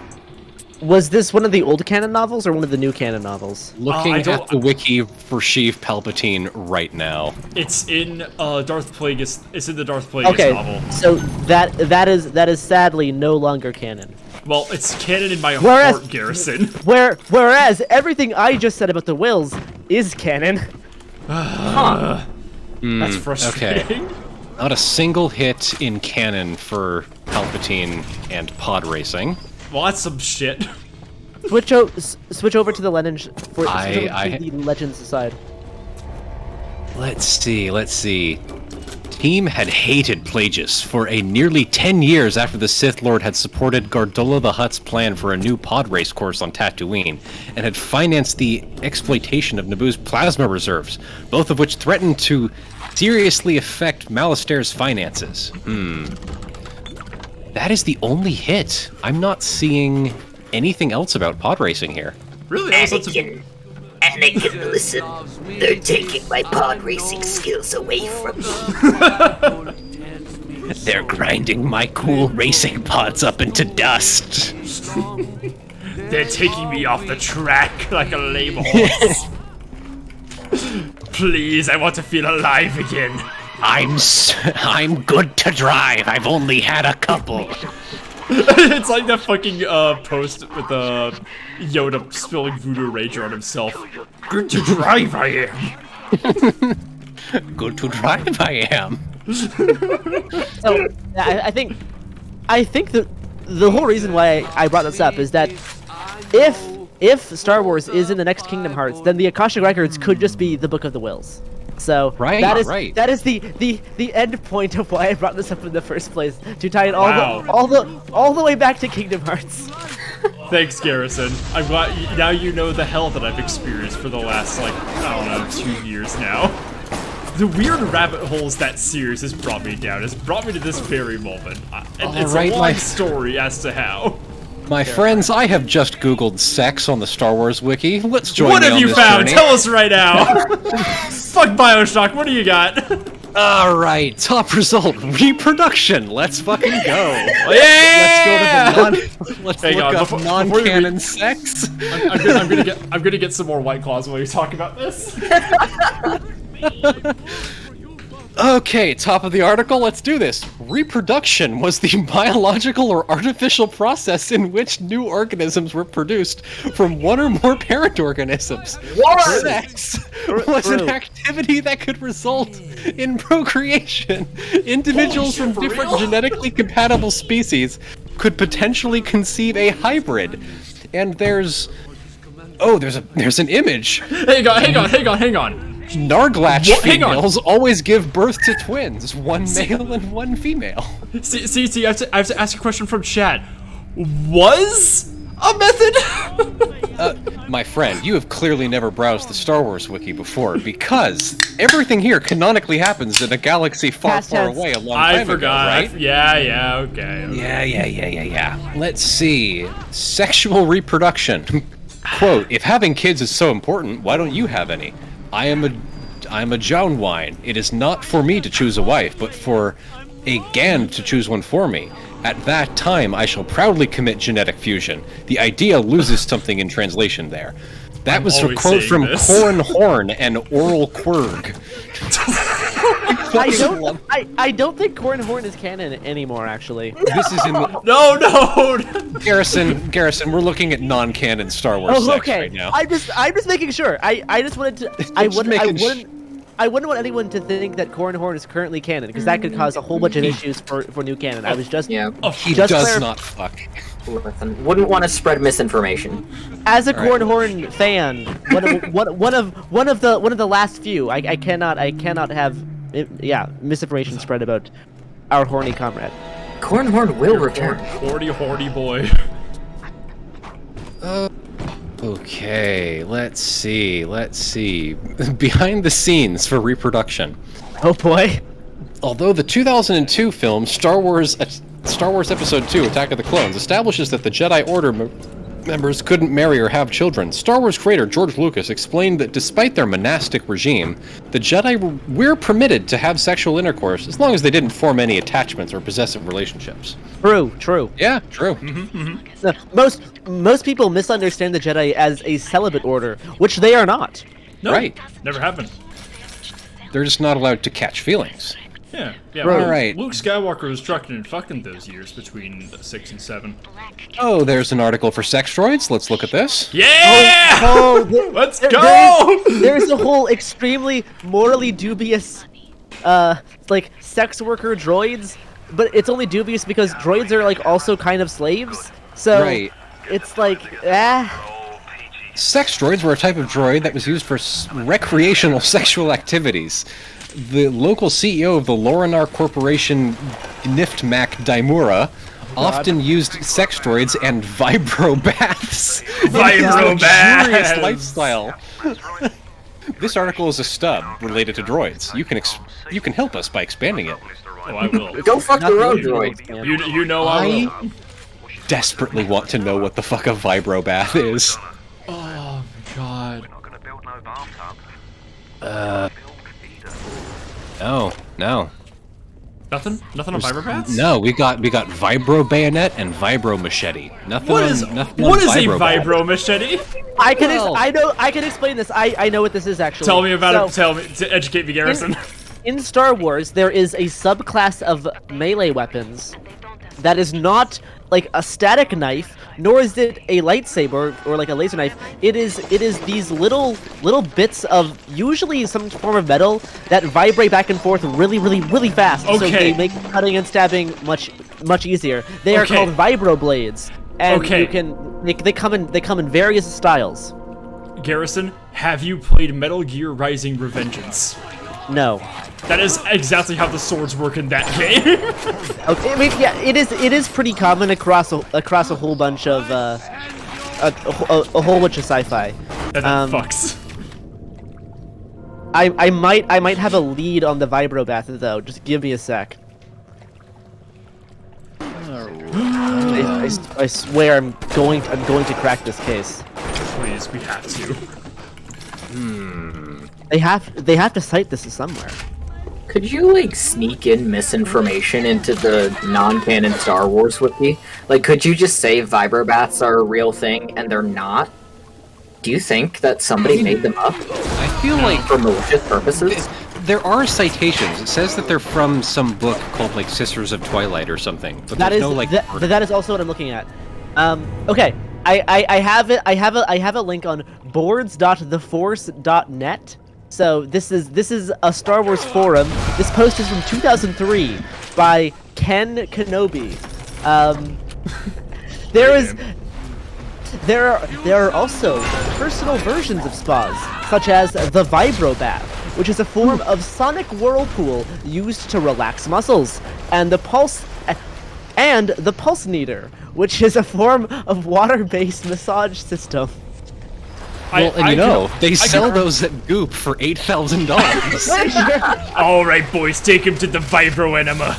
Was this one of the old canon novels or one of the new canon novels? Looking at the wiki for Sheev Palpatine right now. It's in Darth Plagueis. It's in the Darth Plagueis novel. So that is sadly no longer canon. Well, it's canon in my heart, Garrison. Whereas everything I just said about the Wills is canon. That's frustrating. Okay. Not a single hit in canon for Palpatine and pod racing. Well, that's some shit. Switch over to the Legends the Legends side. Let's see. team had hated Plagueis for a nearly 10 years after the Sith Lord had supported Gardulla the Hutt's plan for a new pod race course on Tatooine, and had financed the exploitation of Naboo's plasma reserves, both of which threatened to seriously affect Malastaire's finances. That is the only hit. I'm not seeing anything else about pod racing here. Really? Anakin, listen. They're taking my pod racing skills away from me. They're grinding my cool racing pods up into dust. They're taking me off the track like a lame horse. Please, I want to feel alive again. I'm good to drive. I've only had a couple. It's like that fucking post with Yoda spilling Voodoo Rager on himself. Good to drive, I am. Good to drive, I am. So I think that the whole reason why I brought this up is that if Star Wars is in the next Kingdom Hearts, then the Akashic Records could just be the Book of the Wills. So that is the end point of why I brought this up in the first place, to tie it all the way back to Kingdom Hearts. Thanks, Garrison. I'm glad now you know the hell that I've experienced for the last, like, I don't know, 2 years now. The weird rabbit holes that series has brought me down, has brought me to this very moment. And it's a long story as to how. My friends, I have just Googled sex on the Star Wars wiki. Let's join me on this journey. What have you found? Tell us right now. Fuck Bioshock, what do you got? Alright, top result, reproduction. Let's fucking go. Yeah! Let's look up non-canon sex. I'm gonna get some more White Claws while you talk about this. Okay, top of the article, let's do this. Reproduction was the biological or artificial process in which new organisms were produced from one or more parent organisms. What? Sex was an activity that could result in procreation. Individuals from different genetically compatible species could potentially conceive a hybrid. And there's an image. Hang on. Narglatch females always give birth to twins, one male and one female. See, I have to ask a question from chat. Was a method? My friend, you have clearly never browsed the Star Wars wiki before, because everything here canonically happens in a galaxy far, far away a long time ago, right? Okay. Yeah. Let's see. Sexual reproduction. Quote, if having kids is so important, why don't you have any? I am a Jaunwine. It is not for me to choose a wife, but for a Gand to choose one for me. At that time, I shall proudly commit genetic fusion. The idea loses something in translation there. That was a quote from Corin Horn and Oral Quirg. I don't think Corin Horn is canon anymore, actually. This is in the... No! Garrison, we're looking at non-canon Star Wars sex right now. I'm just making sure. I just wanted to. I wouldn't want anyone to think that Corin Horn is currently canon, because that could cause a whole bunch of issues for new canon. I was just he does not fuck. Listen, wouldn't want to spread misinformation. As a Corin Horn fan, one of the last few, I cannot have misinformation spread about our horny comrade. Corin Horn will return. Horny boy. Okay, let's see. Behind the scenes for reproduction. Oh boy. Although the 2002 film Star Wars Episode 2: Attack of the Clones establishes that the Jedi Order members couldn't marry or have children, Star Wars creator George Lucas explained that despite their monastic regime, the Jedi were permitted to have sexual intercourse as long as they didn't form any attachments or possessive relationships. True. Yeah, true. Most people misunderstand the Jedi as a celibate order, which they are not. No, right. Never happened. They're just not allowed to catch feelings. Yeah. All right. Luke Skywalker was trucking and fucking those years between 6 and 7. Oh, there's an article for sex droids. Let's look at this. Yeah! Let's go! There's a whole extremely morally dubious, like, sex worker droids, but it's only dubious because droids are, like, also kind of slaves. So it's like, Sex droids were a type of droid that was used for recreational sexual activities. the local CEO of the Lorinar Corporation, Niftmac Daimura, often used sex droids and vibro baths. Vibro baths! Lifestyle. This article is a stub related to droids. You can help us by expanding it. Oh, I will. Go fuck Not your own the droid. droids, man. You know I will. Desperately want to know what the fuck a vibro bath is. Oh my god. No. Nothing on vibro-bats? No, we got vibro bayonet and vibro machete. Nothing. What is nothing what on is a bath. vibro machete? I can explain this. I know what this is actually. Tell me about So, it. Educate me, Garrison. In Star Wars, there is a subclass of melee weapons that is not like a static knife, nor is it a lightsaber or like a laser knife. It is these little bits of usually some form of metal that vibrate back and forth really fast. So Okay. they make cutting and stabbing much easier. They are Okay. called vibro blades, and Okay. you can they come in various styles. Garrison, have you played Metal Gear Rising: Revengeance? No. That is exactly how the swords work in that game. Okay, I mean, yeah, it is pretty common across a whole bunch of a whole bunch of sci-fi. That fucks. I might have a lead on the vibro bath though. Just give me a sec. I swear I'm going to crack this case. Please, we have to. They have to cite this somewhere. Could you, like, sneak in misinformation into the non-canon Star Wars wiki? Like, could you just say vibrobaths are a real thing and they're not? Do you think that somebody made them up I feel like for malicious purposes? there are citations. It says that they're from some book called like Sisters of Twilight or something. But That there's is no like. that is also what I'm looking at. Okay, I have it. I have a link on boards.theforce.net. So this is a Star Wars forum. This post is from 2003 by Ken Kenobi. There are also personal versions of spas, such as the Vibro Bath, which is a form of sonic whirlpool used to relax muscles, and the Pulse Neater, which is a form of water-based massage system. Well, and they sell can- those at Goop for $8,000. All right, boys, take him to the vibro enema.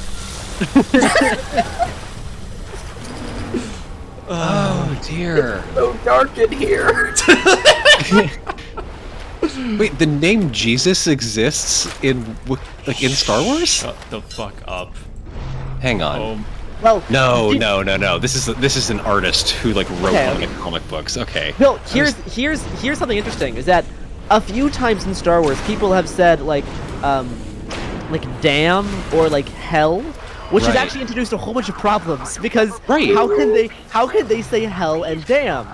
Oh dear. So dark in here. Wait, the name Jesus exists in Star Wars? Shut the fuck up. Hang on. Oh, Well, No. did- This is an artist who like wrote Okay, one okay. of the comic books. Okay. Bill, here's something interesting is that a few times in Star Wars people have said like damn or like hell, which has Right. actually introduced a whole bunch of problems because Right. how can they say hell and damn?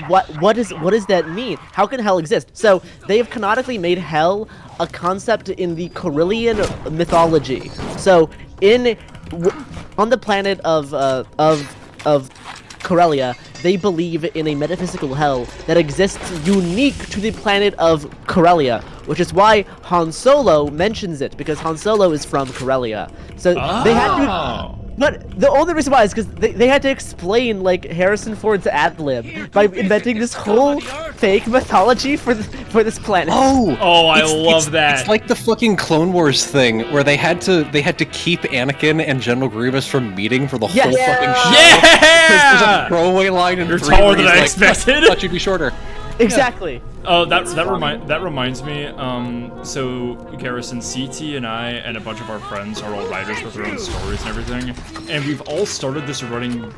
What does that mean? How can hell exist? So they have canonically made hell a concept in the Corellian mythology. So on the planet of Corellia, they believe in a metaphysical hell that exists unique to the planet of Corellia, which is why Han Solo mentions it, because Han Solo is from Corellia. So they had to. But the only reason why is because they had to explain like Harrison Ford's ad-lib by inventing this whole fake mythology for this planet. Oh, I love that. It's like the fucking Clone Wars thing where they had to keep Anakin and General Grievous from meeting for the whole Yes. fucking show. Yeah! There's a throwaway line in You're 3 taller where than he's I like, expected. Thought you'd be shorter. Exactly. Oh, that reminds me. So Garrison, CT, and I, and a bunch of our friends are all writers with their own stories and everything, and we've all started this running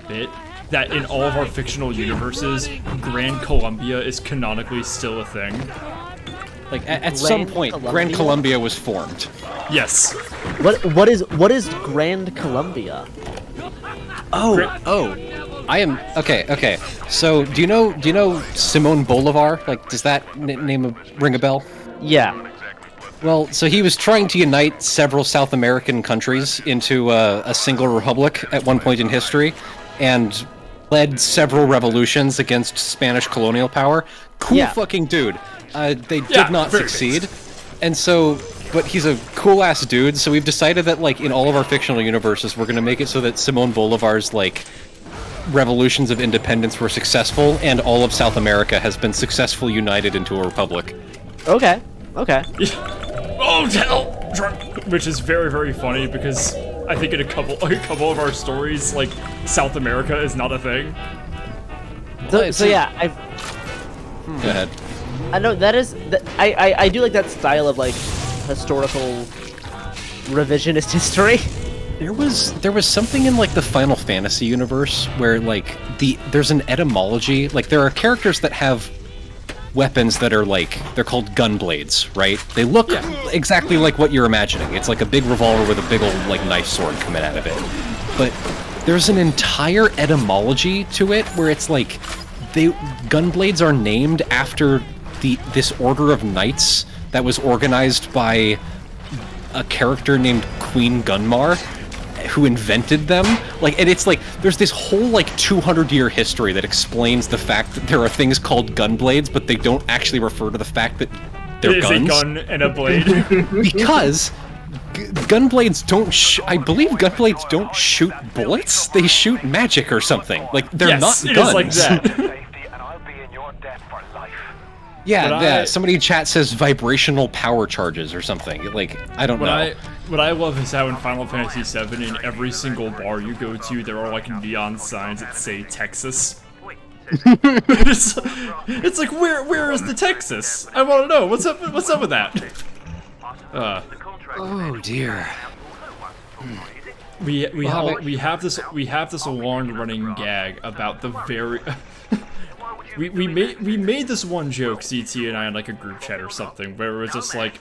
bit that in all of our fictional universes, Grand Columbia is canonically still a thing. Like at some point, Grand Columbia was formed. Yes. What is Grand Columbia? Oh, I am okay. So do you know Simon Bolivar? Like, does that name ring a bell? Yeah. Well, so he was trying to unite several South American countries into a single republic at one point in history, and led several revolutions against Spanish colonial power. Cool Yeah. fucking dude. They Yeah, did not very succeed, and so but he's a cool ass dude. So we've decided that like in all of our fictional universes, we're gonna make it so that Simon Bolivar's like revolutions of independence were successful, and all of South America has been successfully united into a republic. Okay. Okay. Oh hell! Which is very, very funny because I think in a couple of our stories, like South America is not a thing. So yeah, Go ahead. I know that is. I do like that style of like historical revisionist history. There was something in like the Final Fantasy universe where like there's an etymology. Like there are characters that have weapons that are like, they're called gunblades, right? They look exactly like what you're imagining. It's like a big revolver with a big old like knife sword coming out of it. But there's an entire etymology to it where it's like gunblades are named after this order of knights that was organized by a character named Queen Gunmar, who invented them. Like, and it's like there's this whole like 200-year history that explains the fact that there are things called gunblades, but they don't actually refer to the fact that they're guns. It is a gun and a blade. Because gunblades don't I believe gunblades don't shoot bullets. They shoot magic or something. Like they're not it guns. is like that. Yeah, somebody in chat says vibrational power charges or something. Like, I don't know. What I love is how in Final Fantasy VII, in every single bar you go to, there are like neon signs that say Texas. it's like, where is the Texas? I want to know. What's up with that? Oh dear. We have this long running gag about the very. We made this one joke, CT and I, in like a group chat or something, where it was just like,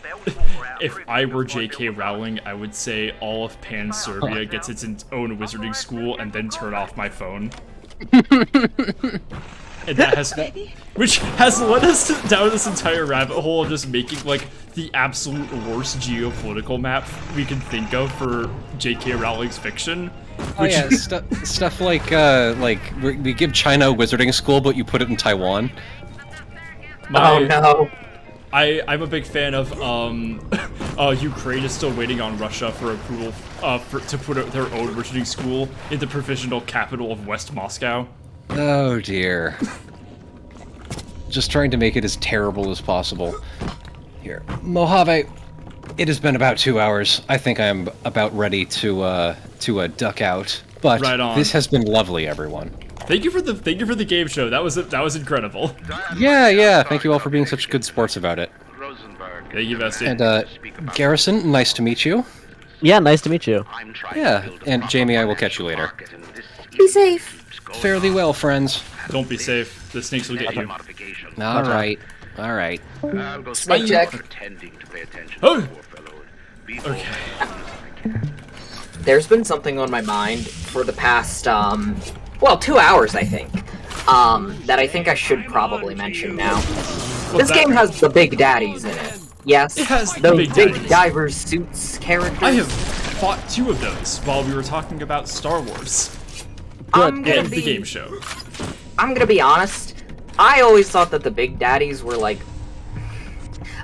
if I were J.K. Rowling, I would say all of Pan-Serbia gets its own wizarding school and then turn off my phone. And which has led us down this entire rabbit hole of just making like the absolute worst geopolitical map we can think of for J.K. Rowling's fiction. Oh yeah, stuff like we give China a wizarding school, but you put it in Taiwan. Oh no. I'm a big fan of Ukraine is still waiting on Russia for approval to put their own wizarding school in the provisional capital of West Moscow. Oh dear. Just trying to make it as terrible as possible. Here, Mojave. It has been about 2 hours. I think I'm about ready to duck out. But right on. This has been lovely, everyone. Thank you for the game show. That was incredible. Yeah. Thank you all for being such good sports about it. Thank you, Vesty. And Garrison, nice to meet you. Yeah, nice to meet you. Yeah, and Jamie, I will catch you later. Be safe. Fairly well, friends. Don't be safe. The snakes will get you. All right. Snake check. Oh. Okay. There's been something on my mind for the past 2 hours, I think. That I think I should probably mention now. This game has the Big Daddies in it. Yes, It has the those Big big Daddies. divers suits characters. I have fought 2 of those while we were talking about Star Wars I'm gonna and the be, game show. I'm gonna be honest. I always thought that the Big Daddies were like.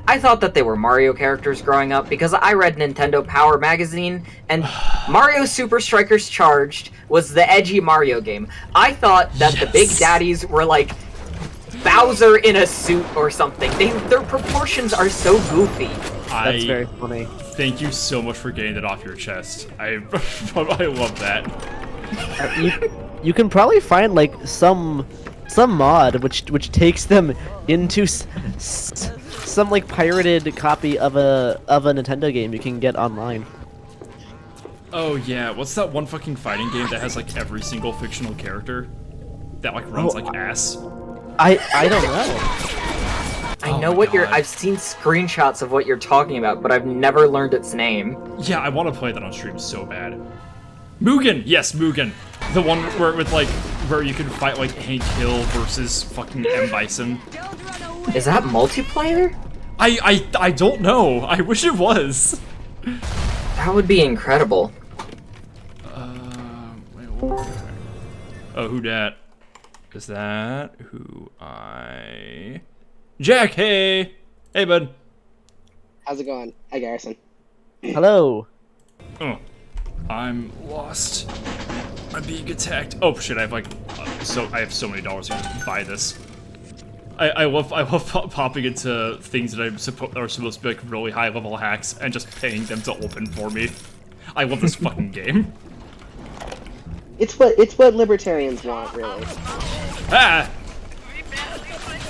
I thought that they were Mario characters growing up because I read Nintendo Power magazine and Mario Super Strikers Charged was the edgy Mario game. I thought that the Big Daddies were like Bowser in a suit or something. Their proportions are so goofy. That's very funny. Thank you so much for getting that off your chest. I love that. You can probably find like some mod which takes them into some like pirated copy of a Nintendo game you can get online. Oh yeah, what's that one fucking fighting game that has like every single fictional character that like runs like ass? I don't know. I know what you're. I've seen screenshots of what you're talking about, but I've never learned its name. Yeah, I want to play that on stream so bad. Mugen, yes, Mugen, the one where you can fight like Hank Hill versus fucking M. Bison. Is that multiplayer? I don't know. I wish it was. That would be incredible. Oh, who dat? Is that who I? Jack, hey, bud. How's it going? Hi, Garrison. Hello. Oh, I'm lost. I'm being attacked. Oh shit! I have like, I have so many dollars to buy this. I love popping into things that are supposed to be like really high level hacks and just paying them to open for me. I love this fucking game. It's what libertarians want, really. Ah.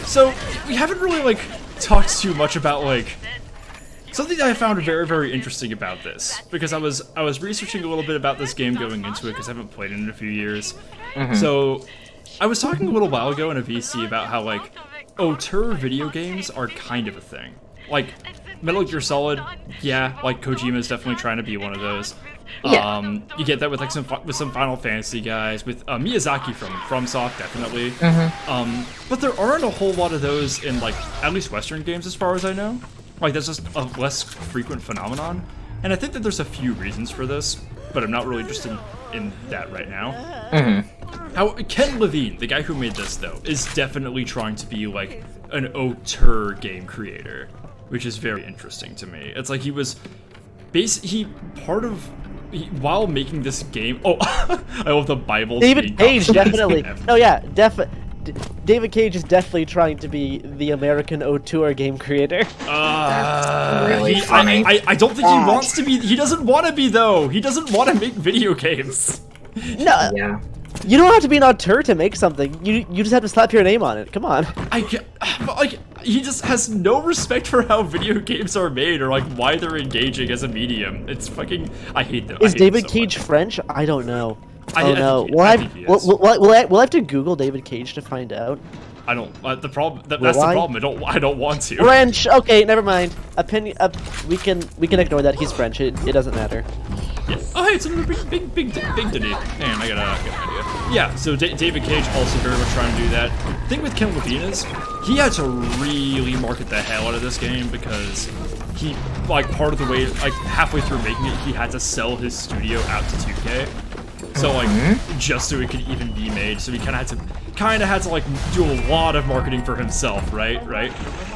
So we haven't really like talked too much about like something that I found very, very interesting about this, because I was researching a little bit about this game going into it because I haven't played it in a few years. So I was talking a little while ago in a VC about how like auteur video games are kind of a thing. Like Metal Gear Solid, yeah, like Kojima's definitely trying to be one of those. Yeah. You get that with like some Final Fantasy guys, with Miyazaki from FromSoft, definitely. But there aren't a whole lot of those in like at least Western games, as far as I know. Like that's just a less frequent phenomenon, and I think that there's a few reasons for this, but I'm not really interested in that right now. How Ken Levine, the guy who made this though, is definitely trying to be like an auteur game creator, which is very interesting to me. It's like he was while making this game. Oh, I love the Bible. David Cage, definitely. No, yeah, David Cage is definitely trying to be the American auteur game creater. Really funny. I don't think he wants to be. He doesn't want to be though. He doesn't want to make video games. No. Yeah. You don't have to be an auteur to make something. You just have to slap your name on it. Come on. He just has no respect for how video games are made or like why they're engaging as a medium. It's fucking. I hate them. Is David Cage French? I don't know. I no. think he is. We'll have to Google David Cage to find out. I don't. The problem. That's the problem. I don't want to. French. Okay, never mind. Opinion. We can ignore that. He's French. It doesn't matter. Yeah. Oh, hey, it's another big ditty. Man, I got an idea. Yeah, so David Cage also very much trying to do that. The thing with Ken Levine is, he had to really market the hell out of this game because he, like, part of the way, like, halfway through making it, he had to sell his studio out to 2K. So, like, just so it could even be made. So he kind of had to, like, do a lot of marketing for himself, right?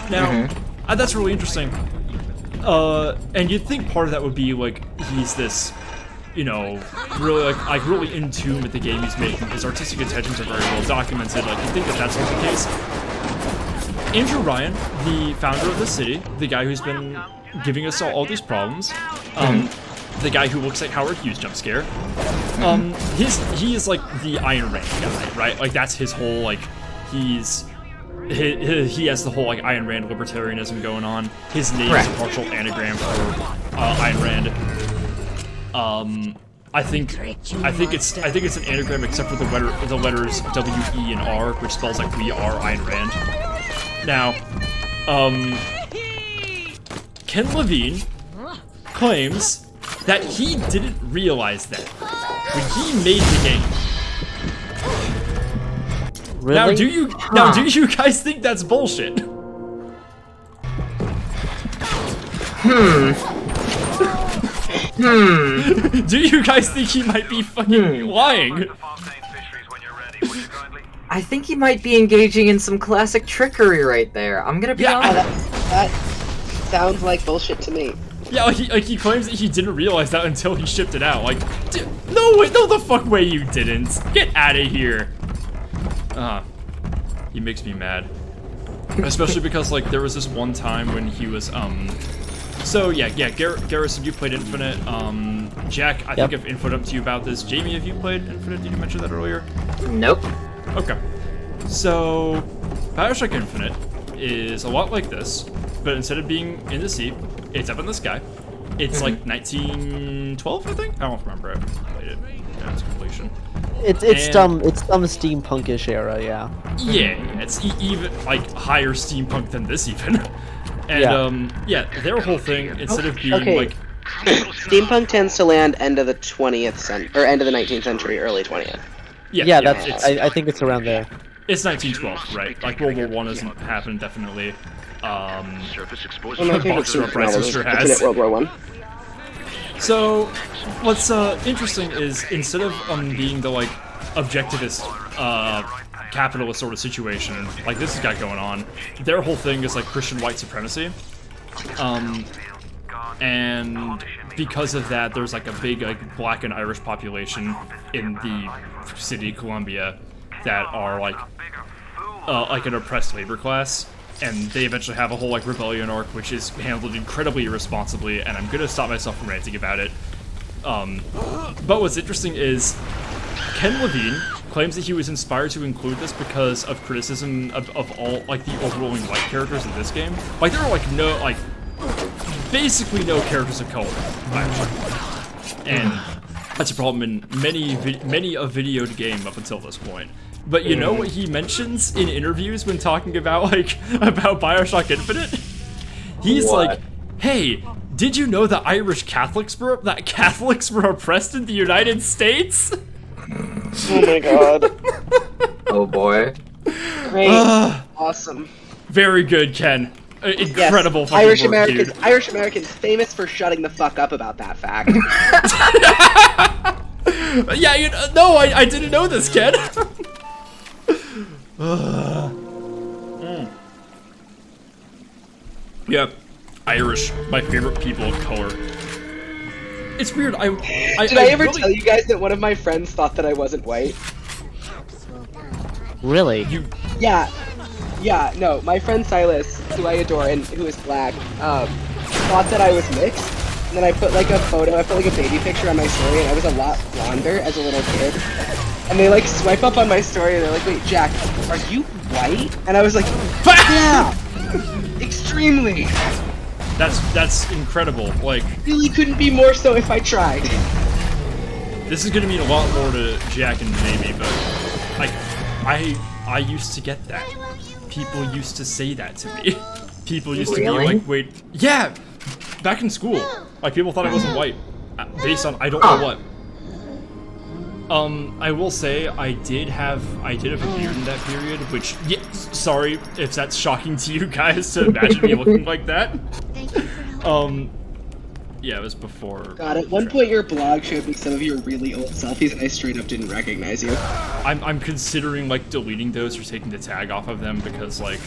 Now, that's really interesting. And you'd think part of that would be like he's this, you know, really like really in tune with the game he's making. His artistic intentions are very well documented. Like you think that that's the case. Andrew Ryan, the founder of the city, the guy who's been giving us all these problems, the guy who looks like Howard Hughes jump scare. He is like the Ayn Rand guy, right? Like that's his whole like he has the whole like Ayn Rand libertarianism going on. His name is a partial anagram for Ayn Rand. I think it's an anagram except for the letters W, E, and R, which spells like we are Ayn Rand. Now, Ken Levine claims that he didn't realize that when he made the game. Really? Now, do you guys think that's bullshit? Do you guys think he might be fucking lying? I think he might be engaging in some classic trickery right there. I'm gonna be honest. That sounds like bullshit to me. Yeah, like he claims that he didn't realize that until he shipped it out. Like, no the fuck way you didn't. Get out of here. He makes me mad. Especially because, like, there was this one time when he was, so, yeah, Garrison, you played Infinite. Jack, I think I've infoed up to you about this. Jamie, have you played Infinite? Did you mention that earlier? Nope. Okay. So, Bioshock Infinite is a lot like this, but instead of being in the sea, it's up in the sky. It's like 1912, I think? I don't remember. I played it. Yeah, it's completion. It's some steampunkish era, yeah. Yeah, it's even like higher steampunk than this even. And their whole thing, instead of being like steampunk tends to land end of the 20th century or end of the 19th century, early 20th. Yeah, that's I think it's around there. It's 1912, right? Like World War One hasn't happened, definitely. Surface exposure. Well, my favorite sure has. World War One. So, what's interesting is instead of being the like objectivist, capitalist sort of situation like this has got going on, their whole thing is like Christian white supremacy. and because of that, there's like a big like Black and Irish population in the city of Columbia that are like an oppressed labor class, and they eventually have a whole like rebellion arc, which is handled incredibly irresponsibly, and I'm gonna stop myself from ranting about it. But what's interesting is Ken Levine claims that he was inspired to include this because of criticism of all like the overwhelming white characters in this game. Like there are like basically no characters of color, and that's a problem in many a video game up until this point. But you know what he mentions in interviews when talking about about BioShock Infinite? He's like, "Hey, did you know that Catholics were oppressed in the United States?" Oh my god. Oh boy. Great. Awesome. Very good, Ken. Incredible. Yes. Fucking work, dude. Irish Americans famous for shutting the fuck up about that fact. Yeah, no, I didn't know this, Ken. Yeah, Irish, my favorite people of color. It's weird. Did I ever tell you guys that one of my friends thought that I wasn't white? Really? Yeah, no, my friend Silas, who I adore and who is black, thought that I was mixed, and then I put like a baby picture on my story, and I was a lot blonder as a little kid. And they like swipe up on my story, and they're like, "Wait, Jack, are you white?" And I was like, "Yeah, extremely." That's incredible. Like, really couldn't be more so if I tried. This is gonna mean a lot more to Jack and Jamie, but I used to get that. People used to say that to me. People used to be like, "Wait, yeah." Back in school, like people thought I wasn't white, based on I don't know what. I will say I did have a beard in that period, which, yeah, sorry if that's shocking to you guys to imagine me looking like that. Yeah, it was before. God, at one point your blog showed me some of your really old selfies, and I straight up didn't recognize you. I'm considering like deleting those or taking the tag off of them because like.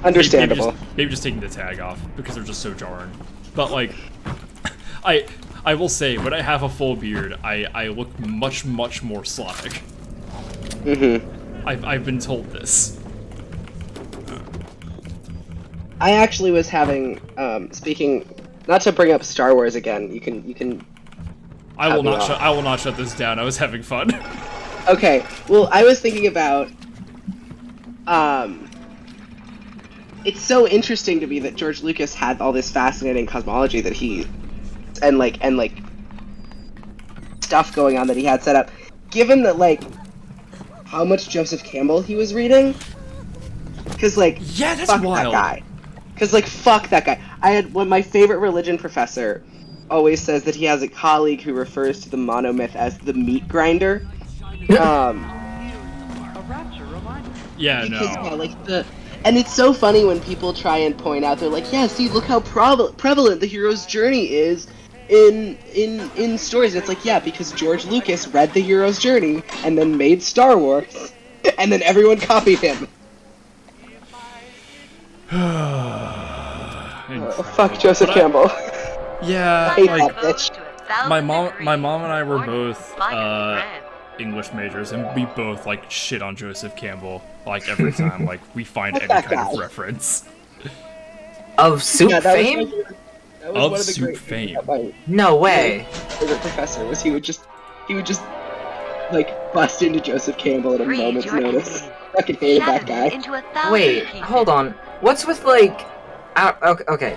Understandable. Maybe just taking the tag off because they're just so jarring. But like, I will say, when I have a full beard, I look much more Slavic. Mm-hmm. I've been told this. I actually was having, speaking, not to bring up Star Wars again, you can. I will not shut this down. I was having fun. Okay, well, I was thinking about, it's so interesting to me that George Lucas had all this fascinating cosmology that he, and like stuff going on that he had set up. Given that like how much Joseph Campbell he was reading, because like yeah, that's fuck wild. that guy. Because like fuck that guy. I had my favorite religion professor always says that he has a colleague who refers to the monomyth as the meat grinder. Yeah, Because, no. yeah, like and it's so funny when people try and point out, they're like, yeah, see, look how prevalent the hero's journey is in stories. And it's like, yeah, because George Lucas read the hero's journey and then made Star Wars, and then everyone copied him. Fuck Joseph Campbell. Yeah, I hate like that bitch. my mom and I were both English majors, and we both like shit on Joseph Campbell like every time like we find any that kind guy? of reference Of soup Yeah, that fame? That was of one of the soup great things fame. about my No way. favorite professor was he would just like bust into Joseph Campbell at a moment's notice. Fucking hated that guy. Wait, hold on. What's with like... okay.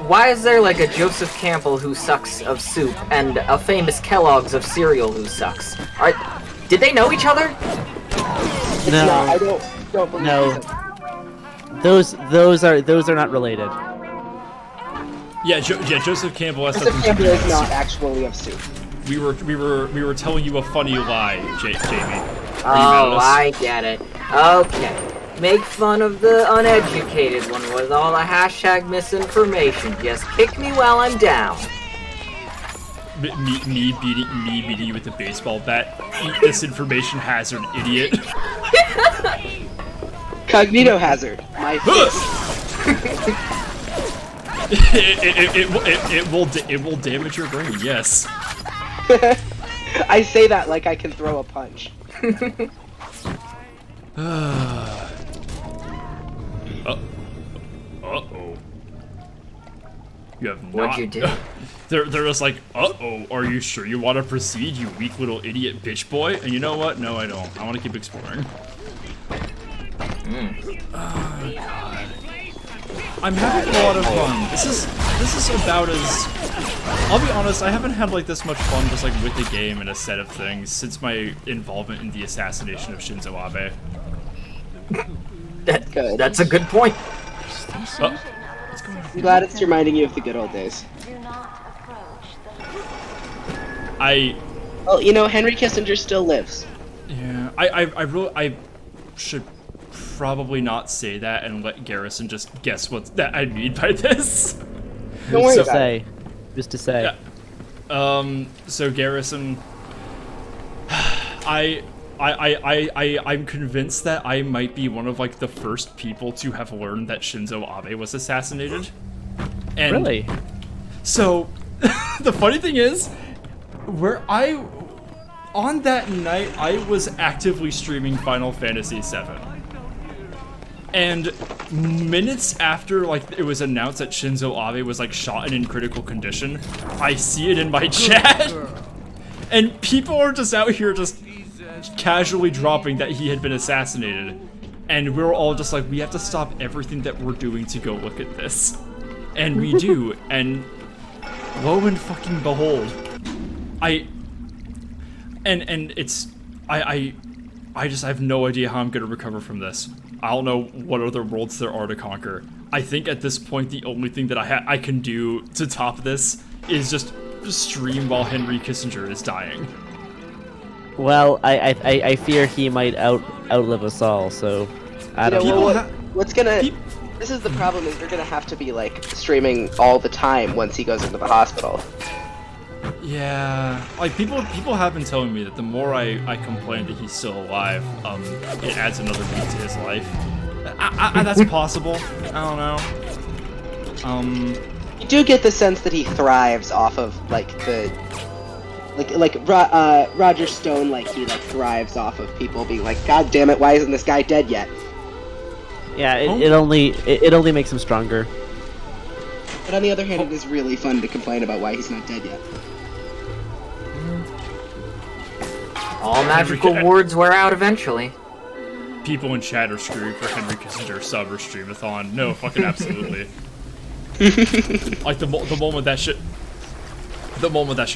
Why is there like a Joseph Campbell who sucks of soup and a famous Kellogg's of cereal who sucks? Did they know each other? It's No. not, I don't believe No. it. Those are not related. Yeah, Joseph Campbell has Joseph something to Campbell do is with not soup. actually of soup. We were telling you a funny lie, Jamie. Are you mad at Oh, us? I get it. Okay. Make fun of the uneducated one with all the hashtag misinformation. Just kick me while I'm down. Me beating you with a baseball bat. Eat this information hazard, idiot. Cognito hazard. My it will damage your brain. Yes. I say that like I can throw a punch. Uh-oh. You have not. What'd you do? They're just like, uh-oh, are you sure you want to proceed, you weak little idiot bitch boy? And you know what? No, I don't. I want to keep exploring. Oh, God. I'm having a lot of fun. This is about as... I'll be honest, I haven't had like this much fun just like with the game and a set of things since my involvement in the assassination of Shinzo Abe. That's a good point. Oh. I'm glad it's reminding you of the good old days. Well, you know, Henry Kissinger still lives. Yeah, I should probably not say that and let Garrison just guess what that I mean by this. Don't worry Just to about say. it. Just to say. Yeah. So Garrison, I'm convinced that I might be one of like the first people to have learned that Shinzo Abe was assassinated. And Really? So, the funny thing is, on that night, I was actively streaming Final Fantasy VII. And minutes after, like, it was announced that Shinzo Abe was, like, shot and in critical condition, I see it in my chat. And people are just out here just casually dropping that he had been assassinated. And we're all just like, we have to stop everything that we're doing to go look at this. And we do, and lo and fucking behold, I just have no idea how I'm gonna recover from this. I don't know what other worlds there are to conquer. I think at this point the only thing that I can do to top this is just stream while Henry Kissinger is dying. Well, I fear he might outlive us all. So I don't know. Well, what's gonna? This is the problem: is you're gonna have to be like streaming all the time once he goes into the hospital. Yeah, like people have been telling me that the more I complain that he's still alive, it adds another week to his life. That's possible. I don't know. You do get the sense that he thrives off of like the, Roger Stone, like he like thrives off of people being like, God damn it, why isn't this guy dead yet? Yeah, it only makes him stronger. But on the other hand, it is really fun to complain about why he's not dead yet. All magical words wear out eventually. People in chat are screwed for Henry Kissinger sub or streamathon. No, fucking absolutely. Like the moment that shit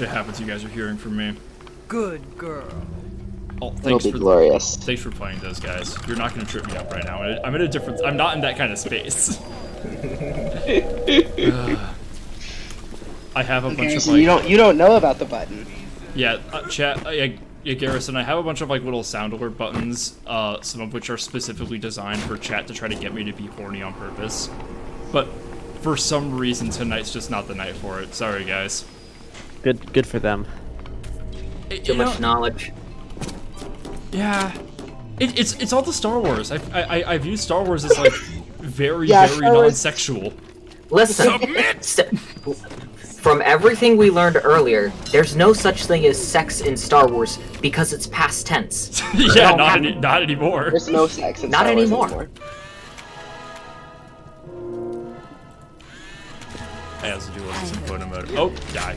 happens, you guys are hearing from me. Good girl. Oh, It'll be glorious. Thanks for playing those guys. You're not gonna trip me up right now. I'm in a different. I'm not in that kind of space. I have a bunch of So like. you don't know about the button. Yeah, chat. Yeah, Garrison. I have a bunch of like little sound alert buttons. Some of which are specifically designed for chat to try to get me to be horny on purpose. But for some reason, tonight's just not the night for it. Sorry, guys. Good for them. Too much knowledge. Yeah, it's all the Star Wars. I view Star Wars as like very non-sexual. Listen, from everything we learned earlier, there's no such thing as sex in Star Wars because it's past tense. Yeah, not anymore. There's no sex in Not Star Wars anymore. I also do love some photo mode. Oh, die.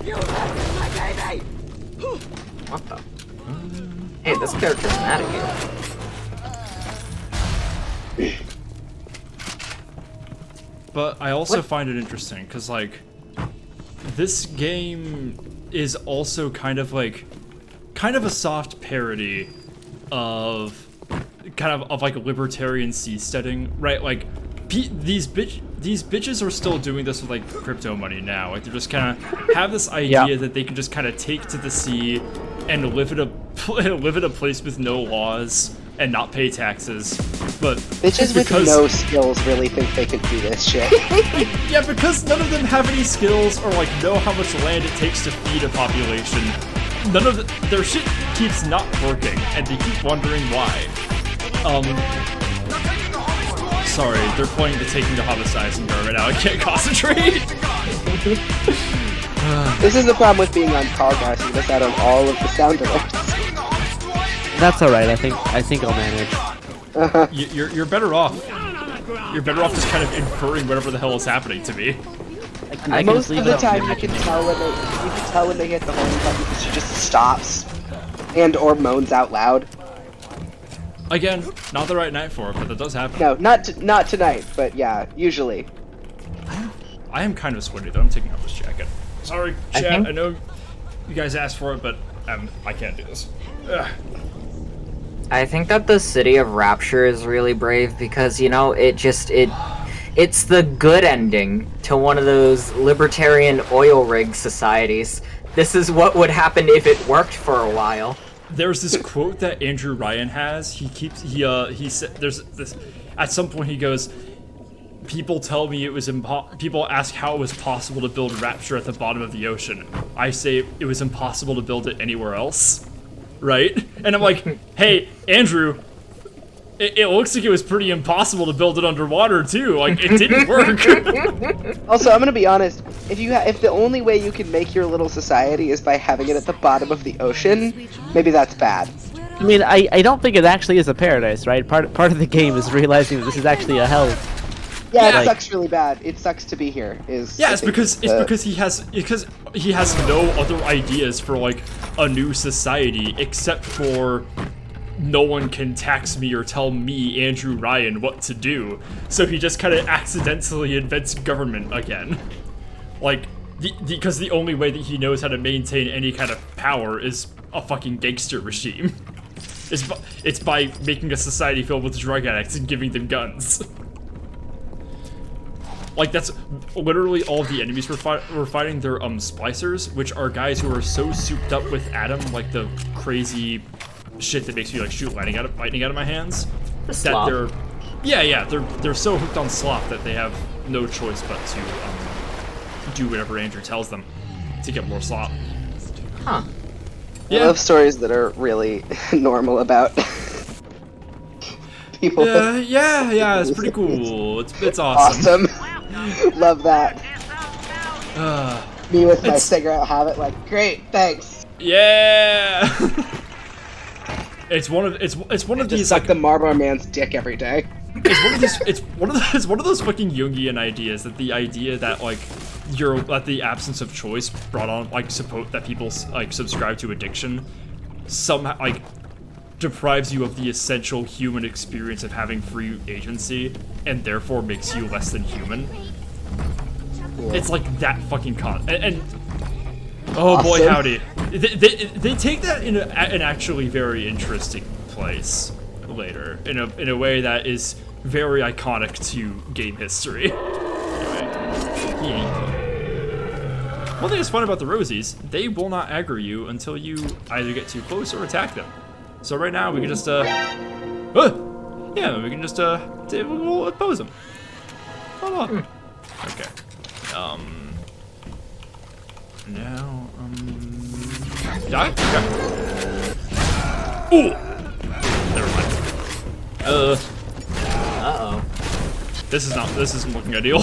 What the? Hey, this character's mad at you. But I also find it interesting because like this game is also kind of a soft parody of like a libertarian seasteading, right? Like these bitches are still doing this with like crypto money now. Like they're just kind of have this idea that they can just kind of take to the sea and live in a place with no laws and not pay taxes. But bitches with no skills really think they could do this shit. Yeah, because none of them have any skills or like know how much land it takes to feed a population. None of their shit keeps not working, and they keep wondering why. Sorry, they're playing the Taking the Homicide Syndrome right now. I can't concentrate. This is the problem with being on call, guys. You miss out on all of the sound effects. That's all right. I think I'll manage. You're better off. You're better off just kind of inferring whatever the hell is happening to me. I can Most just leave of it the up time, to you can imagination. tell when they hit the horn button because she just stops and or moans out loud. Again, not the right night for it, but that does happen. No, not tonight, but yeah, usually. I am kind of sweaty though. I'm taking off this jacket. Sorry, chat. I know you guys asked for it, but I can't do this. Ugh. I think that the City of Rapture is really brave because, you know, it's the good ending to one of those libertarian oil rig societies. This is what would happen if it worked for a while. There's this quote that Andrew Ryan has. He said there's this at some point he goes, people tell me it was people ask how it was possible to build Rapture at the bottom of the ocean. I say it was impossible to build it anywhere else. Right? And I'm like, hey, Andrew, it looks like it was pretty impossible to build it underwater too. Like, it didn't work. Also, I'm gonna be honest. If the only way you can make your little society is by having it at the bottom of the ocean, maybe that's bad. I mean, I don't think it actually is a paradise, right? Part of the game is realizing that this is actually a hell. Yeah, it sucks really bad. It sucks to be here. It's because he has no other ideas for like a new society except for no one can tax me or tell me, Andrew Ryan, what to do. So he just kind of accidentally invents government again. Like, because the only way that he knows how to maintain any kind of power is a fucking gangster regime. It's by making a society filled with drug addicts and giving them guns. Like, that's literally all of the enemies we're fighting. They're splicers, which are guys who are so souped up with Adam, like the crazy shit that makes me like shoot lightning out of my hands. That they're so hooked on slop that they have no choice but to do whatever Andrew tells them to get more slop. Huh. I love stories that are really normal about people. Yeah, it's pretty cool. It's awesome. Love that. Me with my cigarette habit, like, great, thanks. Yeah. It's one of these suck like the Marlboro Man's dick every day. It's one of those fucking Jungian ideas that the idea that like that the absence of choice brought on like that people like subscribe to addiction somehow like deprives you of the essential human experience of having free agency and therefore makes you less than human. Cool. It's like that fucking and oh awesome. Boy howdy, they take that in an actually very interesting place later in a way that is very iconic to game history. Anyway, one thing that's fun about the Rosies, they will not aggro you until you either get too close or attack them. So right now we can just we can just we'll oppose them. Hold on. Okay. Now die? Okay. Ooh! Never mind. Uh-oh. This isn't looking ideal.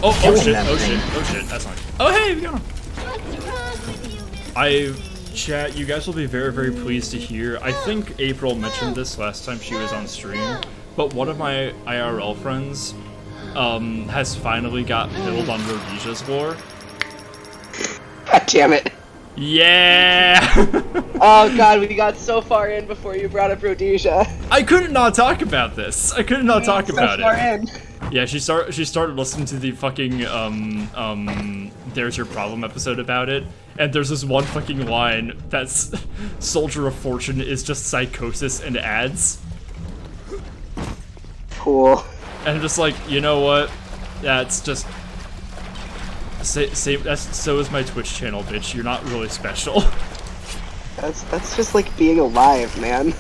Oh shit, that's not. Oh hey, we got him. Chat, you guys will be very, very pleased to hear. I think April mentioned this last time she was on stream, but one of my IRL friends has finally got pilled on Rhodesia's lore. God damn it. Yeah! Oh god, we got so far in before you brought up Rhodesia. I couldn't not talk about this. I couldn't not talk about far it. In. Yeah, she started listening to the fucking There's Your Problem episode about it, and there's this one fucking line that's Soldier of Fortune is just psychosis and ads. Cool. And I'm just like, you know what? That's just so is my Twitch channel, bitch. You're not really special. That's just like being alive, man.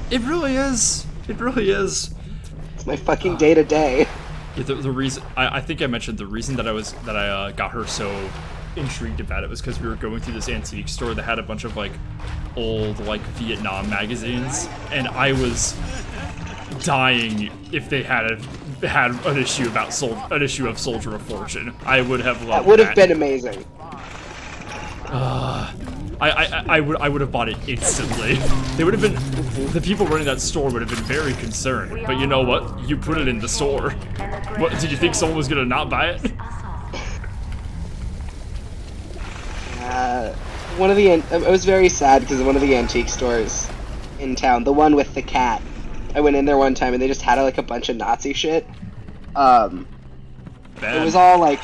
It really is. It really is. It's my fucking day to day. Yeah, the reason I think I mentioned the reason that I got her so intrigued about it was because we were going through this antique store that had a bunch of like old like Vietnam magazines, and I was dying if they had an issue about an issue of Soldier of Fortune. I would have loved That would have been amazing. I would have bought it instantly. They would have been, the people running that store would have been very concerned. But you know what? You put it in the store. What, did you think someone was gonna not buy it? I was very sad because one of the antique stores in town, the one with the cat, I went in there one time and they just had like a bunch of Nazi shit. It was all like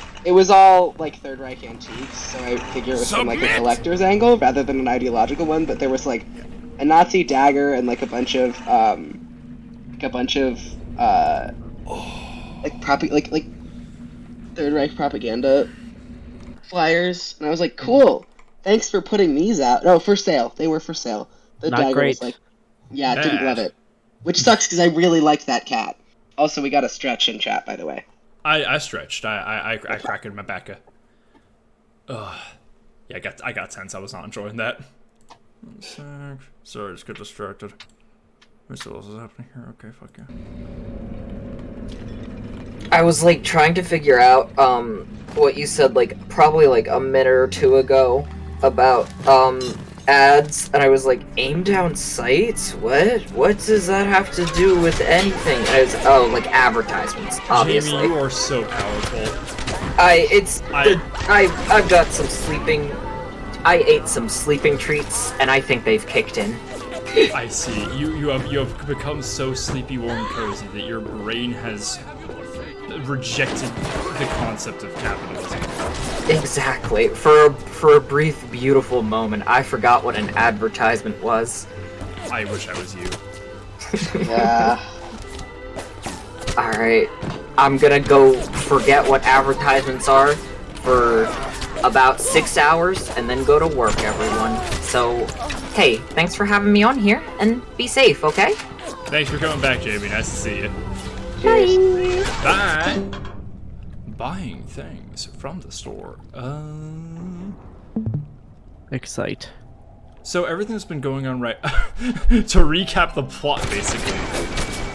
Third Reich antiques, so I figure it was from like a collector's angle rather than an ideological one. But there was like a Nazi dagger and like a bunch of like Third Reich propaganda flyers, and I was like, cool. Thanks for putting these out. No, for sale. They were for sale. The Not dagger great. was like, yeah, I didn't love it, which sucks because I really liked that cat. Also, we got a stretch in chat, by the way. I stretched. I cracked my back. Yeah, I got tense. I was not enjoying that. Sorry, just got distracted. What else is happening here? Okay, fuck yeah. I was like trying to figure out what you said like probably like a minute or two ago about ads, and I was like, aim down sights? What does that have to do with anything? And I was like advertisements, obviously. Jamie, you are so powerful. I've got some sleeping. I ate some sleeping treats, and I think they've kicked in. I see. You have become so sleepy, warm, and cozy that your brain has rejected the concept of capitalism. Exactly. For a brief, beautiful moment, I forgot what an advertisement was. I wish I was you. Yeah. Alright. I'm gonna go forget what advertisements are for about 6 hours and then go to work, everyone. So, hey, thanks for having me on here, and be safe, okay? Thanks for coming back, Jamie. Nice to see you. Cheers. Bye. Buying things from the store. Excite. So everything's been going on right. To recap the plot, basically,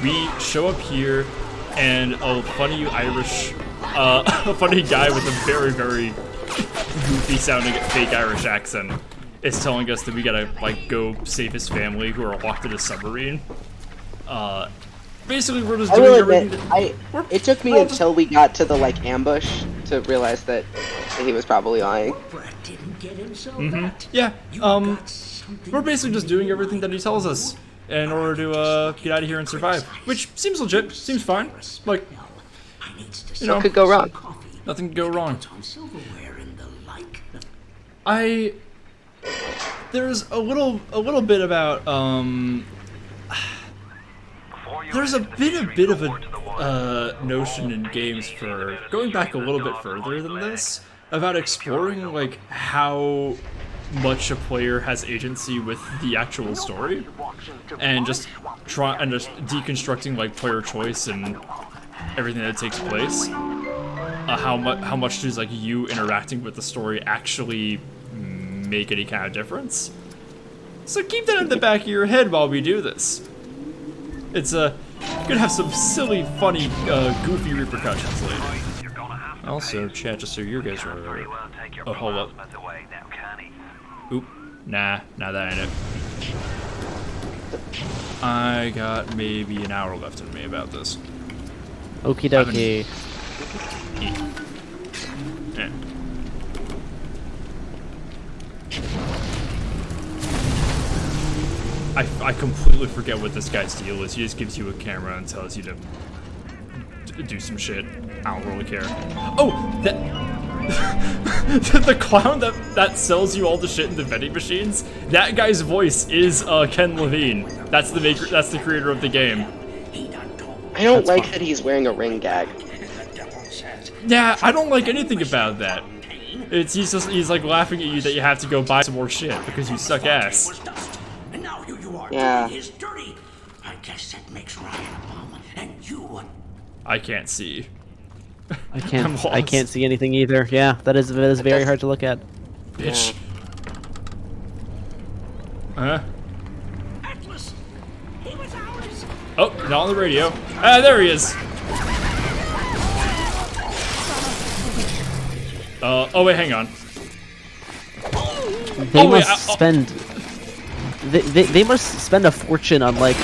we show up here, and a funny Irish, a funny guy with a very, very goofy-sounding fake Irish accent is telling us that we gotta like go save his family who are locked in a submarine. Basically, we're just I doing will admit, everything. it took me until we got to the like ambush to realize that he was probably lying. Yeah. We're basically just doing everything that he tells us in order to get out of here and survive, which seems legit. Seems fine. Like, you know, What could go wrong? nothing could go wrong. There's a little bit about there's a bit of a notion in games for going back a little bit further than this about exploring like how much a player has agency with the actual story, and just deconstructing like player choice and everything that takes place. How much does like you interacting with the story actually make any kind of difference? So keep that in the back of your head while we do this. It's could have some silly, funny, goofy repercussions later. Also, chat, just so you guys are aware. Oh, hold up. Oop. Nah, that ain't it. I got maybe an hour left in me about this. Okie dokie. Yeah. I completely forget what this guy's deal is. He just gives you a camera and tells you to do some shit. I don't really care. Oh, that the clown that sells you all the shit in the vending machines. That guy's voice is Ken Levine. That's the maker. That's the creator of the game. I don't like that he's wearing a ring gag. Yeah, I don't like anything about that. He's like laughing at you that you have to go buy some more shit because you suck ass. Yeah. I guess that makes Ryan a bum, and you I can't see. I can't. I'm I lost. can't see anything either. Yeah, that is very hard to look at. Bitch. Huh? Atlas, he was ours. Oh, not on the radio. Ah, there he is. Oh wait, hang on. They wait, must spend. They must spend a fortune on like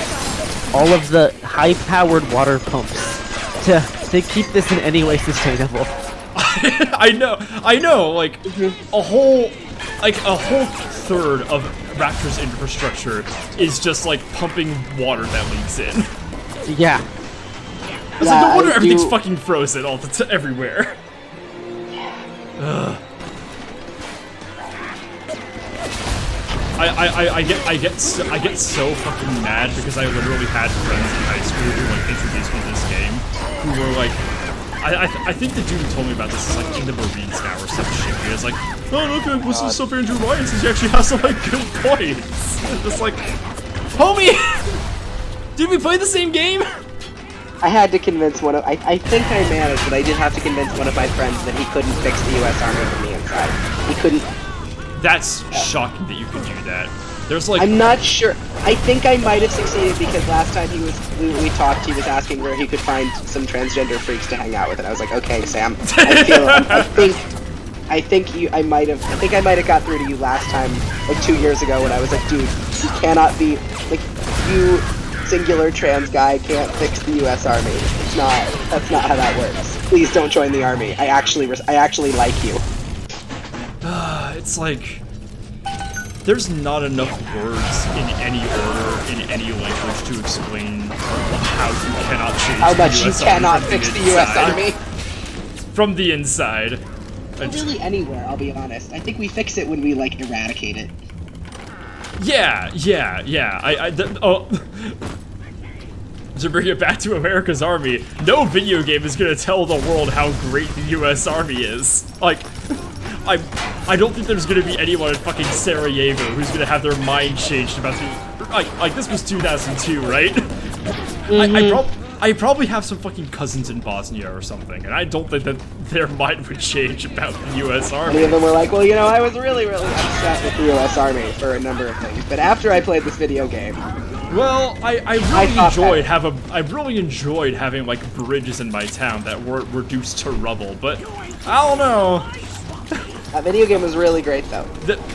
all of the high-powered water pumps to keep this in any way sustainable. I know. Like a whole third of Raptor's infrastructure is just like pumping water that leaks in. Yeah. It's like no wonder everything's fucking frozen all everywhere. Ugh. I get so fucking mad because I literally had friends in high school who like introduced me to this game who were like, I think the dude who told me about this is like in the Marines now or some shit. He was like, oh look, I listen to stuff Andrew Ryan says he actually has some like good points. Just like, homie, did we play the same game? I had to convince one of I think I managed, but I did have to convince one of my friends that he couldn't fix the U.S. Army from the inside. He couldn't. That's shocking that you could do that. There's like I'm not sure. I think I might have succeeded because last time we talked, he was asking where he could find some transgender freaks to hang out with, and I was like, okay, Sam. I think I might have got through to you last time, like 2 years ago, when I was like, dude, you cannot be like you. Singular trans guy can't fix the U.S. Army. That's not how that works. Please don't join the army. I actually like you. It's like there's not enough words in any order in any language to explain how you cannot change how much the you US cannot Army fix the U.S. Army. from the inside. Really anywhere, I'll be honest. I think we fix it when we like eradicate it. Yeah. To bring it back to America's Army, no video game is gonna tell the world how great the U.S. Army is. Like, I don't think there's gonna be anyone in fucking Sarajevo who's gonna have their mind changed about the like this was 2002, right? I probably have some fucking cousins in Bosnia or something, and I don't think that their mind would change about the U.S. Army. Many of them were like, well, you know, I was really upset with the U.S. Army for a number of things, but after I played this video game... Well, I really enjoyed having, like, bridges in my town that weren't reduced to rubble, but I don't know. That video game was really great, though.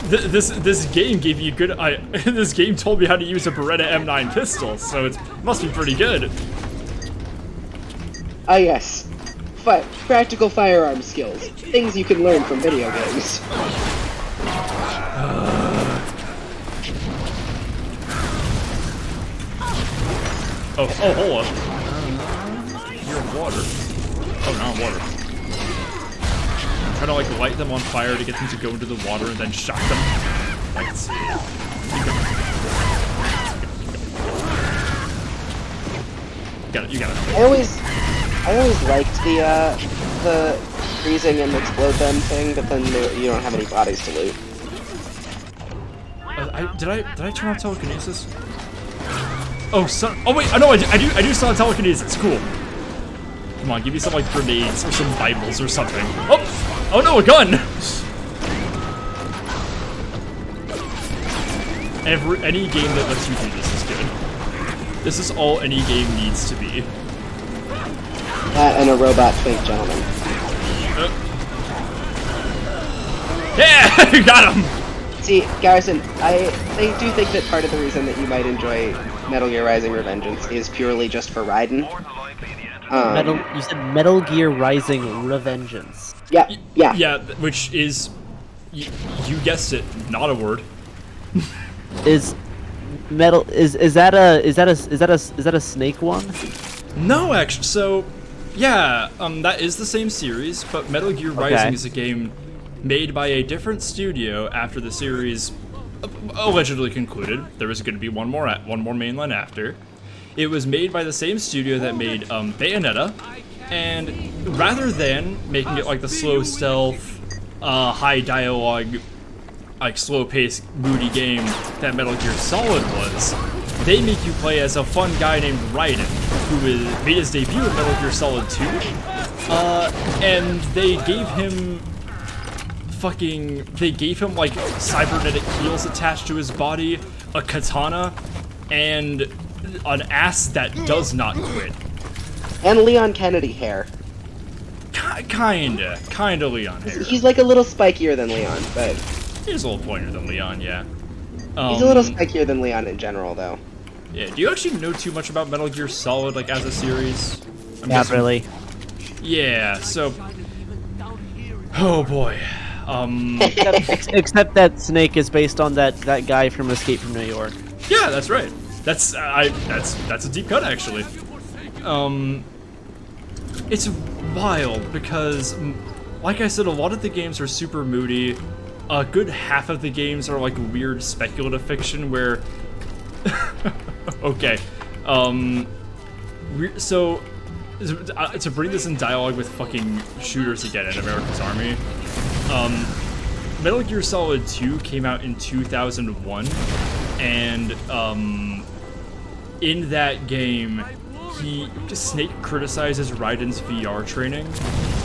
This game gave you good... this game told me how to use a Beretta M9 pistol, so it must be pretty good. Ah, yes. Practical firearm skills. Things you can learn from video games. Oh, hold on. You're in water. Oh, now I'm water. I'm trying to, like, light them on fire to get them to go into the water and then shock them. Let's see. You got it. I always liked the freezing and explode them thing, but then you don't have any bodies to loot. Did I turn off telekinesis? Oh, wait, no, I do still have telekinesis. Cool. Come on, give me some like grenades or some Bibles or something. Oh no, a gun. Any game that lets you do this is good. This is all any game needs to be. That and a robot twink gentleman. Yeah, you got him. See, Garrison, I do think that part of the reason that you might enjoy Metal Gear Rising: Revengeance is purely just for Raiden. You said Metal Gear Rising: Revengeance. Yeah. Yeah, which is, you guessed it, not a word. Is that a Snake one? No, actually. So, yeah, that is the same series, but Metal Gear Rising is a game made by a different studio after the series allegedly concluded. There was going to be one more mainline after. It was made by the same studio that made Bayonetta, and rather than making it like the slow stealth, high dialogue, like slow-paced, moody game that Metal Gear Solid was, they make you play as a fun guy named Raiden, who made his debut in Metal Gear Solid 2, And they gave him like cybernetic heels attached to his body, a katana, and an ass that does not quit. And Leon Kennedy hair. Kinda Leon hair. He's like a little spikier than Leon, but He's a little pointier than Leon, yeah. he's a little spikier than Leon in general, though. Yeah, do you actually know too much about Metal Gear Solid, like, as a series? Not really. Yeah, so... Oh boy. Except that Snake is based on that guy from Escape from New York. Yeah, that's right. That's a deep cut, actually. It's wild because, like I said, a lot of the games are super moody. A good half of the games are like weird speculative fiction where... Okay. So, to bring this in dialogue with fucking shooters again in America's Army, Metal Gear Solid 2 came out in 2001, and in that game, Snake criticizes Raiden's VR training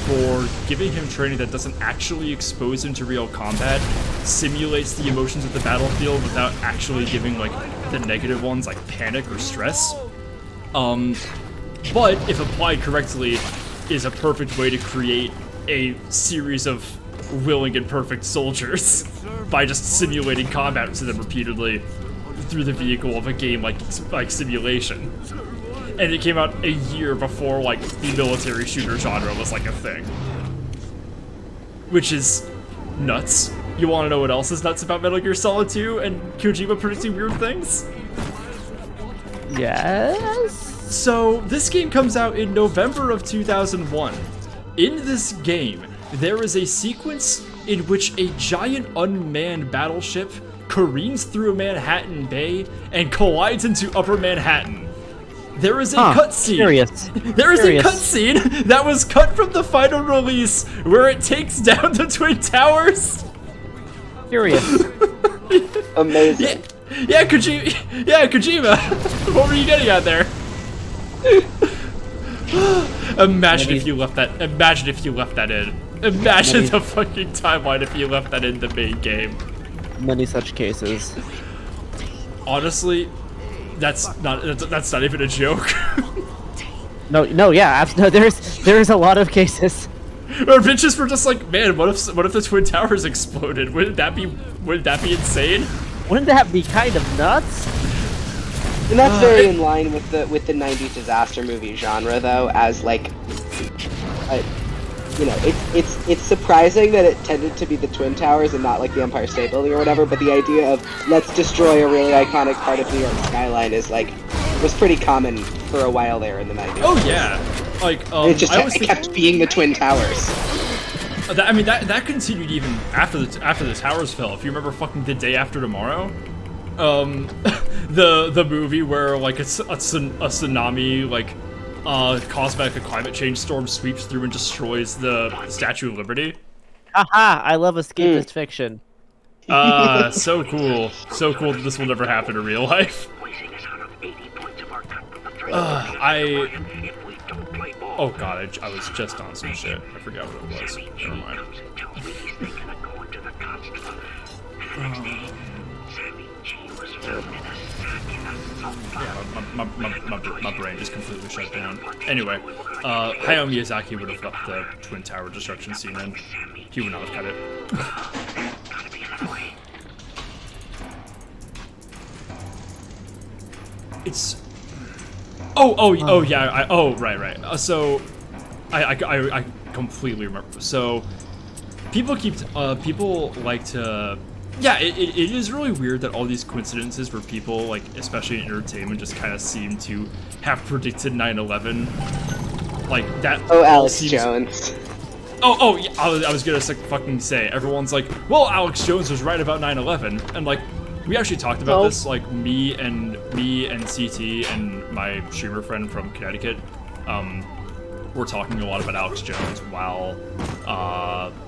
for giving him training that doesn't actually expose him to real combat, simulates the emotions of the battlefield without actually giving like the negative ones like panic or stress. But if applied correctly, is a perfect way to create a series of willing and perfect soldiers by just simulating combat to them repeatedly through the vehicle of a game like simulation. And it came out a year before like the military shooter genre was like a thing, which is nuts. You want to know what else is nuts about Metal Gear Solid 2 and Kojima predicting weird things? Yes. So this game comes out in November of 2001. In this game, there is a sequence in which a giant unmanned battleship careens through Manhattan Bay and collides into Upper Manhattan. There is a cutscene. Curious. There is a cutscene that was cut from the final release where it takes down the Twin Towers. Curious. Amazing. Yeah, Kojima. What were you getting at there? Imagine if you left that. Imagine if you left that in. Imagine the fucking timeline if you left that in the main game. Many such cases. Honestly, that's not even a joke. No, yeah, no, there's a lot of cases. Or bitches were just like, man, what if the Twin Towers exploded? Wouldn't that be insane? Wouldn't that be kind of nuts? And that's very in line with the 90s disaster movie genre, though, as like, you know, it's surprising that it tended to be the Twin Towers and not like the Empire State Building or whatever. But the idea of let's destroy a really iconic part of New York skyline is like was pretty common for a while there in the 90s. Oh yeah, like it kept being the Twin Towers. That continued even after the towers fell. If you remember, fucking The Day After Tomorrow. The movie where like a tsunami like caused by like a climate change storm sweeps through and destroys the Statue of Liberty. Haha, I love escapist fiction. So cool that this will never happen in real life. Oh god, I was just on some shit. I forgot what it was. Never mind. Yeah, my brain just completely shut down. Anyway, Hayao Miyazaki would have left the Twin Tower destruction scene in. He would not have cut it. It's... Oh yeah, right. So, I completely remember. So, people like to... Yeah, it is really weird that all these coincidences where people, like, especially in entertainment, just kind of seem to have predicted 9/11. Like, that... Oh, Alex Jones. Oh, yeah, I was gonna fucking say, everyone's like, well, Alex Jones was right about 9/11, and, like, we actually talked about this, like, me and CT and my streamer friend from Connecticut, were talking a lot about Alex Jones while,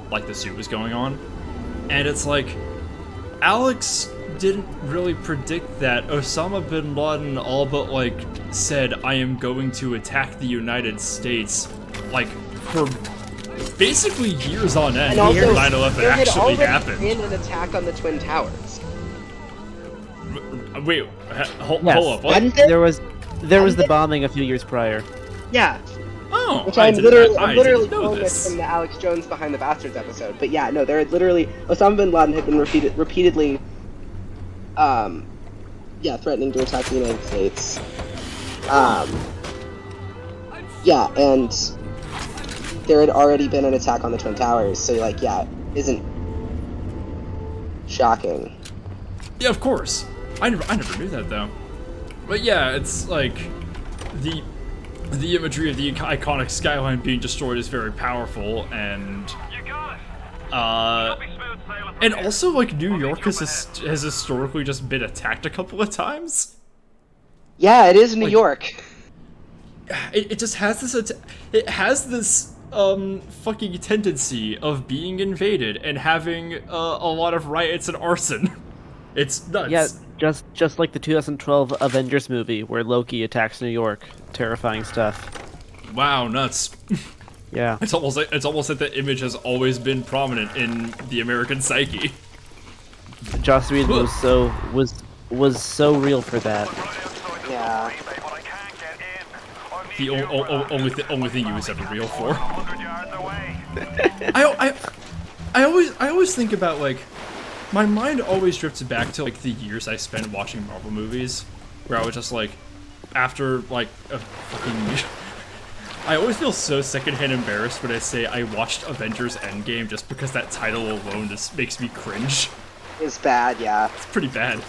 like, the suit was going on, and it's like, Alex didn't really predict that. Osama bin Laden all but, like, said, I am going to attack the United States, like, for basically years on end And also, before 9/11 there had actually already happened. been an attack on the Twin Towers. Wait, hold Yes. up. What? Hadn't there? There was the bombing a few years prior. Yeah. Oh, Which I I'm didn't literally know pulling this this. from the Alex Jones Behind the Bastards episode. But yeah, no, there had literally Osama bin Laden had been repeatedly, threatening to attack the United States. Yeah, and there had already been an attack on the Twin Towers, so like, yeah, isn't shocking. Yeah, of course. I never knew that though. But yeah, it's like the imagery of the iconic skyline being destroyed is very powerful, and also like New York has historically just been attacked a couple of times. Yeah, it is New Like- York. It just has this fucking tendency of being invaded and having a lot of riots and arson. It's nuts. Yeah, just like the 2012 Avengers movie where Loki attacks New York. Terrifying stuff. Wow, nuts. Yeah. It's almost like that image has always been prominent in the American psyche. Joss Whedon was so real for that. Yeah. The only thing he was ever real for. I always think about, like, my mind always drifts back to like the years I spent watching Marvel movies, where I was just like, after like a fucking. I always feel so secondhand embarrassed when I say I watched Avengers Endgame just because that title alone just makes me cringe. It's bad, yeah. It's pretty bad.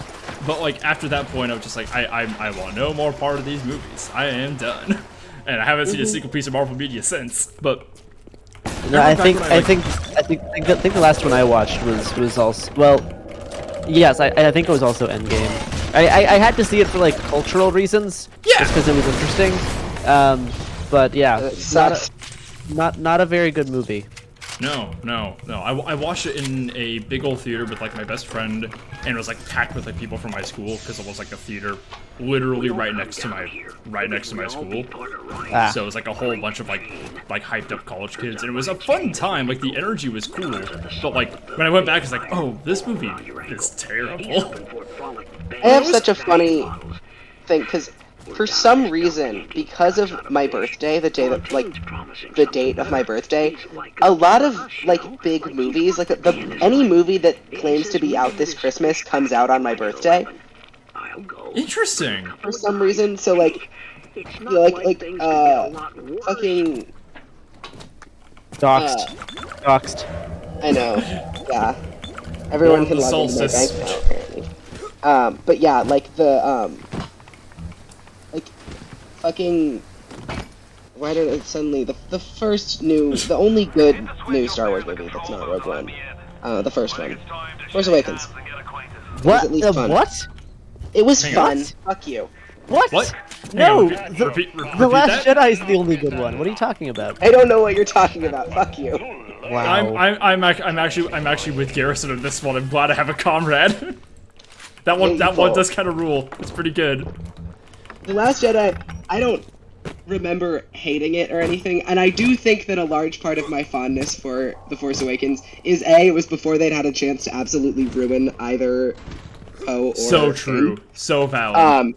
But like after that point, I was just like, I want no more part of these movies. I am done. And I haven't seen a single piece of Marvel media since. But No, I think the last one I watched was also, well, yes, I think it was also Endgame. I had to see it for like cultural reasons, Yeah. just because it was interesting. But yeah, It sucks. not a very good movie. No. I watched it in a big old theater with like my best friend, and it was like packed with like people from my school because it was like a theater literally right next to my school. Ah. So it was like a whole bunch of like hyped up college kids, and it was a fun time. Like the energy was cool, but like when I went back, it's like, oh, this movie is terrible. I have such a funny thing because for some reason, because of my birthday, the date of my birthday, a lot of like big movies, like any movie that claims to be out this Christmas comes out on my birthday. Interesting. For some reason, so like, fucking. Doxed. I know. Yeah. Everyone can the log into my solstice. bank now, apparently. But yeah, like the like fucking. Why did it suddenly the only good new Star Wars movie that's not Rogue One, the first one, Force Awakens. What? at least fun. What? It was Hang fun. on. Fuck you. What? What? No, Hang on, repeat The Last that? Jedi is the only good one. What are you talking about? I don't know what you're talking about. Fuck you. Wow. I'm actually with Garrison on this one. I'm glad I have a comrade. that one Painful. does kind of rule. It's pretty good. The Last Jedi, I don't remember hating it or anything, and I do think that a large part of my fondness for The Force Awakens is it was before they'd had a chance to absolutely ruin either Poe or So true. Finn. So valid.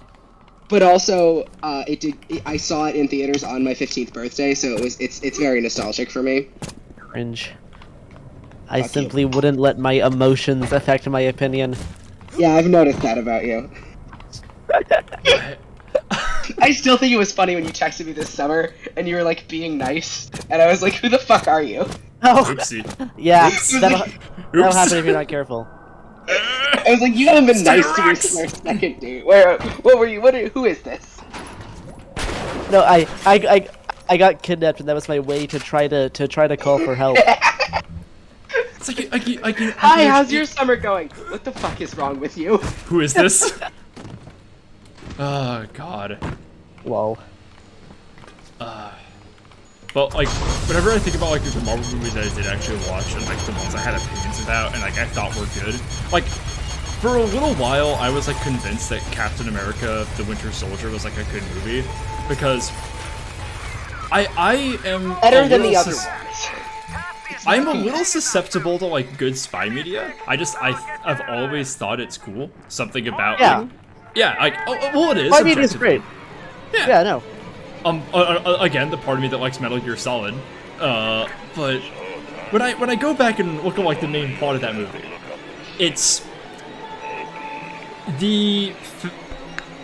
But also, I saw it in theaters on my 15th birthday, so it's very nostalgic for me. Cringe. I Fuck you. simply wouldn't let my emotions affect my opinion. Yeah, I've noticed that about you. I still think it was funny when you texted me this summer and you were like being nice, and I was like, "Who the fuck are you?" Oh, Oopsie. yeah, Oops. that'll Oops. happen if you're not careful. I was like, "You haven't been nice to me since our second date. What were you? Who is this?" No, I got kidnapped, and that was my way to try to call for help. It's like you, Hi, how's your summer going? What the fuck is wrong with you? Who is this? Oh God. Whoa. But like, whenever I think about like the Marvel movies that I did actually watch and like the ones I had opinions about and like I thought were good, like for a little while I was like convinced that Captain America: The Winter Soldier was like a good movie because I am Better than the little other ones. I'm a little susceptible to like good spy media. I've always thought it's cool. Something about like, like well it is. Spy media is great. Yeah, no. Again, the part of me that likes Metal Gear Solid, but when I go back and look at like the main plot of that movie, it's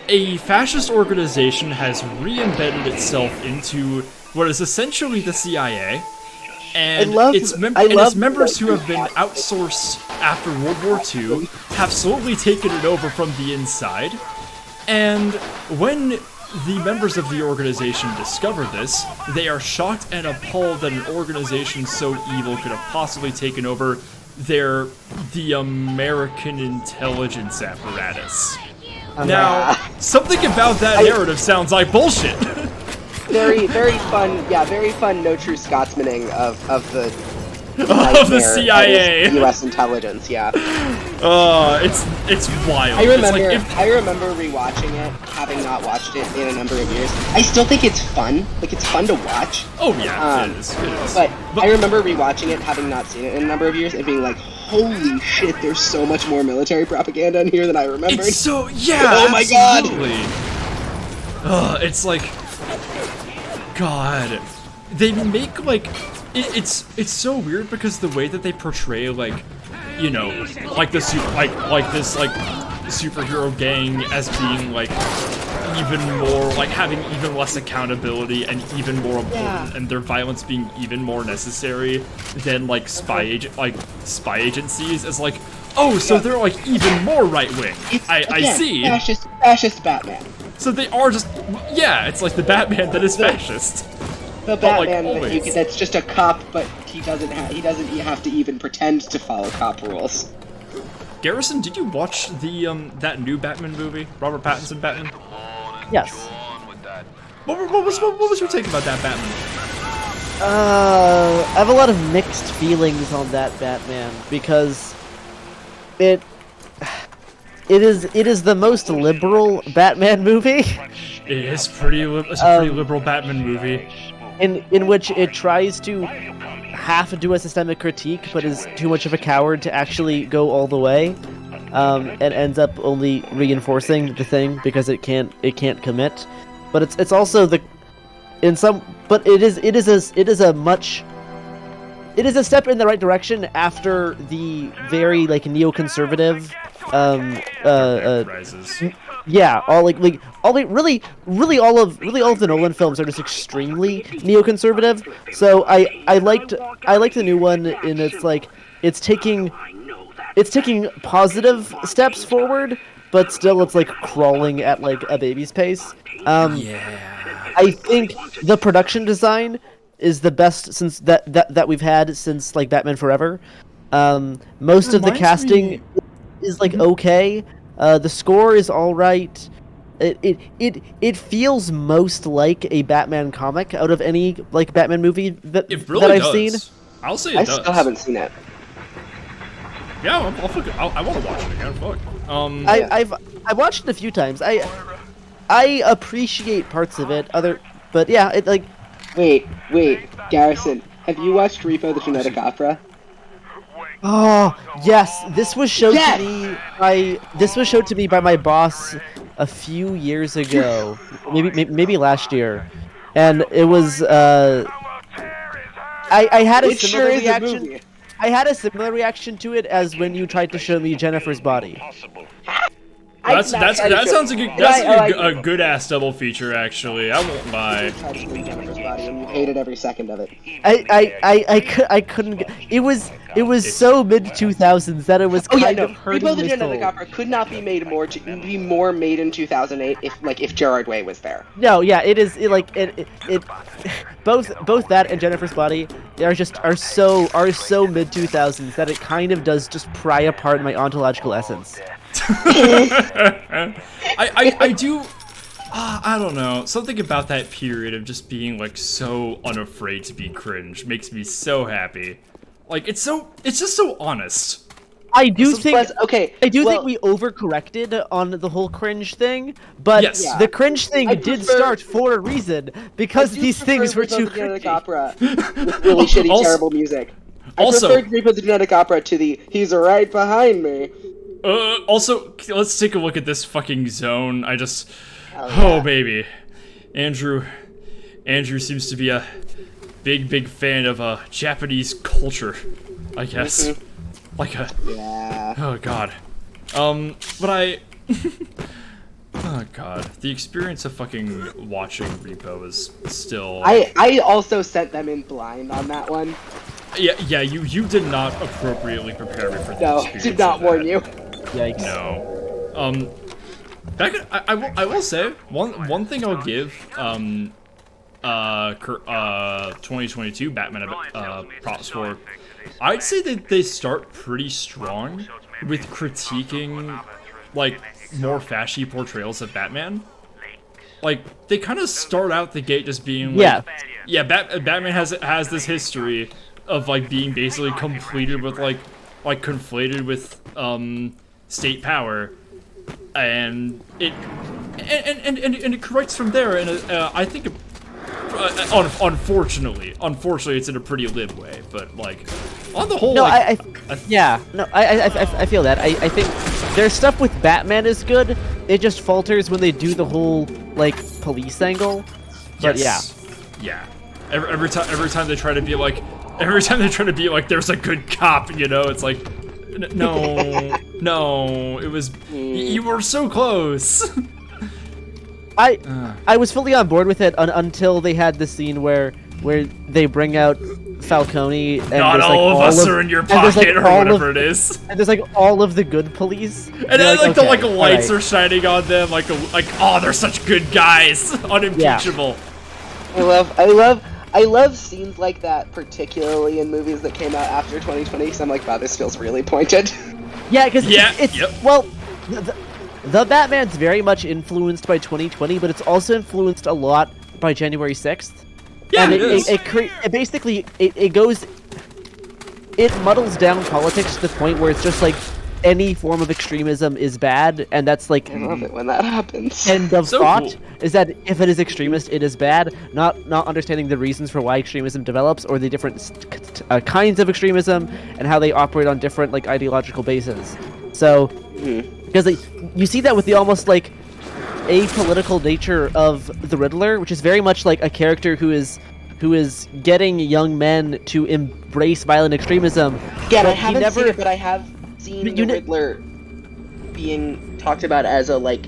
a fascist organization has re-embedded itself into what is essentially the CIA, and its members who have been outsourced after World War II have slowly taken it over from the inside, and when the members of the organization discover this, they are shocked and appalled that an organization so evil could have possibly taken over the American intelligence apparatus. Now, something about that narrative sounds like bullshit. Very fun. Yeah, very fun. No true Scotsmaning of the of the CIA, U.S. intelligence. Yeah. It's wild. I remember. It's like I remember rewatching it, having not watched it in a number of years. I still think it's fun. Like it's fun to watch. Oh yeah, it is. But I remember rewatching it, having not seen it in a number of years, and being like, "Holy shit! There's so much more military propaganda in here than I remembered." It's so yeah. Oh my god. It's like, God, they make like. It's so weird because the way that they portray like, you know, like the this superhero gang as being like even more like having even less accountability and even more important, and their violence being even more necessary than like spy agencies is like, oh, so they're like even more right wing. I see. Fascist Batman. So they are just it's like the Batman that is fascist. The Batman that's just a cop, but he doesn't have to even pretend to follow cop rules. Garrison, did you watch the that new Batman movie, Robert Pattinson Batman? Yes. What was your take about that Batman? I have a lot of mixed feelings on that Batman because it is the most liberal Batman movie. It is it's a pretty liberal Batman movie. In which it tries to half do a systemic critique, but is too much of a coward to actually go all the way, and ends up only reinforcing the thing because it can't commit. But it's also it is a step in the right direction after the very like neoconservative Rises. Yeah, all of the Nolan films are just extremely neoconservative. So I liked the new one, and it's taking positive steps forward, but still it's like crawling at like a baby's pace. I think the production design is the best since that we've had since like Batman Forever. Most of the casting is like okay. The score is all right. It feels most like a Batman comic out of any like Batman movie that I've seen. I'll say I still haven't seen it. Yeah, I want to watch it again. Fuck. I've watched it a few times. I appreciate parts of it. But yeah, it like. Wait, Garrison, have you watched Repo the Genetic Opera? Oh yes, this was showed to me by my boss a few years ago, maybe last year, and it was I had a similar reaction. I had a similar reaction to it as when you tried to show me Jennifer's Body. That sounds like a good ass double feature, actually. I won't lie. Jennifer's Body, and you hated every second of it. I couldn't. It was so mid 2000s that it was kind of hurting Repo the my Genetic soul. Opera could not be made more made in 2008 if Gerard Way was there. No, yeah, it is. Both that and Jennifer's Body are so mid 2000s that it kind of does just pry apart my ontological essence. I do. I don't know. Something about that period of just being like so unafraid to be cringe makes me so happy. Like it's just so honest. I do think Plus, okay, I do well, think we overcorrected on the whole cringe thing, but Yes. Yeah. the cringe thing I did prefer- start for a reason because I do these prefer things were Repo too the Genetic cringy. Opera with really shitty, Also- terrible music. I also- preferred Repo the Genetic Opera to the "He's right behind me." Also, let's take a look at this fucking zone. Oh, Oh, yeah. baby. Andrew seems to be a big fan of Japanese culture, I guess. Like a, Yeah. oh god. But I, oh god, the experience of fucking watching Repo is still. I also sent them in blind on that one. Yeah, you did not appropriately prepare me for the No, experience. did not of warn that. you. Yikes. No. I will say one thing I'll give 2022 Batman props for. I'd say that they start pretty strong with critiquing like more fashy portrayals of Batman. Like they kind of start out the gate just being like, Batman has this history of like being basically completed with like conflated with state power, and it corrects from there, and I think unfortunately it's in a pretty lib way, but like on the whole, No, like, I feel that. I think their stuff with Batman is good. It just falters when they do the whole like police angle. But yeah. Every time they try to be like, there's a good cop, you know, it's like, no, it was, you were so close. I was fully on board with it until they had the scene where they bring out Falcone and Not there's, all like, of us are in your pocket or whatever it is. And there's like all of the good police. And then like okay, the lights alright. are shining on them, like oh, they're such good guys, unimpeachable. I love scenes like that, particularly in movies that came out after 2020. Because I'm like, wow, this feels really pointed. Yeah, because it's yep. well, the Batman's very much influenced by 2020, but it's also influenced a lot by January 6th. Yeah, and it is. it basically muddles down politics to the point where it's just like any form of extremism is bad, and that's like I love it when that happens. end of So thought cool. is that if it is extremist, it is bad. Not understanding the reasons for why extremism develops or the different kinds of extremism and how they operate on different like ideological bases. So because like, you see that with the almost like apolitical nature of the Riddler, which is very much like a character who is getting young men to embrace violent extremism. Again, I but he haven't never- seen it, but I have seen But the you kn- Riddler being talked about as a like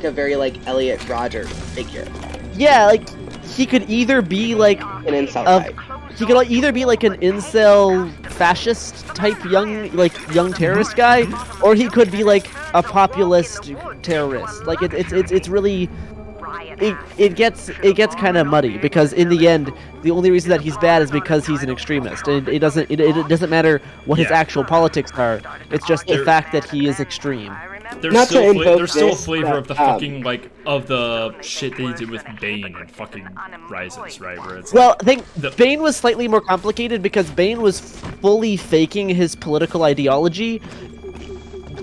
a very like Elliot Rodger figure. Yeah, like he could either be like An incel of type. he could either be like an incel fascist type young terrorist guy, or he could be like a populist terrorist. Like it's really it gets kind of muddy because in the end the only reason that he's bad is because he's an extremist, and it doesn't matter what his Yeah. actual politics are. It's just the There- fact that he is extreme. There's Not to still, invoke there's still a this, flavor but, of the fucking like of the shit they did with Bane and fucking Rises, right? Where it's Well, I think The- Bane was slightly more complicated because Bane was fully faking his political ideology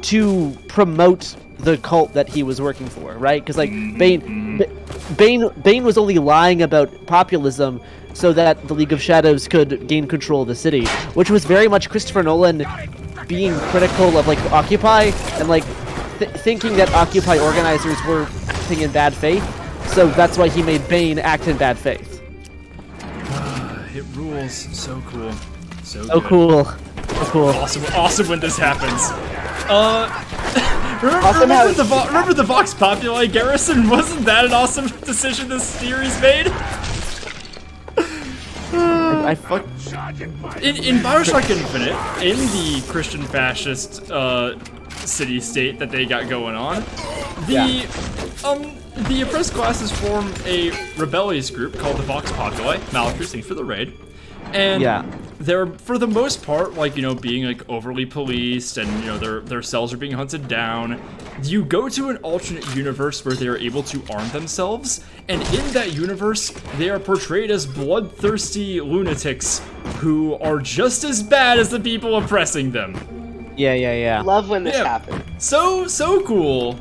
to promote the cult that he was working for, right? Because like Bane was only lying about populism so that the League of Shadows could gain control of the city, which was very much Christopher Nolan being critical of like Occupy and like thinking that Occupy organizers were acting in bad faith. So that's why he made Bane act in bad faith. it rules. So cool. So Oh, good. cool. So cool. Awesome when this happens. Awesome Remember the Vox Populi Garrison? Wasn't that an awesome decision this series made? I fuck. In Bioshock Infinite, in the Christian fascist city-state that they got going on, the oppressed classes form a rebellious group called the Vox Populi. Malachus, thanks for the raid. And they're, for the most part, like, you know, being like overly policed, and you know their cells are being hunted down. You go to an alternate universe where they are able to arm themselves, and in that universe, they are portrayed as bloodthirsty lunatics who are just as bad as the people oppressing them. Yeah. Love when this Yeah. happens. So cool.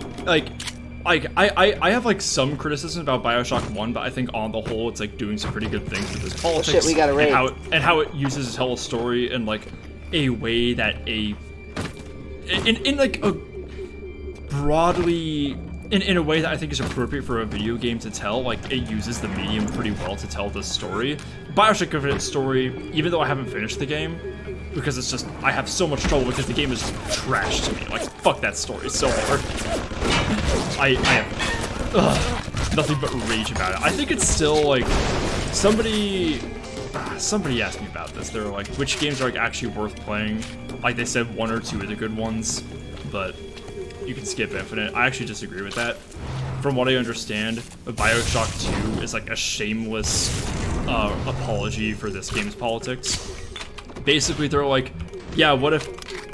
I have like some criticism about BioShock 1, but I think on the whole it's like doing some pretty good things with its politics shit, we gotta raid. and how it uses to tell a story in like a way that in like a broadly in a way that I think is appropriate for a video game to tell. Like, it uses the medium pretty well to tell this story. BioShock Infinite's story, even though I haven't finished the game, because it's just, I have so much trouble because the game is trash to me. Like, fuck that story, it's so hard. I have nothing but rage about it. I think it's still, like, somebody asked me about this. They were like, which games are, like, actually worth playing? Like, they said 1 or 2 are the good ones, but you can skip Infinite. I actually disagree with that. From what I understand, BioShock 2 is like a shameless apology for this game's politics. Basically, they're like, yeah, what if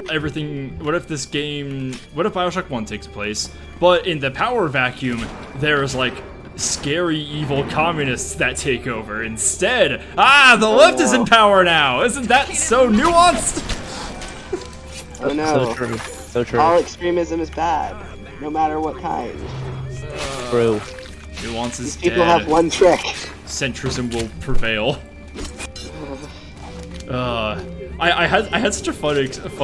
BioShock 1 takes place, but in the power vacuum, there's like scary evil communists that take over instead. The left is in power now. Isn't that so nuanced? Oh no. So true. So true. All extremism is bad, no matter what kind. True. Nuance is These people dead. have one trick. Centrism will prevail. I had such a fun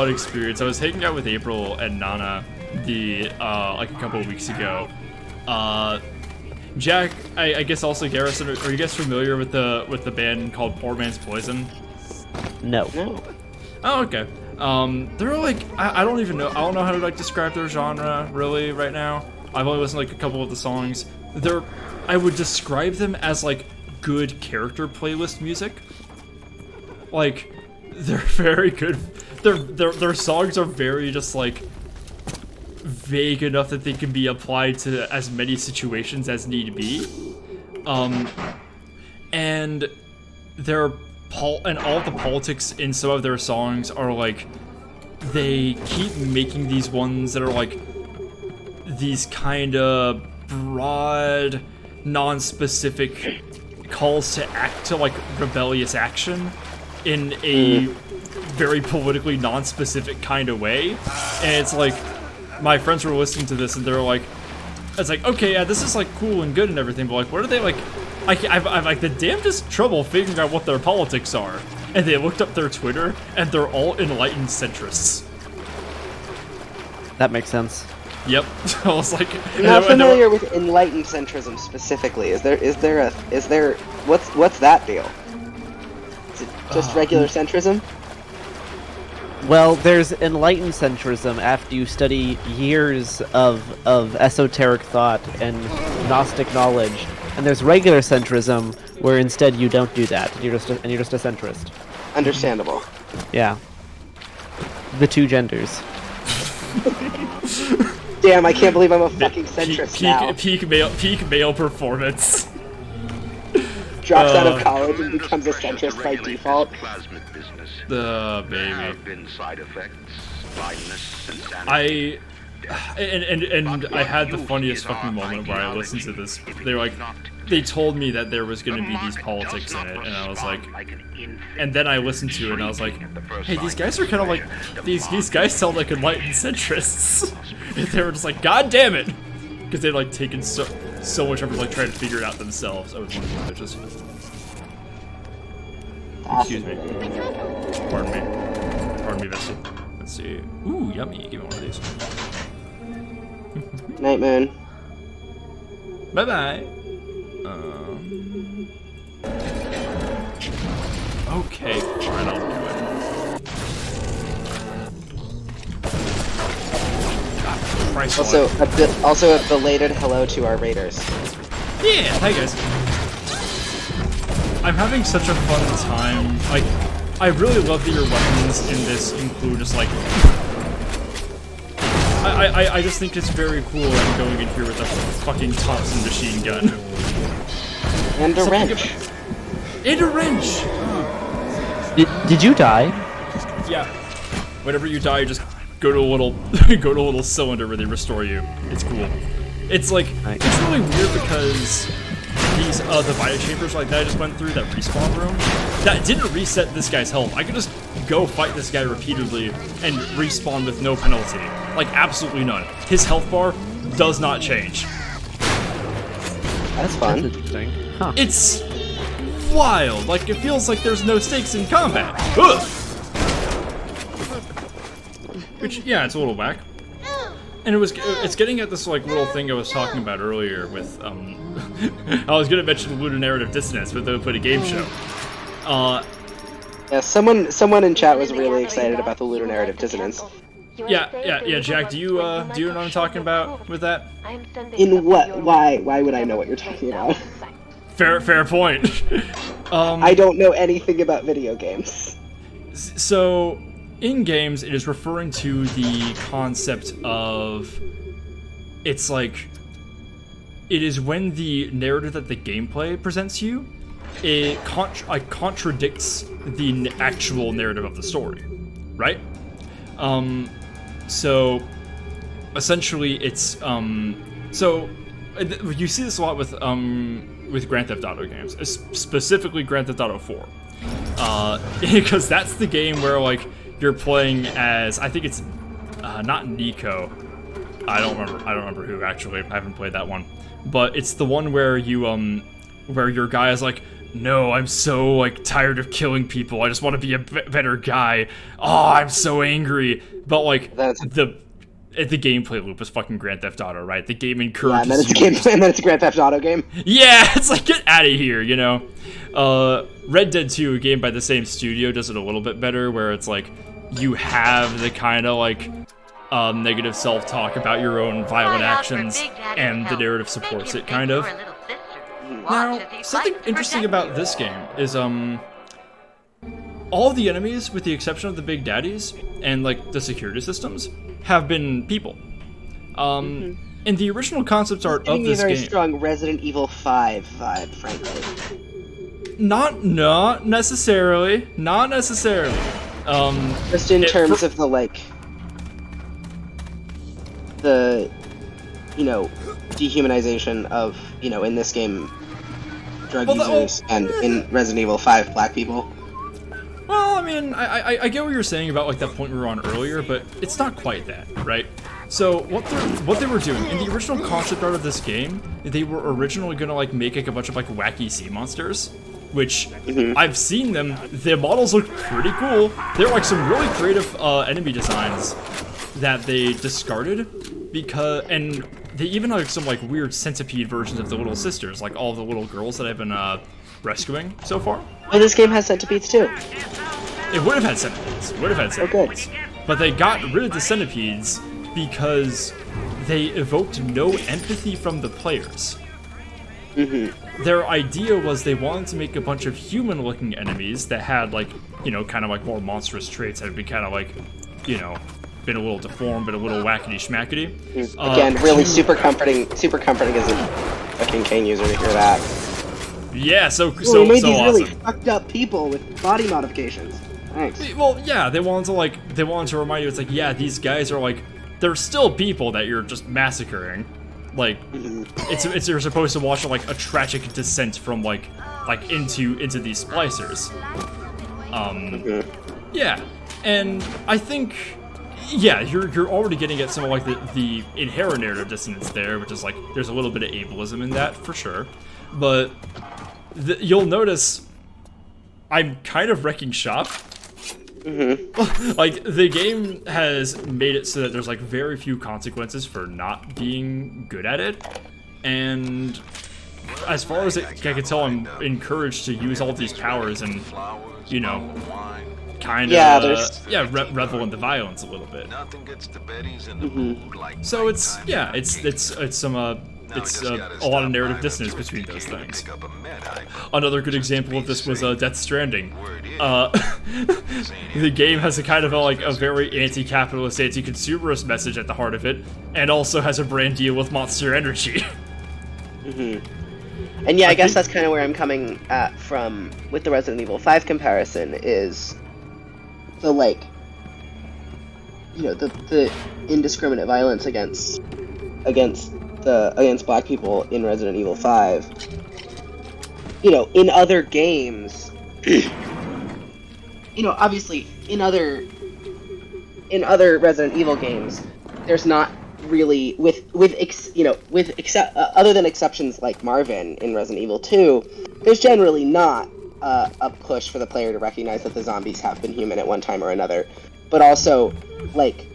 experience. I was hanging out with April and Nana like a couple of weeks ago. Jack, I guess also Garrison, are you guys familiar with the band called Poor Man's Poison? No. No. Oh, okay. They're like, I don't even know. I don't know how to like describe their genre really right now. I've only listened to like a couple of the songs. I would describe them as like good character playlist music. Like, they're very good. Their songs are very just like vague enough that they can be applied to as many situations as need be. And and all of the politics in some of their songs are like, they keep making these ones that are like these kind of broad, non-specific calls to like rebellious action in a very politically non-specific kind of way. And it's like, my friends were listening to this and they're like, it's like, okay, yeah, this is like cool and good and everything, but like, what are they like? I've like the damnedest trouble figuring out what their politics are. And they looked up their Twitter, and they're all enlightened centrists. That makes sense. Yep. I was like, I'm not familiar with enlightened centrism specifically. Is there what's that deal? Is it just regular centrism? Well, there's enlightened centrism after you study years of esoteric thought and Gnostic knowledge, and there's regular centrism where instead you don't do that. You're just a centrist. Understandable. Yeah. The two genders. Damn, I can't believe I'm a fucking centrist now. Peak male performance. Drops out of college and becomes a centrist by default. The baby. And I had the funniest fucking moment where I listened to this. They told me that there was going to be these politics in it, and I was like, and then I listened to it, and I was like, hey, these guys are kind of like, these guys sound like enlightened centrists. And they were just like, god damn it, because they'd like taken so much effort like trying to figure it out themselves. I was one of the bitches. Excuse me. Pardon me, Bessie. Let's see. Ooh, yummy. Give me one of these. Night Moon. Bye bye. Okay, fine, I'll do it. God, Christ. Also a belated hello to our raiders. Yeah, hi guys. I'm having such a fun time. Like, I really love that your weapons in this include just like. I just think it's very cool I'm going in here with a fucking Thompson machine gun. And a wrench. And a wrench! Did you die? Yeah. Whenever you die, you just go to a little cylinder where they restore you. It's cool. It's like, Nice. it's really weird because these the Vita chambers like that I just went through, that respawn room, that didn't reset this guy's health. I could just go fight this guy repeatedly and respawn with no penalty. Like, absolutely none. His health bar does not change. That's fun. That's interesting. Huh. It's wild. Like, it feels like there's no stakes in combat. Ugh! Which, yeah, it's a little whack. And it's getting at this, like, little thing I was talking about earlier with, I was gonna mention ludonarrative dissonance, but they would put a game show. Yeah, someone in chat was really excited about the ludonarrative dissonance. Yeah, Jack, do you know what I'm talking about with that? In what? Why would I know what you're talking about? Fair point. I don't know anything about video games. So, in games, it is referring to the concept of, it's like, it is when the narrative that the gameplay presents you, it contradicts the actual narrative of the story, right? So, essentially, it's, so, you see this a lot with Grand Theft Auto games, specifically Grand Theft Auto 4. Because that's the game where, like, you're playing as, I think it's not Nico. I don't remember who, actually. I haven't played that one. But it's the one where you where your guy is like, no, I'm so, like, tired of killing people. I just want to be a better guy. Oh, I'm so angry. But, like, the gameplay loop is fucking Grand Theft Auto, right? The game encourages and then it's a Grand Theft Auto game. Yeah, it's like, get out of here, you know? Red Dead 2, a game by the same studio, does it a little bit better, where it's like, you have the kind of, like, negative self-talk about your own violent actions, and the narrative supports it, kind of. Now, something interesting about this game is, all of the enemies, with the exception of the big daddies, and, like, the security systems, have been people. And the original concept art of this game... very strong Resident Evil 5 vibe, frankly. Not necessarily. Not necessarily. Just in terms of the, like... the, you know, dehumanization of, you know, in this game, drug users, and in Resident Evil 5, black people. Well, I mean, I get what you're saying about, like, that point we were on earlier, but it's not quite that, right? So, what they were doing, in the original concept art of this game, they were originally gonna, like, make, like, a bunch of, like, wacky sea monsters, which, I've seen them, the models look pretty cool. They're, like, some really creative, enemy designs that they discarded, and they even have, like, some, like, weird centipede versions of the little sisters, like all the little girls that I've been, rescuing so far. Well, this game has centipedes too. It would have had centipedes. But they got rid of the centipedes because they evoked no empathy from the players. Their idea was they wanted to make a bunch of human-looking enemies that had, like, you know, kind of like more monstrous traits that would be kind of like, you know, been a little deformed, but a little whackety-schmackety. Again, really super comforting as a fucking Kane user to hear that. Yeah, so we made these awesome. really fucked up people with body modifications. Thanks. Well, yeah, they wanted to remind you, it's like, yeah, these guys are, like, they're still people that you're just massacring. Like, it's you're supposed to watch, like, a tragic descent from, like into these splicers. Yeah, and I think, yeah, you're already getting at some of, like, the inherent narrative dissonance there, which is, like, there's a little bit of ableism in that, for sure. But you'll notice I'm kind of wrecking shop. Like, the game has made it so that there's, like, very few consequences for not being good at it. And as far as I can tell, I'm encouraged to use all these powers and, you know, kind of, revel in the violence a little bit. So it's a lot of narrative dissonance between those things. Another good example of this was Death Stranding. The game has a kind of a very anti-capitalist, anti-consumerist message at the heart of it, and also has a brand deal with Monster Energy. And yeah, I guess that's kind of where I'm coming at from with the Resident Evil 5 comparison, is the, like, you know, the indiscriminate violence against black people in Resident Evil 5 in other games, obviously in other Resident Evil games, there's not really other than exceptions like Marvin in Resident Evil 2, there's generally not a push for the player to recognize that the zombies have been human at one time or another, but also like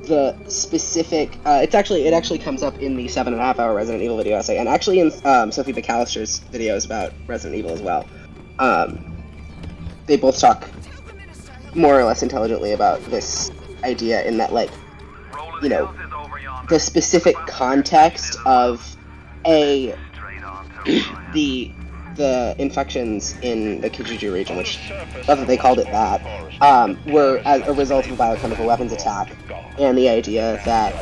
the specific it actually comes up in the 7.5 hour Resident Evil video essay, and actually in Sophie McAllister's videos about Resident Evil as well. They both talk more or less intelligently about this idea in that, like, the specific context of the infections in the Kijiji region, which, not that they called it that, were as a result of a biochemical weapons attack, and the idea that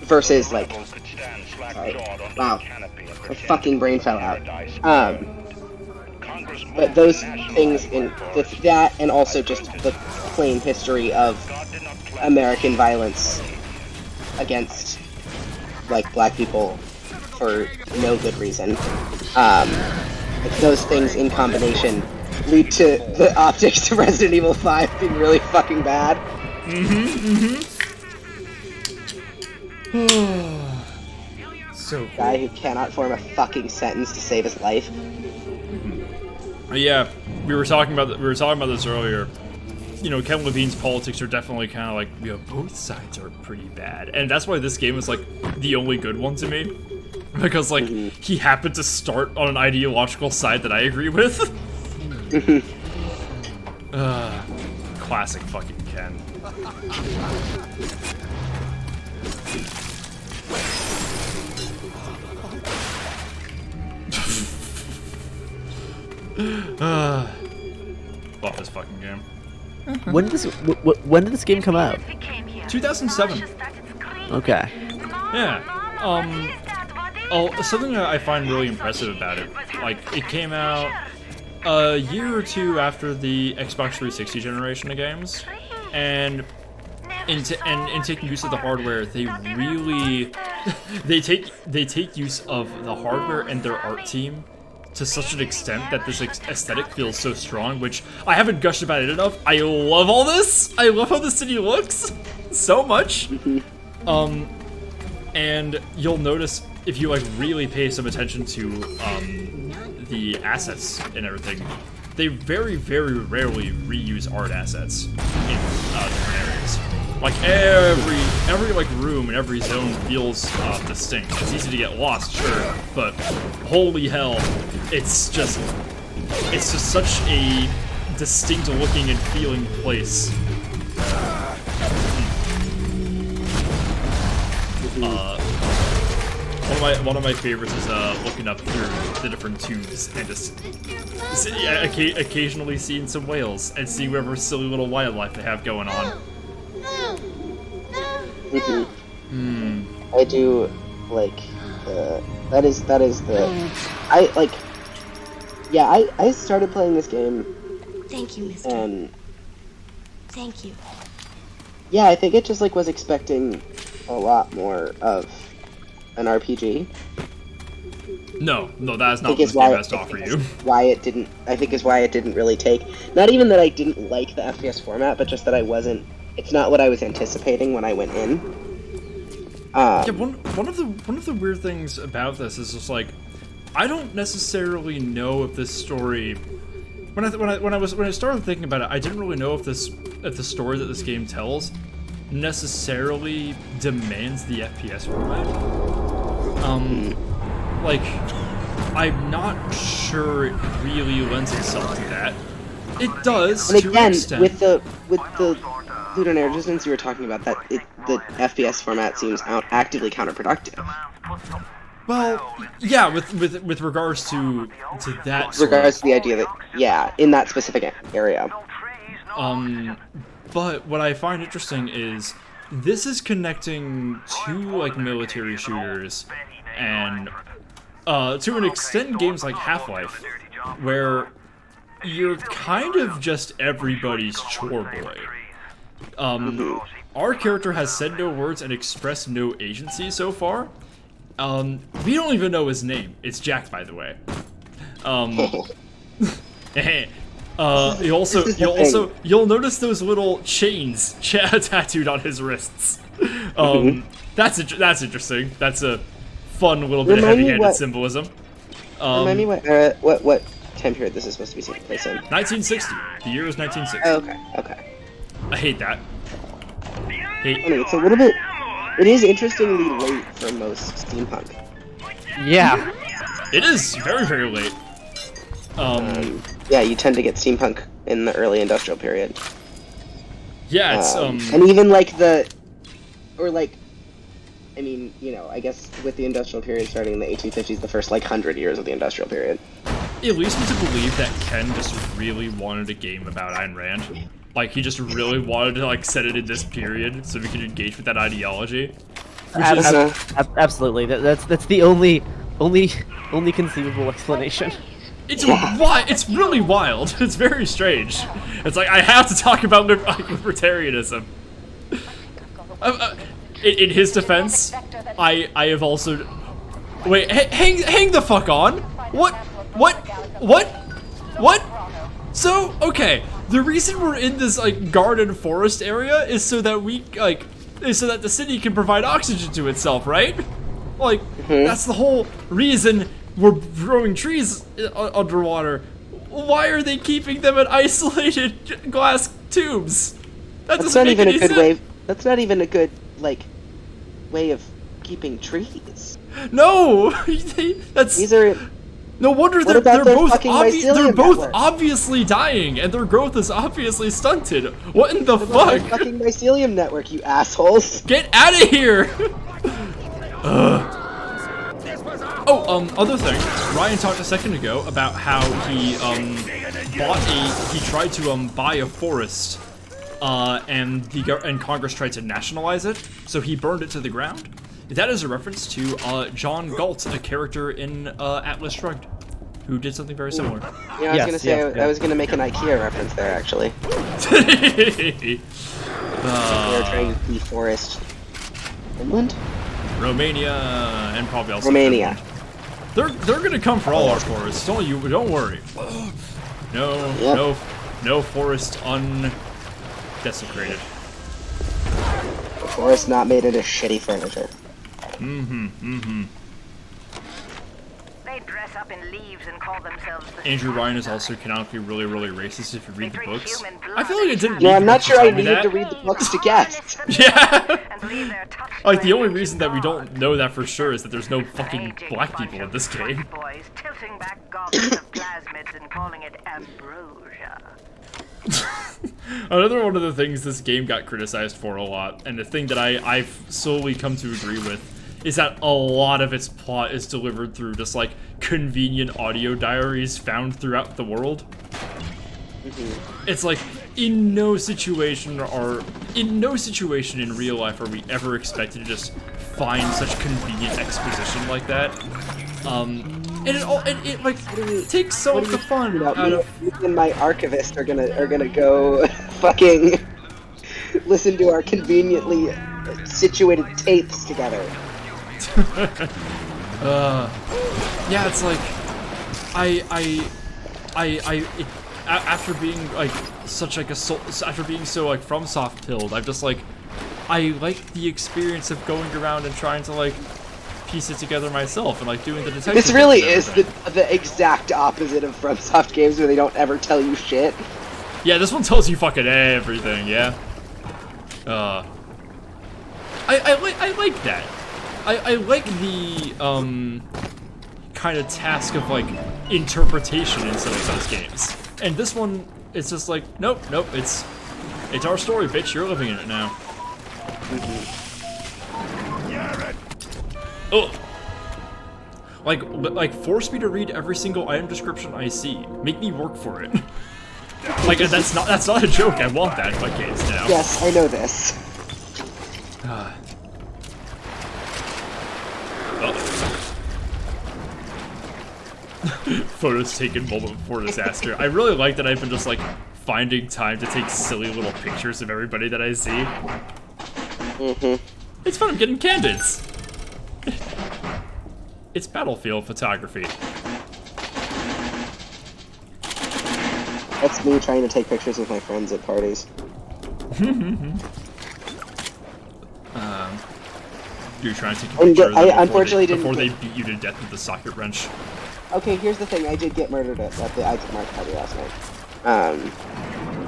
versus, like, sorry, wow, my fucking brain fell out. But those things in that, and also just the plain history of American violence against, like, black people for no good reason. Those things in combination lead to the optics of Resident Evil 5 being really fucking bad. So cool. Guy who cannot form a fucking sentence to save his life. Yeah, we were talking about this earlier. Ken Levine's politics are definitely kind of like, both sides are pretty bad, and that's why this game is like the only good one to me, because like he happened to start on an ideological side that I agree with. Classic fucking Ken. Love this fucking game. When did this game come out? 2007. Okay. Yeah. Something that I find really impressive about it, like, it came out a year or two after the Xbox 360 generation of games, and in taking use of the hardware, they really they take use of the hardware and their art team to such an extent that this aesthetic feels so strong, which I haven't gushed about it enough. I love all this. I love how the city looks so much. And you'll notice, if you like really pay some attention to the assets and everything, they very, very rarely reuse art assets in different areas. Like every like room and every zone feels distinct. It's easy to get lost, sure, but holy hell, it's just such a distinct looking and feeling place. One of my favorites is looking up through the different tubes and just occasionally seeing some whales and seeing whatever silly little wildlife they have going on. I do like that is the I started playing this game. Thank you, mister. And Thank you. yeah, I think it just like was expecting a lot more of an RPG. No, that is not what this game has to offer you. I think is why it didn't really take. Not even that I didn't like the FPS format, but just that it's not what I was anticipating when I went in. Yeah, one of the weird things about this is just like, I don't necessarily know if this story. When I started thinking about it, I didn't really know if the story that this game tells necessarily demands the FPS format. Like, I'm not sure it really lends itself to that. It does, and to again, an extent. with the Lunar Resistance you were talking about, that the FPS format seems actively counterproductive. Well, yeah, with regards to that. With regards to the idea that, yeah, in that specific area. But what I find interesting is this is connecting two like military shooters and to an extent games like Half-Life, where you're kind of just everybody's chore boy. Our character has said no words and expressed no agency so far, We don't even know his name. It's Jack, by the way. You'll notice those little chains tattooed on his wrists. That's interesting. That's a fun little bit of heavy-handed symbolism. Remind me what time period this is supposed to be taking place in. 1960. The year is 1960. Oh, okay. I hate that. I mean, it's a little bit. It is interestingly late for most steampunk. Yeah. It is very, very late. Yeah, you tend to get steampunk in the early industrial period. Yeah, it's and even like I mean, you know, I guess with the industrial period starting in the 1850s, the first like 100 years of the industrial period. It leads me to believe that Ken just really wanted a game about Ayn Rand. Like, he just really wanted to, like, set it in this period so we could engage with that ideology. Absolutely. That's the only conceivable explanation. It's really wild. It's very strange. It's like, I have to talk about libertarianism. In his defense, I have also... Wait, hang the fuck on! What? So, okay, the reason we're in this, like, garden forest area is so that so that the city can provide oxygen to itself, right? Like, that's the whole reason we're growing trees underwater. Why are they keeping them in isolated glass tubes? That's not even a good way. That's not even a good, like, way of keeping trees. No! These are... No wonder they're both obviously dying, and their growth is obviously stunted. What in the fuck? Fucking mycelium network, you assholes! Get out of here! Other thing. Ryan talked a second ago about how he tried to buy a forest, and Congress tried to nationalize it, so he burned it to the ground. That is a reference to John Galt, a character in Atlas Shrugged, who did something very similar. Yeah, I was gonna say I was gonna make an IKEA reference there, actually. We are trying to deforest Finland, Romania, and probably also Romania. Finland. They're gonna come for all our forests. Don't worry. No forest undesecrated. The forest not made into shitty furniture. They dress up in leaves and call themselves the Andrew Ryan is also canonically really, really racist if you read the books. I feel like it didn't. No, I'm not sure I needed to read the books to guess. Yeah. Like, the only reason that we don't know that for sure is that there's no fucking black people in this game. Tilting back goblets of plasmids and calling it ambrosia. Another one of the things this game got criticized for a lot, and the thing that I've slowly come to agree with, is that a lot of its plot is delivered through just, like, convenient audio diaries found throughout the world. It's like, in no situation in real life are we ever expected to just find such convenient exposition like that. And it takes some of the fun out of... Me and my archivist are gonna go fucking listen to our conveniently situated tapes together. Yeah, it's like after being like after being so like FromSoft pilled, I'm just like, I like the experience of going around and trying to like piece it together myself and like doing the detective. This really is the exact opposite of FromSoft games where they don't ever tell you shit. Yeah, this one tells you fucking everything. Yeah. I like that. I like the kind of task of like interpretation in some of those games. And this one, it's just like, nope, it's our story, bitch. You're living in it now. Ugh. Like force me to read every single item description I see. Make me work for it. Like that's not a joke. I want that in my games now. Yes, I know this. Photos taken moment before disaster. I really like that I've been just like finding time to take silly little pictures of everybody that I see. It's fun. I'm getting candids. It's battlefield photography. That's me trying to take pictures with my friends at parties. You're trying to take a And picture of I them unfortunately before didn't they beat you to death with the socket wrench. Okay, here's the thing. I did get murdered at the Ides of March party last night.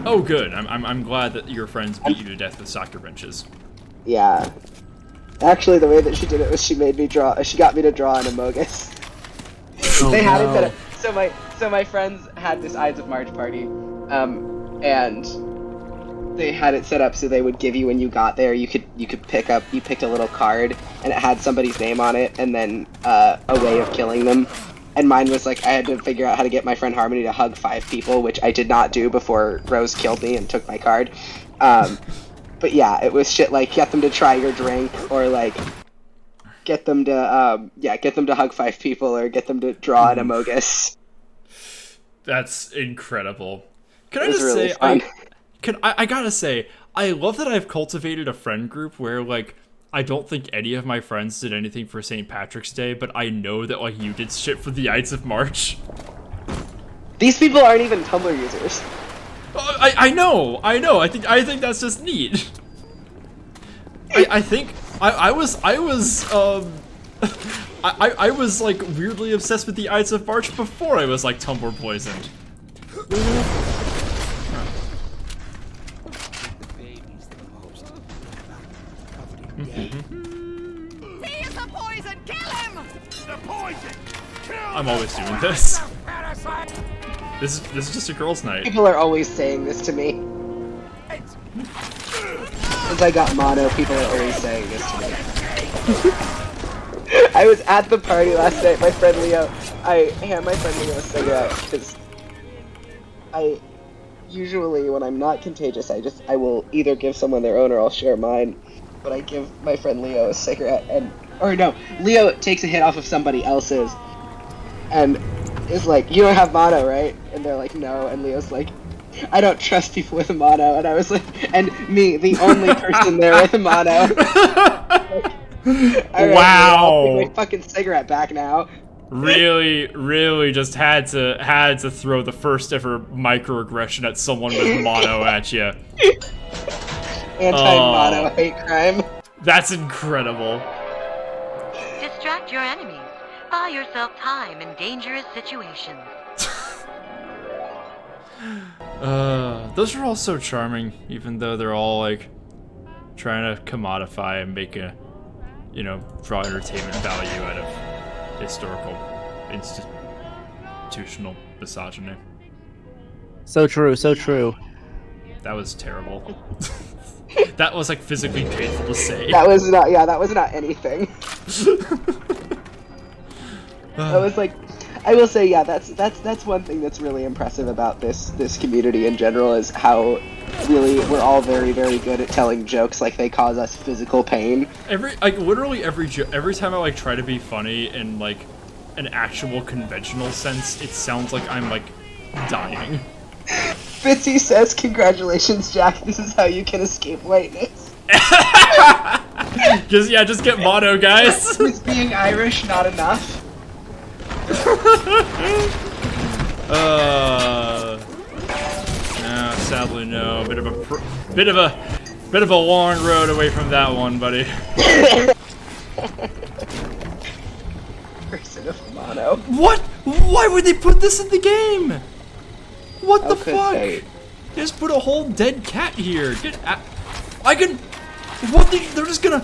Oh, good. I'm glad that your friends beat you to death with socket wrenches. Yeah. Actually, the way that she did it was she made me draw. She got me to draw an Amogus. They had it set up. So my friends had this Ides of March party, and they had it set up so they would give you when you got there. You picked a little card and it had somebody's name on it, and then a way of killing them. And mine was like I had to figure out how to get my friend Harmony to hug 5 people, which I did not do before Rose killed me and took my card. But yeah, it was shit like get them to try your drink, or like get them to hug 5 people, or get them to draw an Amogus. That's incredible. Can I It was just really say fun. I gotta say, I love that I've cultivated a friend group where like I don't think any of my friends did anything for St. Patrick's Day, but I know that like you did shit for the Ides of March. These people aren't even Tumblr users. I know. I think that's just neat. I think I was I was like weirdly obsessed with the Ides of March before I was like Tumblr poisoned. He's the poison! Kill him! The poison! I'm always doing this. This is just a girls' night. People are always saying this to me. Since I got mono, people are always saying this to me. I was at the party last night. My friend Leo, I hand my friend Leo a cigarette because I usually, when I'm not contagious, I will either give someone their own or I'll share mine. But I give my friend Leo a cigarette, Leo takes a hit off of somebody else's, and is like, "You don't have mono, right?" And they're like, "No," and Leo's like, "I don't trust people with mono," and I was like, and me, the only person there with mono. Wow. I'll take my fucking cigarette back now. Really just had to throw the first ever microaggression at someone with mono at you. Anti-mono hate crime. That's incredible. Distract your enemies. Buy yourself time in dangerous situations. Those are all so charming, even though they're all like trying to commodify and make a, draw entertainment value out of historical, institutional misogyny. So true, so true. That was terrible. That was like physically painful to say. That was not anything. That was like, I will say, yeah, that's one thing that's really impressive about this community in general, is how really we're all very, very good at telling jokes like they cause us physical pain. Literally every time I like try to be funny in like an actual conventional sense, it sounds like I'm like dying. Fitzy says, "Congratulations, Jack. This is how you can escape whiteness." just get mono, guys. Is being Irish not enough? No, sadly no. Bit of a long road away from that one, buddy. Person of mono. What? Why would they put this in the game? What the fuck? They just put a whole dead cat here. I can. What? They're just gonna.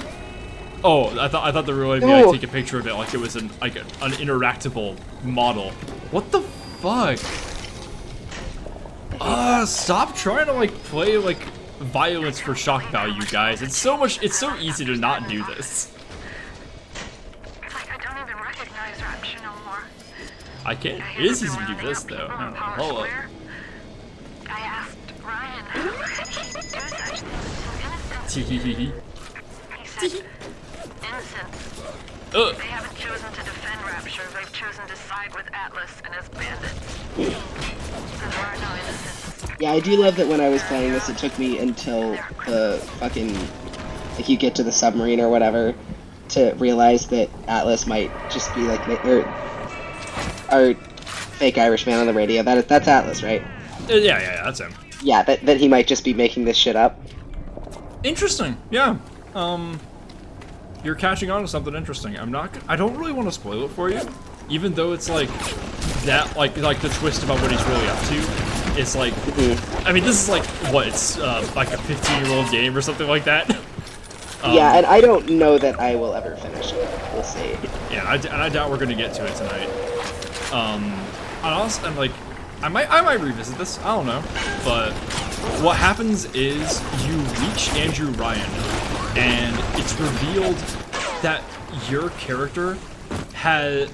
Oh, I thought they were going to like, take a picture of it like it was an interactable model. What the fuck? Stop trying to like play like violence for shock value, guys. It's so easy to not do this. It's like I don't even recognize Rapture no more. I can't. It is easy to do this though. Hold up. I asked Ryan if he'd do such things to innocent. He said, innocent. They haven't chosen to defend Rapture, they've chosen to side with Atlas and his bandits. There are no innocents. Yeah, I do love that when I was playing this, it took me until the fucking, like, you get to the submarine or whatever, to realize that Atlas might just be like, or fake Irishman on the radio. That's Atlas, right? Yeah, that's him. Yeah, that he might just be making this shit up. Interesting. Yeah. You're catching on to something interesting. I don't really want to spoil it for you, even though it's like that, like the twist about what he's really up to. It's like, I mean, this is like what it's like a 15-year-old game or something like that. Yeah, and I don't know that I will ever finish it. We'll see. Yeah, I doubt we're gonna get to it tonight. And like, I might revisit this. I don't know, but what happens is you reach Andrew Ryan, and it's revealed that your character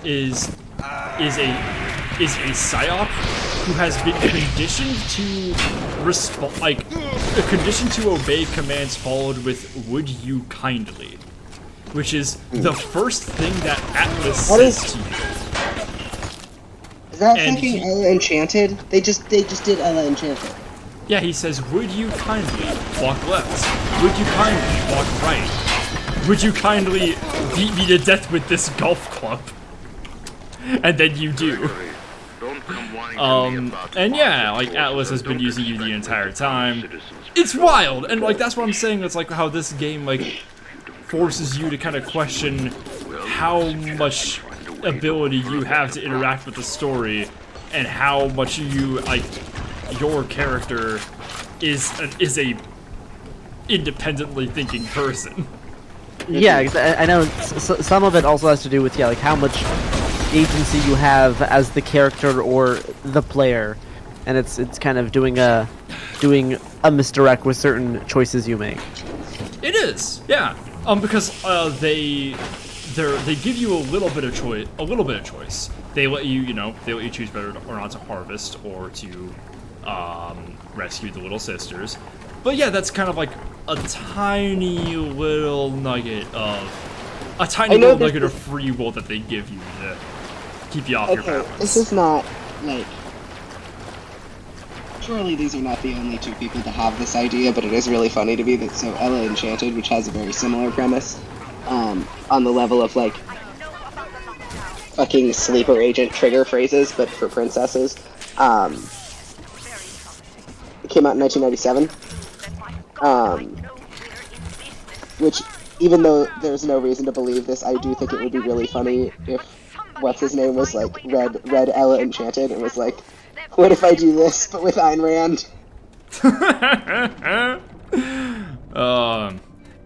is a psyop who has been conditioned to obey commands followed with "Would you kindly," which is the first thing that Atlas says to you. Is that fucking Ella Enchanted? They just did Ella Enchanted. Yeah, he says, "Would you kindly walk left? Would you kindly walk right? Would you kindly beat me to death with this golf club?" And then you do. And yeah, like Atlas has been using you the entire time. It's wild, and like that's what I'm saying. It's like how this game like forces you to kind of question how much ability you have to interact with the story, and how much you like your character is a independently thinking person. Yeah, I know some of it also has to do with like how much agency you have as the character or the player, and it's kind of doing a misdirect with certain choices you make. It is, yeah. Because they give you a little bit of choice. They let you, they let you choose whether or not to harvest or to rescue the little sisters. But yeah, that's kind of like a tiny little nugget of free will that they give you to keep you off your balance. This is not like. Surely these are not the only two people to have this idea, but it is really funny to me that so Ella Enchanted, which has a very similar premise, on the level of like fucking sleeper agent trigger phrases, but for princesses. It came out in 1997. Which, even though there's no reason to believe this, I do think it would be really funny if what's his name was like read Ella Enchanted and was like, what if I do this but with Ayn Rand?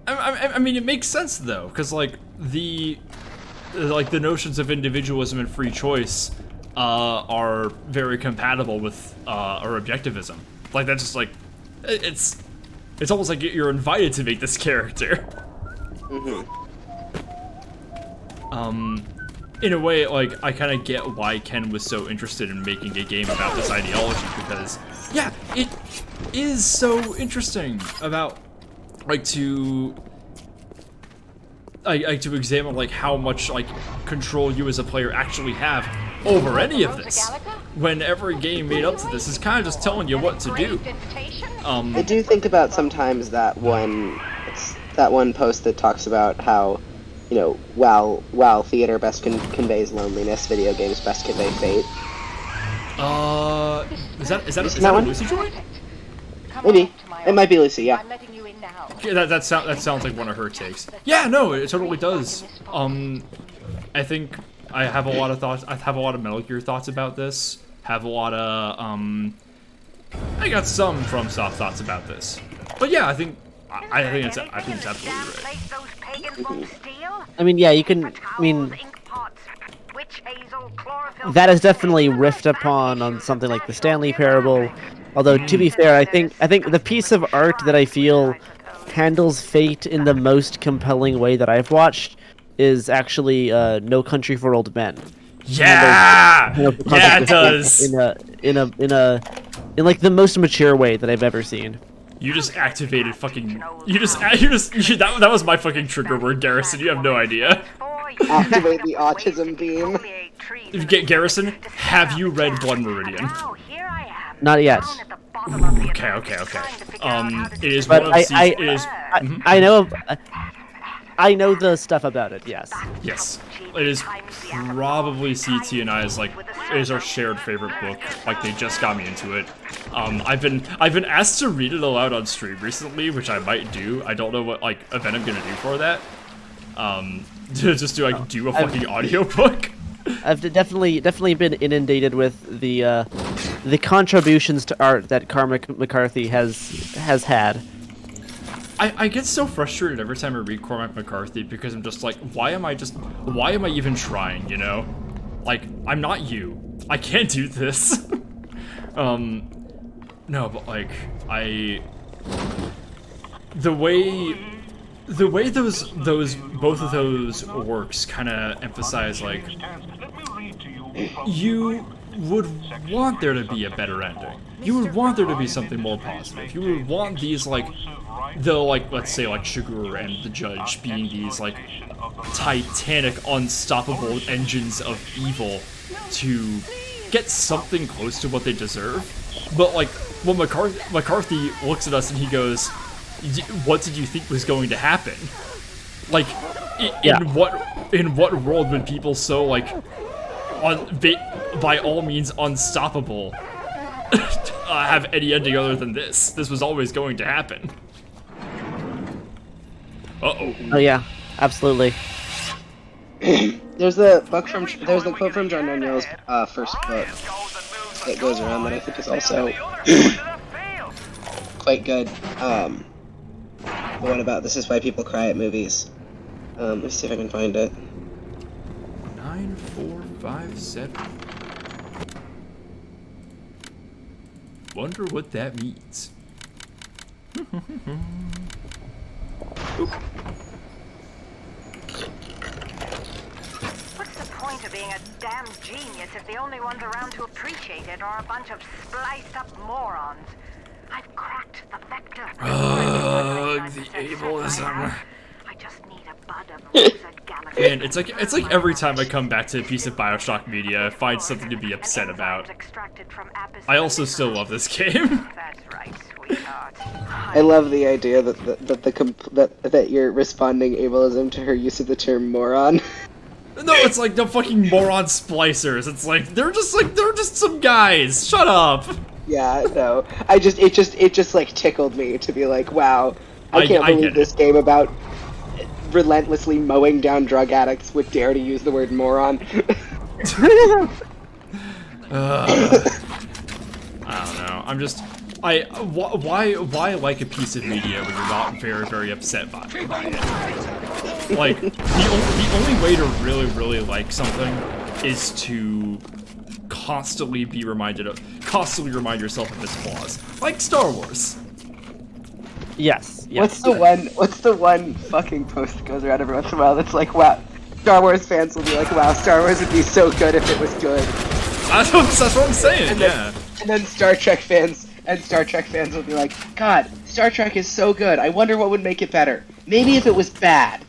I mean, it makes sense though, because like the notions of individualism and free choice are very compatible with our objectivism. Like that's just like it's almost like you're invited to make this character. In a way, like I kind of get why Ken was so interested in making a game about this ideology, because yeah, it is so interesting about like to examine like how much like control you as a player actually have over any of this, when every game made up to this is kind of just telling you what to do. I do think about sometimes that one post that talks about how, while theater best conveys loneliness, video games best convey fate. Is that a Lucy joint? Maybe. It might be Lucy, yeah. Yeah, that sounds like one of her takes. Yeah, no, it totally does. I think I have a lot of thoughts. I have a lot of Metal Gear thoughts about this. Have a lot of I got some FromSoft thoughts about this. But yeah, I think it's absolutely right. I mean, yeah, you can. I mean, that is definitely riffed upon on something like the Stanley Parable. Although, to be fair, I think the piece of art that I feel handles fate in the most compelling way that I've watched is actually No Country for Old Men. Yeah, yeah, it does. In like the most mature way that I've ever seen. You just activated fucking. That was my fucking trigger word, Garrison. You have no idea. Activate the autism beam. Garrison, have you read Blood Meridian? Not yet. Okay. It is but one of I know. I know the stuff about it. Yes. Yes, it is probably CT and I's like it is our shared favorite book. Like they just got me into it. I've been asked to read it aloud on stream recently, which I might do. I don't know what like event I'm gonna do for that. Just to like do a fucking audiobook. I've definitely been inundated with the contributions to art that Cormac McCarthy has had. I get so frustrated every time I read Cormac McCarthy because I'm just like, why am I even trying, you know? Like, I'm not you. I can't do this. No, but like, the way those both of those works kind of emphasize like, you would want there to be a better ending. You would want there to be something more positive. You would want these like, let's say like Shigur and the Judge being these like titanic, unstoppable engines of evil to get something close to what they deserve. But like when McCarthy looks at us and he goes, "What did you think was going to happen?" Like, in what world would people so like, by all means unstoppable, have any ending other than this? This was always going to happen. Uh-oh. Oh yeah, absolutely. There's the quote from John Daniel's first book that goes around that I think is also quite good. The one about this is why people cry at movies. Let me see if I can find it. 9457. Wonder what that means. What's the point of being a damn genius if the only ones around to appreciate it are a bunch of spliced up morons? I've cracked the vector. The ableism. I just need a bud of wizard galaxy. Man, it's like every time I come back to a piece of BioShock media, I find something to be upset about. I also still love this game. That's right, sweetheart. I love the idea that you're responding ableism to her use of the term moron. No, it's like the fucking moron splicers. It's like they're just some guys. Shut up. Yeah, no. It just like tickled me to be like, wow, I can't believe this game about relentlessly mowing down drug addicts would dare to use the word moron. I don't know. I'm just why like a piece of media when you're not very, very upset by it? Like the only way to really like something is to constantly remind yourself of its flaws. Like Star Wars. Yes. What's the one fucking post that goes around every once in a while that's like, wow, Star Wars fans will be like, wow, Star Wars would be so good if it was good. That's what I'm saying, And then Star Trek fans will be like, God, Star Trek is so good, I wonder what would make it better. Maybe if it was bad.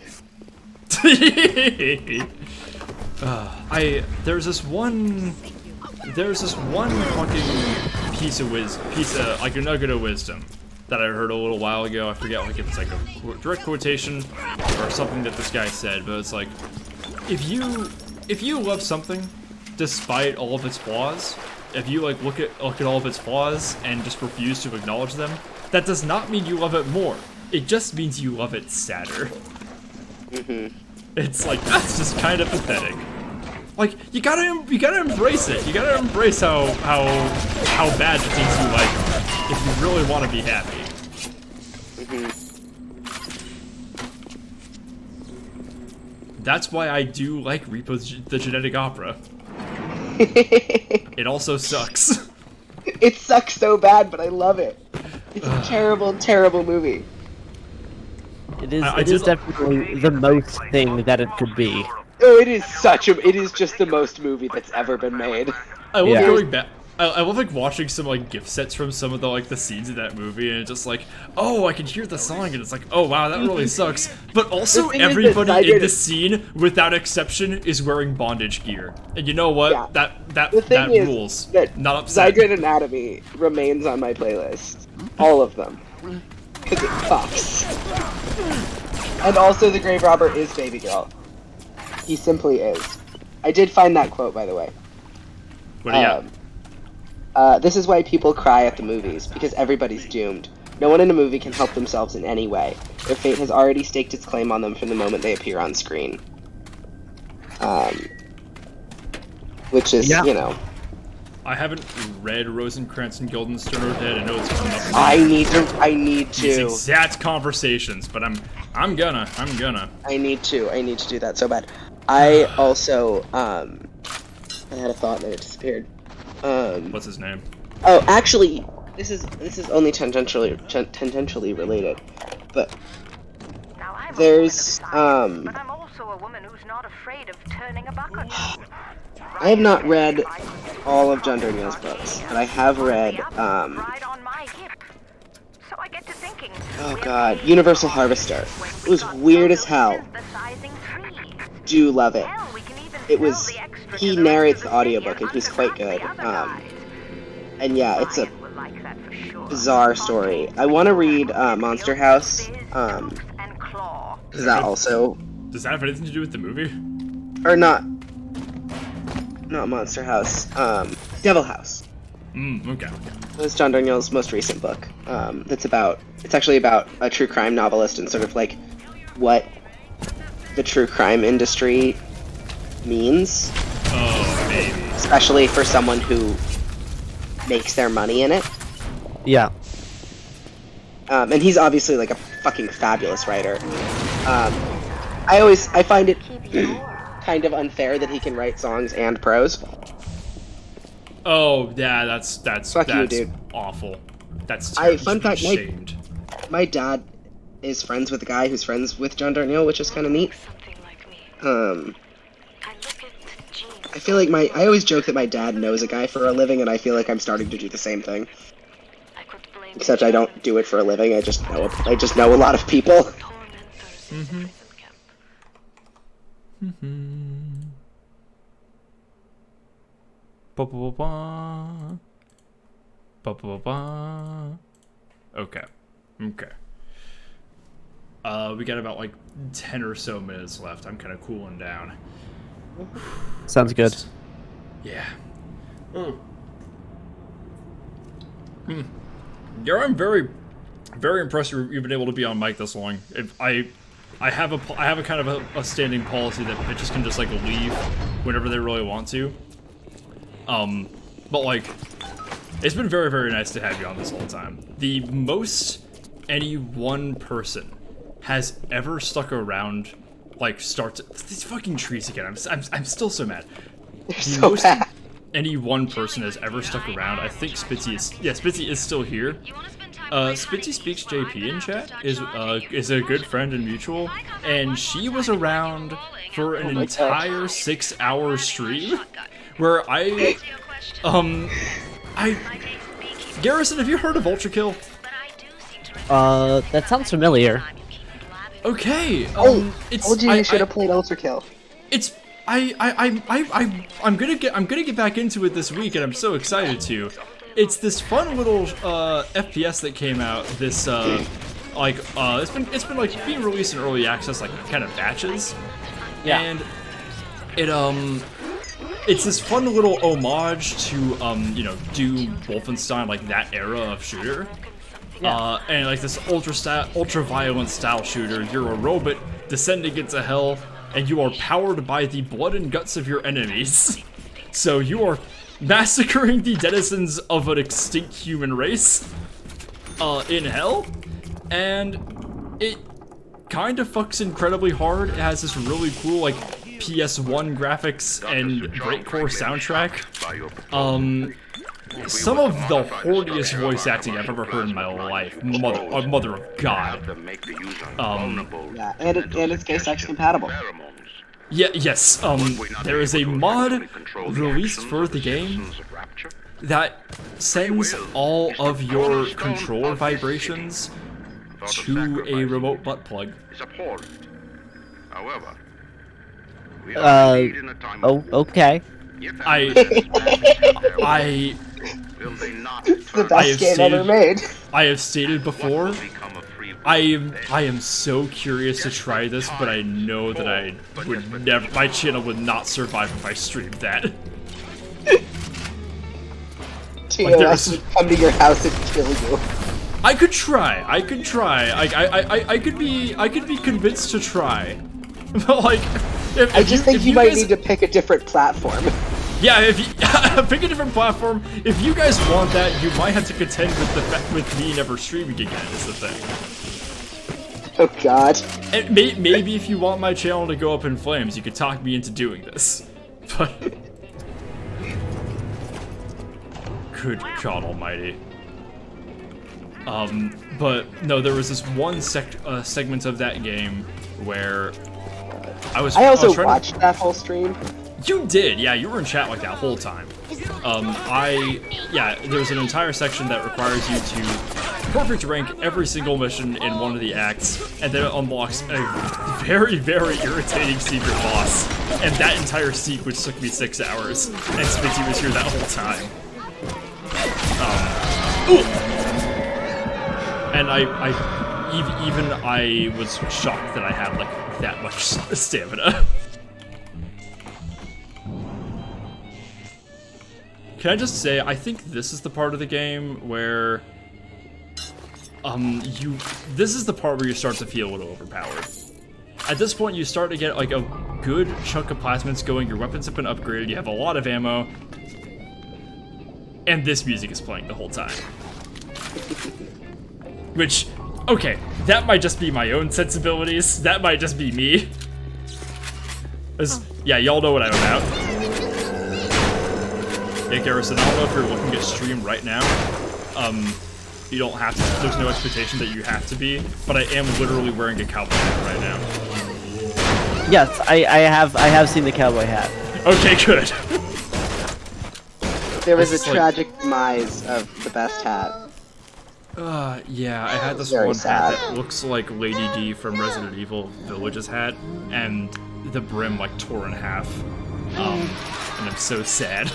There's this one fucking piece of like a nugget of wisdom that I heard a little while ago. I forget like if it's like a direct quotation or something that this guy said, but it's like, if you love something despite all of its flaws, if you like look at all of its flaws and just refuse to acknowledge them, that does not mean you love it more. It just means you love it sadder. It's like, that's just kind of pathetic. Like, you gotta embrace it. You gotta embrace how bad the things you like are, if you really want to be happy. That's why I do like Repo the Genetic Opera. It also sucks. It sucks so bad, but I love it. It's a terrible, terrible movie. It is definitely the most thing that it could be. Oh, it is just the most movie that's ever been made. I love going back. I love like watching some like gift sets from some of the scenes of that movie, and it's just like, oh, I can hear the song, and it's like, oh wow, that really sucks. But also, everybody in the scene, without exception, is wearing bondage gear, and you know what? Yeah. That rules. Not upset. Zydrate Anatomy remains on my playlist, all of them, because it fucks. And also, the grave robber is Baby Girl. He simply is. I did find that quote, by the way. What do you got? This is why people cry at the movies, because everybody's doomed. No one in a movie can help themselves in any way. Their fate has already staked its claim on them from the moment they appear on screen. Which is, you know... I haven't read Rosencrantz and Guildenstern are Dead. I know it's coming up. I need to. These exact conversations, but I'm gonna. I need to do that so bad. I also, I had a thought and it disappeared. What's his name? Oh, actually, this is only tangentially related, but there's, But I'm also a woman who's not afraid of turning a bucket. I have not read all of John Durnill's books, but I have read, Right on my hip. So I get to thinking, oh god, Universal Harvester. It was weird as hell. Do love it. It was, he narrates the audiobook and he's quite good. And yeah, it's a bizarre story. I want to read Monster House, because that also... Does that have anything to do with the movie? Or not Monster House, Devil House. Okay. It was John Durnill's most recent book. It's actually about a true crime novelist and sort of like what the true crime industry means. Oh, baby. Especially for someone who makes their money in it. Yeah. And he's obviously like a fucking fabulous writer. I find it kind of unfair that he can write songs and prose. Oh yeah, that's Fuck you, dude. Awful. That's terrible. Fun fact, shamed. my dad is friends with a guy who's friends with John Darnielle, which is kind of neat. I feel like I always joke that my dad knows a guy for a living, and I feel like I'm starting to do the same thing. Except I don't do it for a living. I just know a lot of people. Okay. We got about like 10 or so minutes left. I'm kind of cooling down. Sounds good. Yeah. Yeah, I'm very, very impressed you've been able to be on mic this long. I have a kind of a standing policy that bitches can just like leave whenever they really want to. But like, it's been very, very nice to have you on this whole time. The most any one person has ever stuck around, like, these fucking trees again. I'm still so mad. The most any one person has ever stuck around. I think Spitzy is still here. Spitzy Speaks JP in chat is a good friend and mutual, and she was around for an entire 6-hour stream where Garrison, have you heard of Ultra Kill? That sounds familiar. Okay. You should have played Ultra Kill. I'm gonna get back into it this week, and I'm so excited to. It's this fun little FPS that came out. This it's been like being released in early access, like kind of batches. Yeah. And it's this fun little homage to Doom, Wolfenstein, like that era of shooter. Yeah. And like this ultra violent style shooter. You're a robot descending into hell, and you are powered by the blood and guts of your enemies. So you are massacring the denizens of an extinct human race in hell, and it kind of fucks incredibly hard. It has this really cool like PS1 graphics and breakcore soundtrack. Some of the horniest voice acting I've ever heard in my life. Mother of God. Yeah, and it's case-X compatible. Yeah, yes. There is a mod released for the game that sends all of your controller vibrations to a remote butt plug. Oh, okay. It's the best game ever made. I have stated before, I am so curious to try this, but I know that I would never. My channel would not survive if I streamed that. TOS would come to your house and kill you. I could try. I could try. I could be convinced to try. But like, I just think you might need to pick a different platform. Yeah, if you pick a different platform, if you guys want that, you might have to contend with the fact with me never streaming again. Is the thing. Oh God. And maybe if you want my channel to go up in flames, you could talk me into doing this. But good God Almighty. But no, there was this one segment of that game where I also watched that whole stream. You did, yeah, you were in chat like that whole time. There's an entire section that requires you to perfect rank every single mission in one of the acts, and then it unlocks a very, very irritating secret boss. And that entire sequence took me 6 hours, and Spitzy was here that whole time. And even I was shocked that I had like that much stamina. Can I just say, I think this is the part of the game where, this is the part where you start to feel a little overpowered. At this point, you start to get like a good chunk of plasmids going, your weapons have been upgraded, you have a lot of ammo, and this music is playing the whole time. Which, okay, that might just be my own sensibilities, that might just be me. Yeah, y'all know what I'm about. Yeah, Garrison, I don't know if you're looking at stream right now. You don't have to, there's no expectation that you have to be, but I am literally wearing a cowboy hat right now. Yes, I have seen the cowboy hat. Okay, good. There was a tragic demise of the best hat. Yeah, I had this Very one sad. hat that looks like Lady D from Resident Evil Village's hat, and the brim like tore in half. And I'm so sad.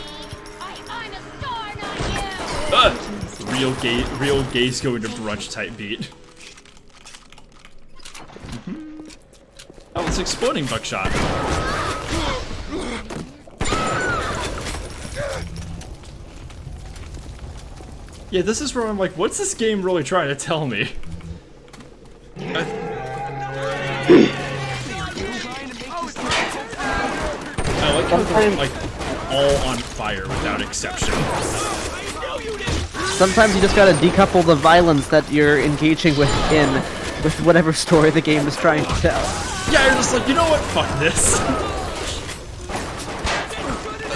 Real gays going to brunch type beat. Oh, it's exploding buckshot. Yeah, this is where I'm like, what's this game really trying to tell me? I like how they're like all on fire without exception. Sometimes you just gotta decouple the violence that you're engaging with whatever story the game is trying to tell. Yeah, you're just like, you know what? Fuck this.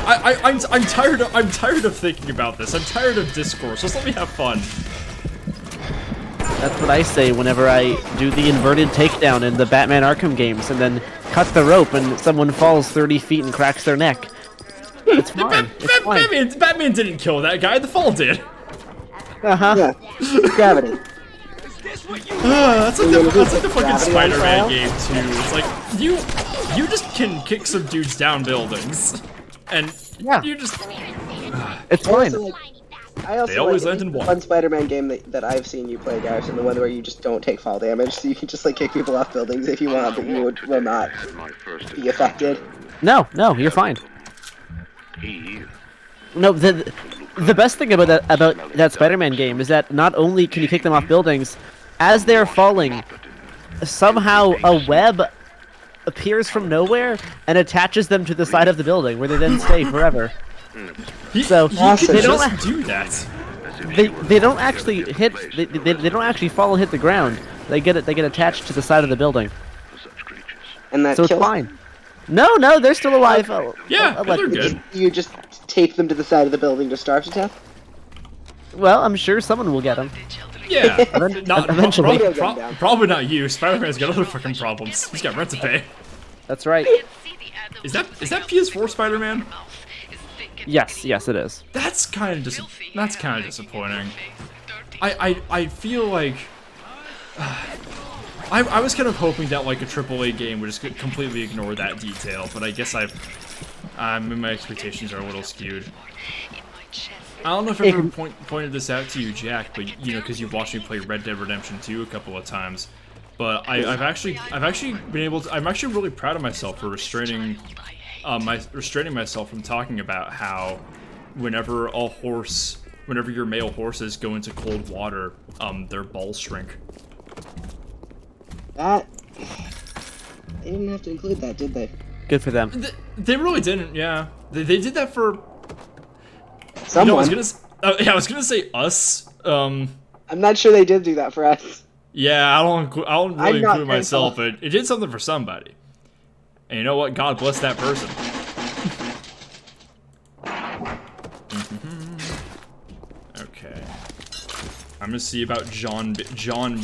I'm tired of thinking about this. I'm tired of discourse. Just let me have fun. That's what I say whenever I do the inverted takedown in the Batman Arkham games, and then cut the rope and someone falls 30 feet and cracks their neck. It's fine. It's fine. Batman didn't kill that guy. The fall did. Yeah. Gravity. That's like the fucking Spider-Man game too. It's like you just can kick some dudes down buildings, and you just. It's fine. I also They always like land in one. One Spider-Man game that I've seen you play, Garrison, the one where you just don't take fall damage, so you can just like kick people off buildings if you want, but you will not be affected. No, you're fine. No, the best thing about that Spider-Man game is that not only can you kick them off buildings, as they're falling, somehow a web appears from nowhere and attaches them to the side of the building, where they then stay forever. So they don't just do that. They don't actually hit. They don't actually fall and hit the ground. They get attached to the side of the building. And that so it's fine. No, they're still alive. Yeah, they're good. You just tape them to the side of the building to starve to death? Well, I'm sure someone will get them. Yeah, eventually. Probably not you. Spider-Man's got other fucking problems. He's got rent to pay. That's right. Is that PS4 Spider-Man? Yes, it is. That's kind of disappointing. I feel like I was kind of hoping that like a AAA game would just completely ignore that detail, but I guess my expectations are a little skewed. I don't know if I ever pointed this out to you, Jack, but because you've watched me play Red Dead Redemption 2 a couple of times. But I'm actually really proud of myself for restraining myself from talking about how whenever your male horses go into cold water, their balls shrink. That they didn't have to include that, did they? Good for them. They really didn't. Yeah, they did that for someone. I was gonna say us. I'm not sure they did do that for us. Yeah, I don't really include myself, but it did something for somebody. And you know what? God bless that person. Okay. I'm gonna see about John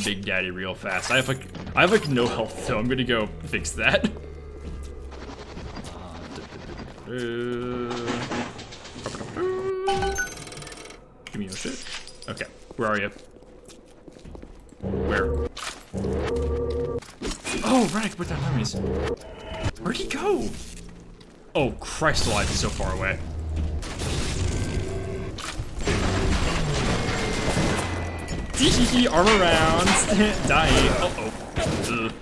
Big Daddy real fast. I have like no health, so I'm gonna go fix that. Give me your shit. Okay, where are you? Where? Oh, right, I can put down enemies. Where'd he go? Oh, Christ alive, he's so far away. Tee armor rounds. Dying. Uh-oh. Ugh.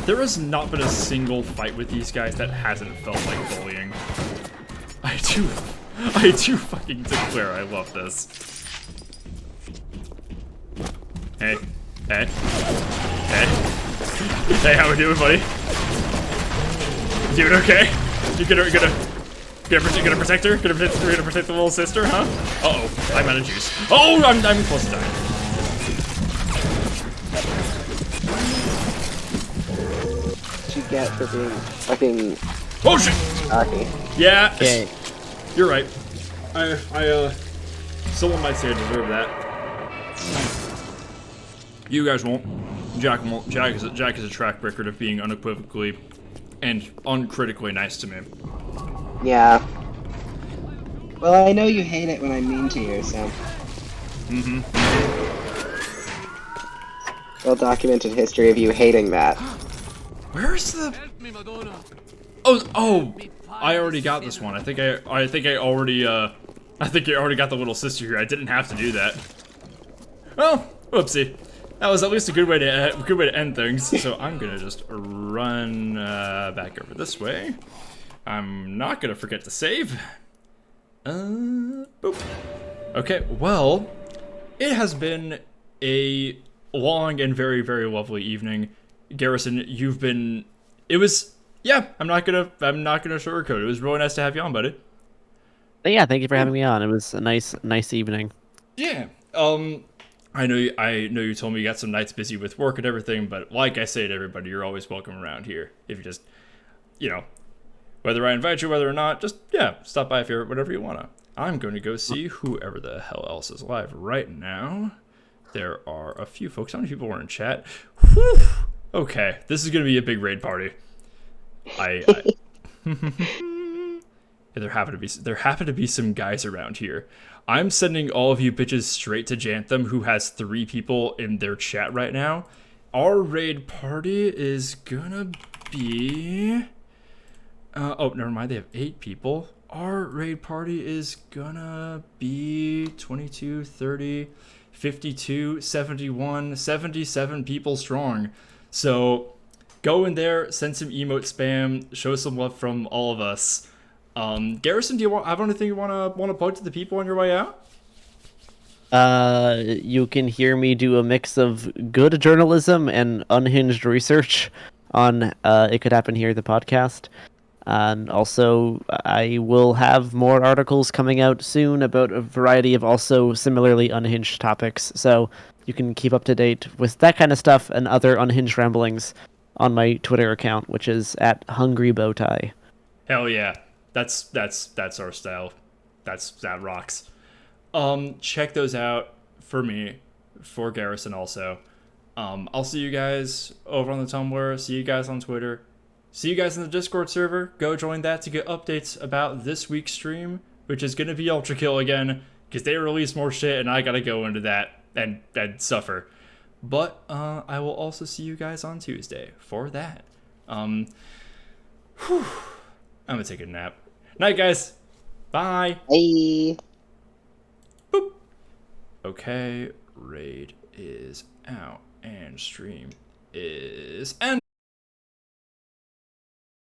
There has not been a single fight with these guys that hasn't felt like bullying. I do fucking declare I love this. Hey. Hey. Hey. Hey, how we doing, buddy? Doing okay? You gonna protect her? Gonna protect the little sister, huh? Uh-oh, I'm out of juice. Oh, I'm close to dying. Get for being fucking. Oh shit! Cocky. Yeah. Okay. You're right. Someone might say I deserve that. You guys won't. Jack won't. Jack is a track record of being unequivocally and uncritically nice to me. Yeah. Well, I know you hate it when I'm mean to you, so. Mm-hmm. Well-documented history of you hating that. Where is the? Oh! I already got this one. I think I already got the little sister here. I didn't have to do that. Well, whoopsie. That was at least a good way to end things. So I'm gonna just run back over this way. I'm not gonna forget to save. Boop. Okay. Well, it has been a long and very, very lovely evening. Garrison, I'm not gonna sugarcoat it. It was really nice to have you on, buddy. Yeah, thank you for having me on. It was a nice evening. Yeah. I know you told me you got some nights busy with work and everything, but like I say to everybody, you're always welcome around here. If you just, whether I invite you, whether or not, just, stop by if you're, whatever you wanna. I'm going to go see whoever the hell else is live right now. There are a few folks. How many people were in chat? Whew. Okay, this is gonna be a big raid party. There happen to be some guys around here. I'm sending all of you bitches straight to Jantham, who has 3 people in their chat right now. Our raid party is gonna be. Oh, never mind. They have 8 people. Our raid party is gonna be 22, 30, 52, 71, 77 people strong. So go in there, send some emote spam, show some love from all of us. Garrison, do you have anything you want to plug to the people on your way out? You can hear me do a mix of good journalism and unhinged research on It Could Happen Here, the podcast. And also, I will have more articles coming out soon about a variety of also similarly unhinged topics. So you can keep up to date with that kind of stuff and other unhinged ramblings on my Twitter account, which is @HungryBowtie. Hell yeah. That's our style. That rocks. Check those out for me, for Garrison also. I'll see you guys over on the Tumblr, see you guys on Twitter, see you guys in the Discord server. Go join that to get updates about this week's stream, which is gonna be Ultra Kill again, because they release more shit and I gotta go into that and suffer. But I will also see you guys on Tuesday for that. I'm gonna take a nap. Night, guys. Bye. Bye. Boop. Okay, raid is out and stream is end.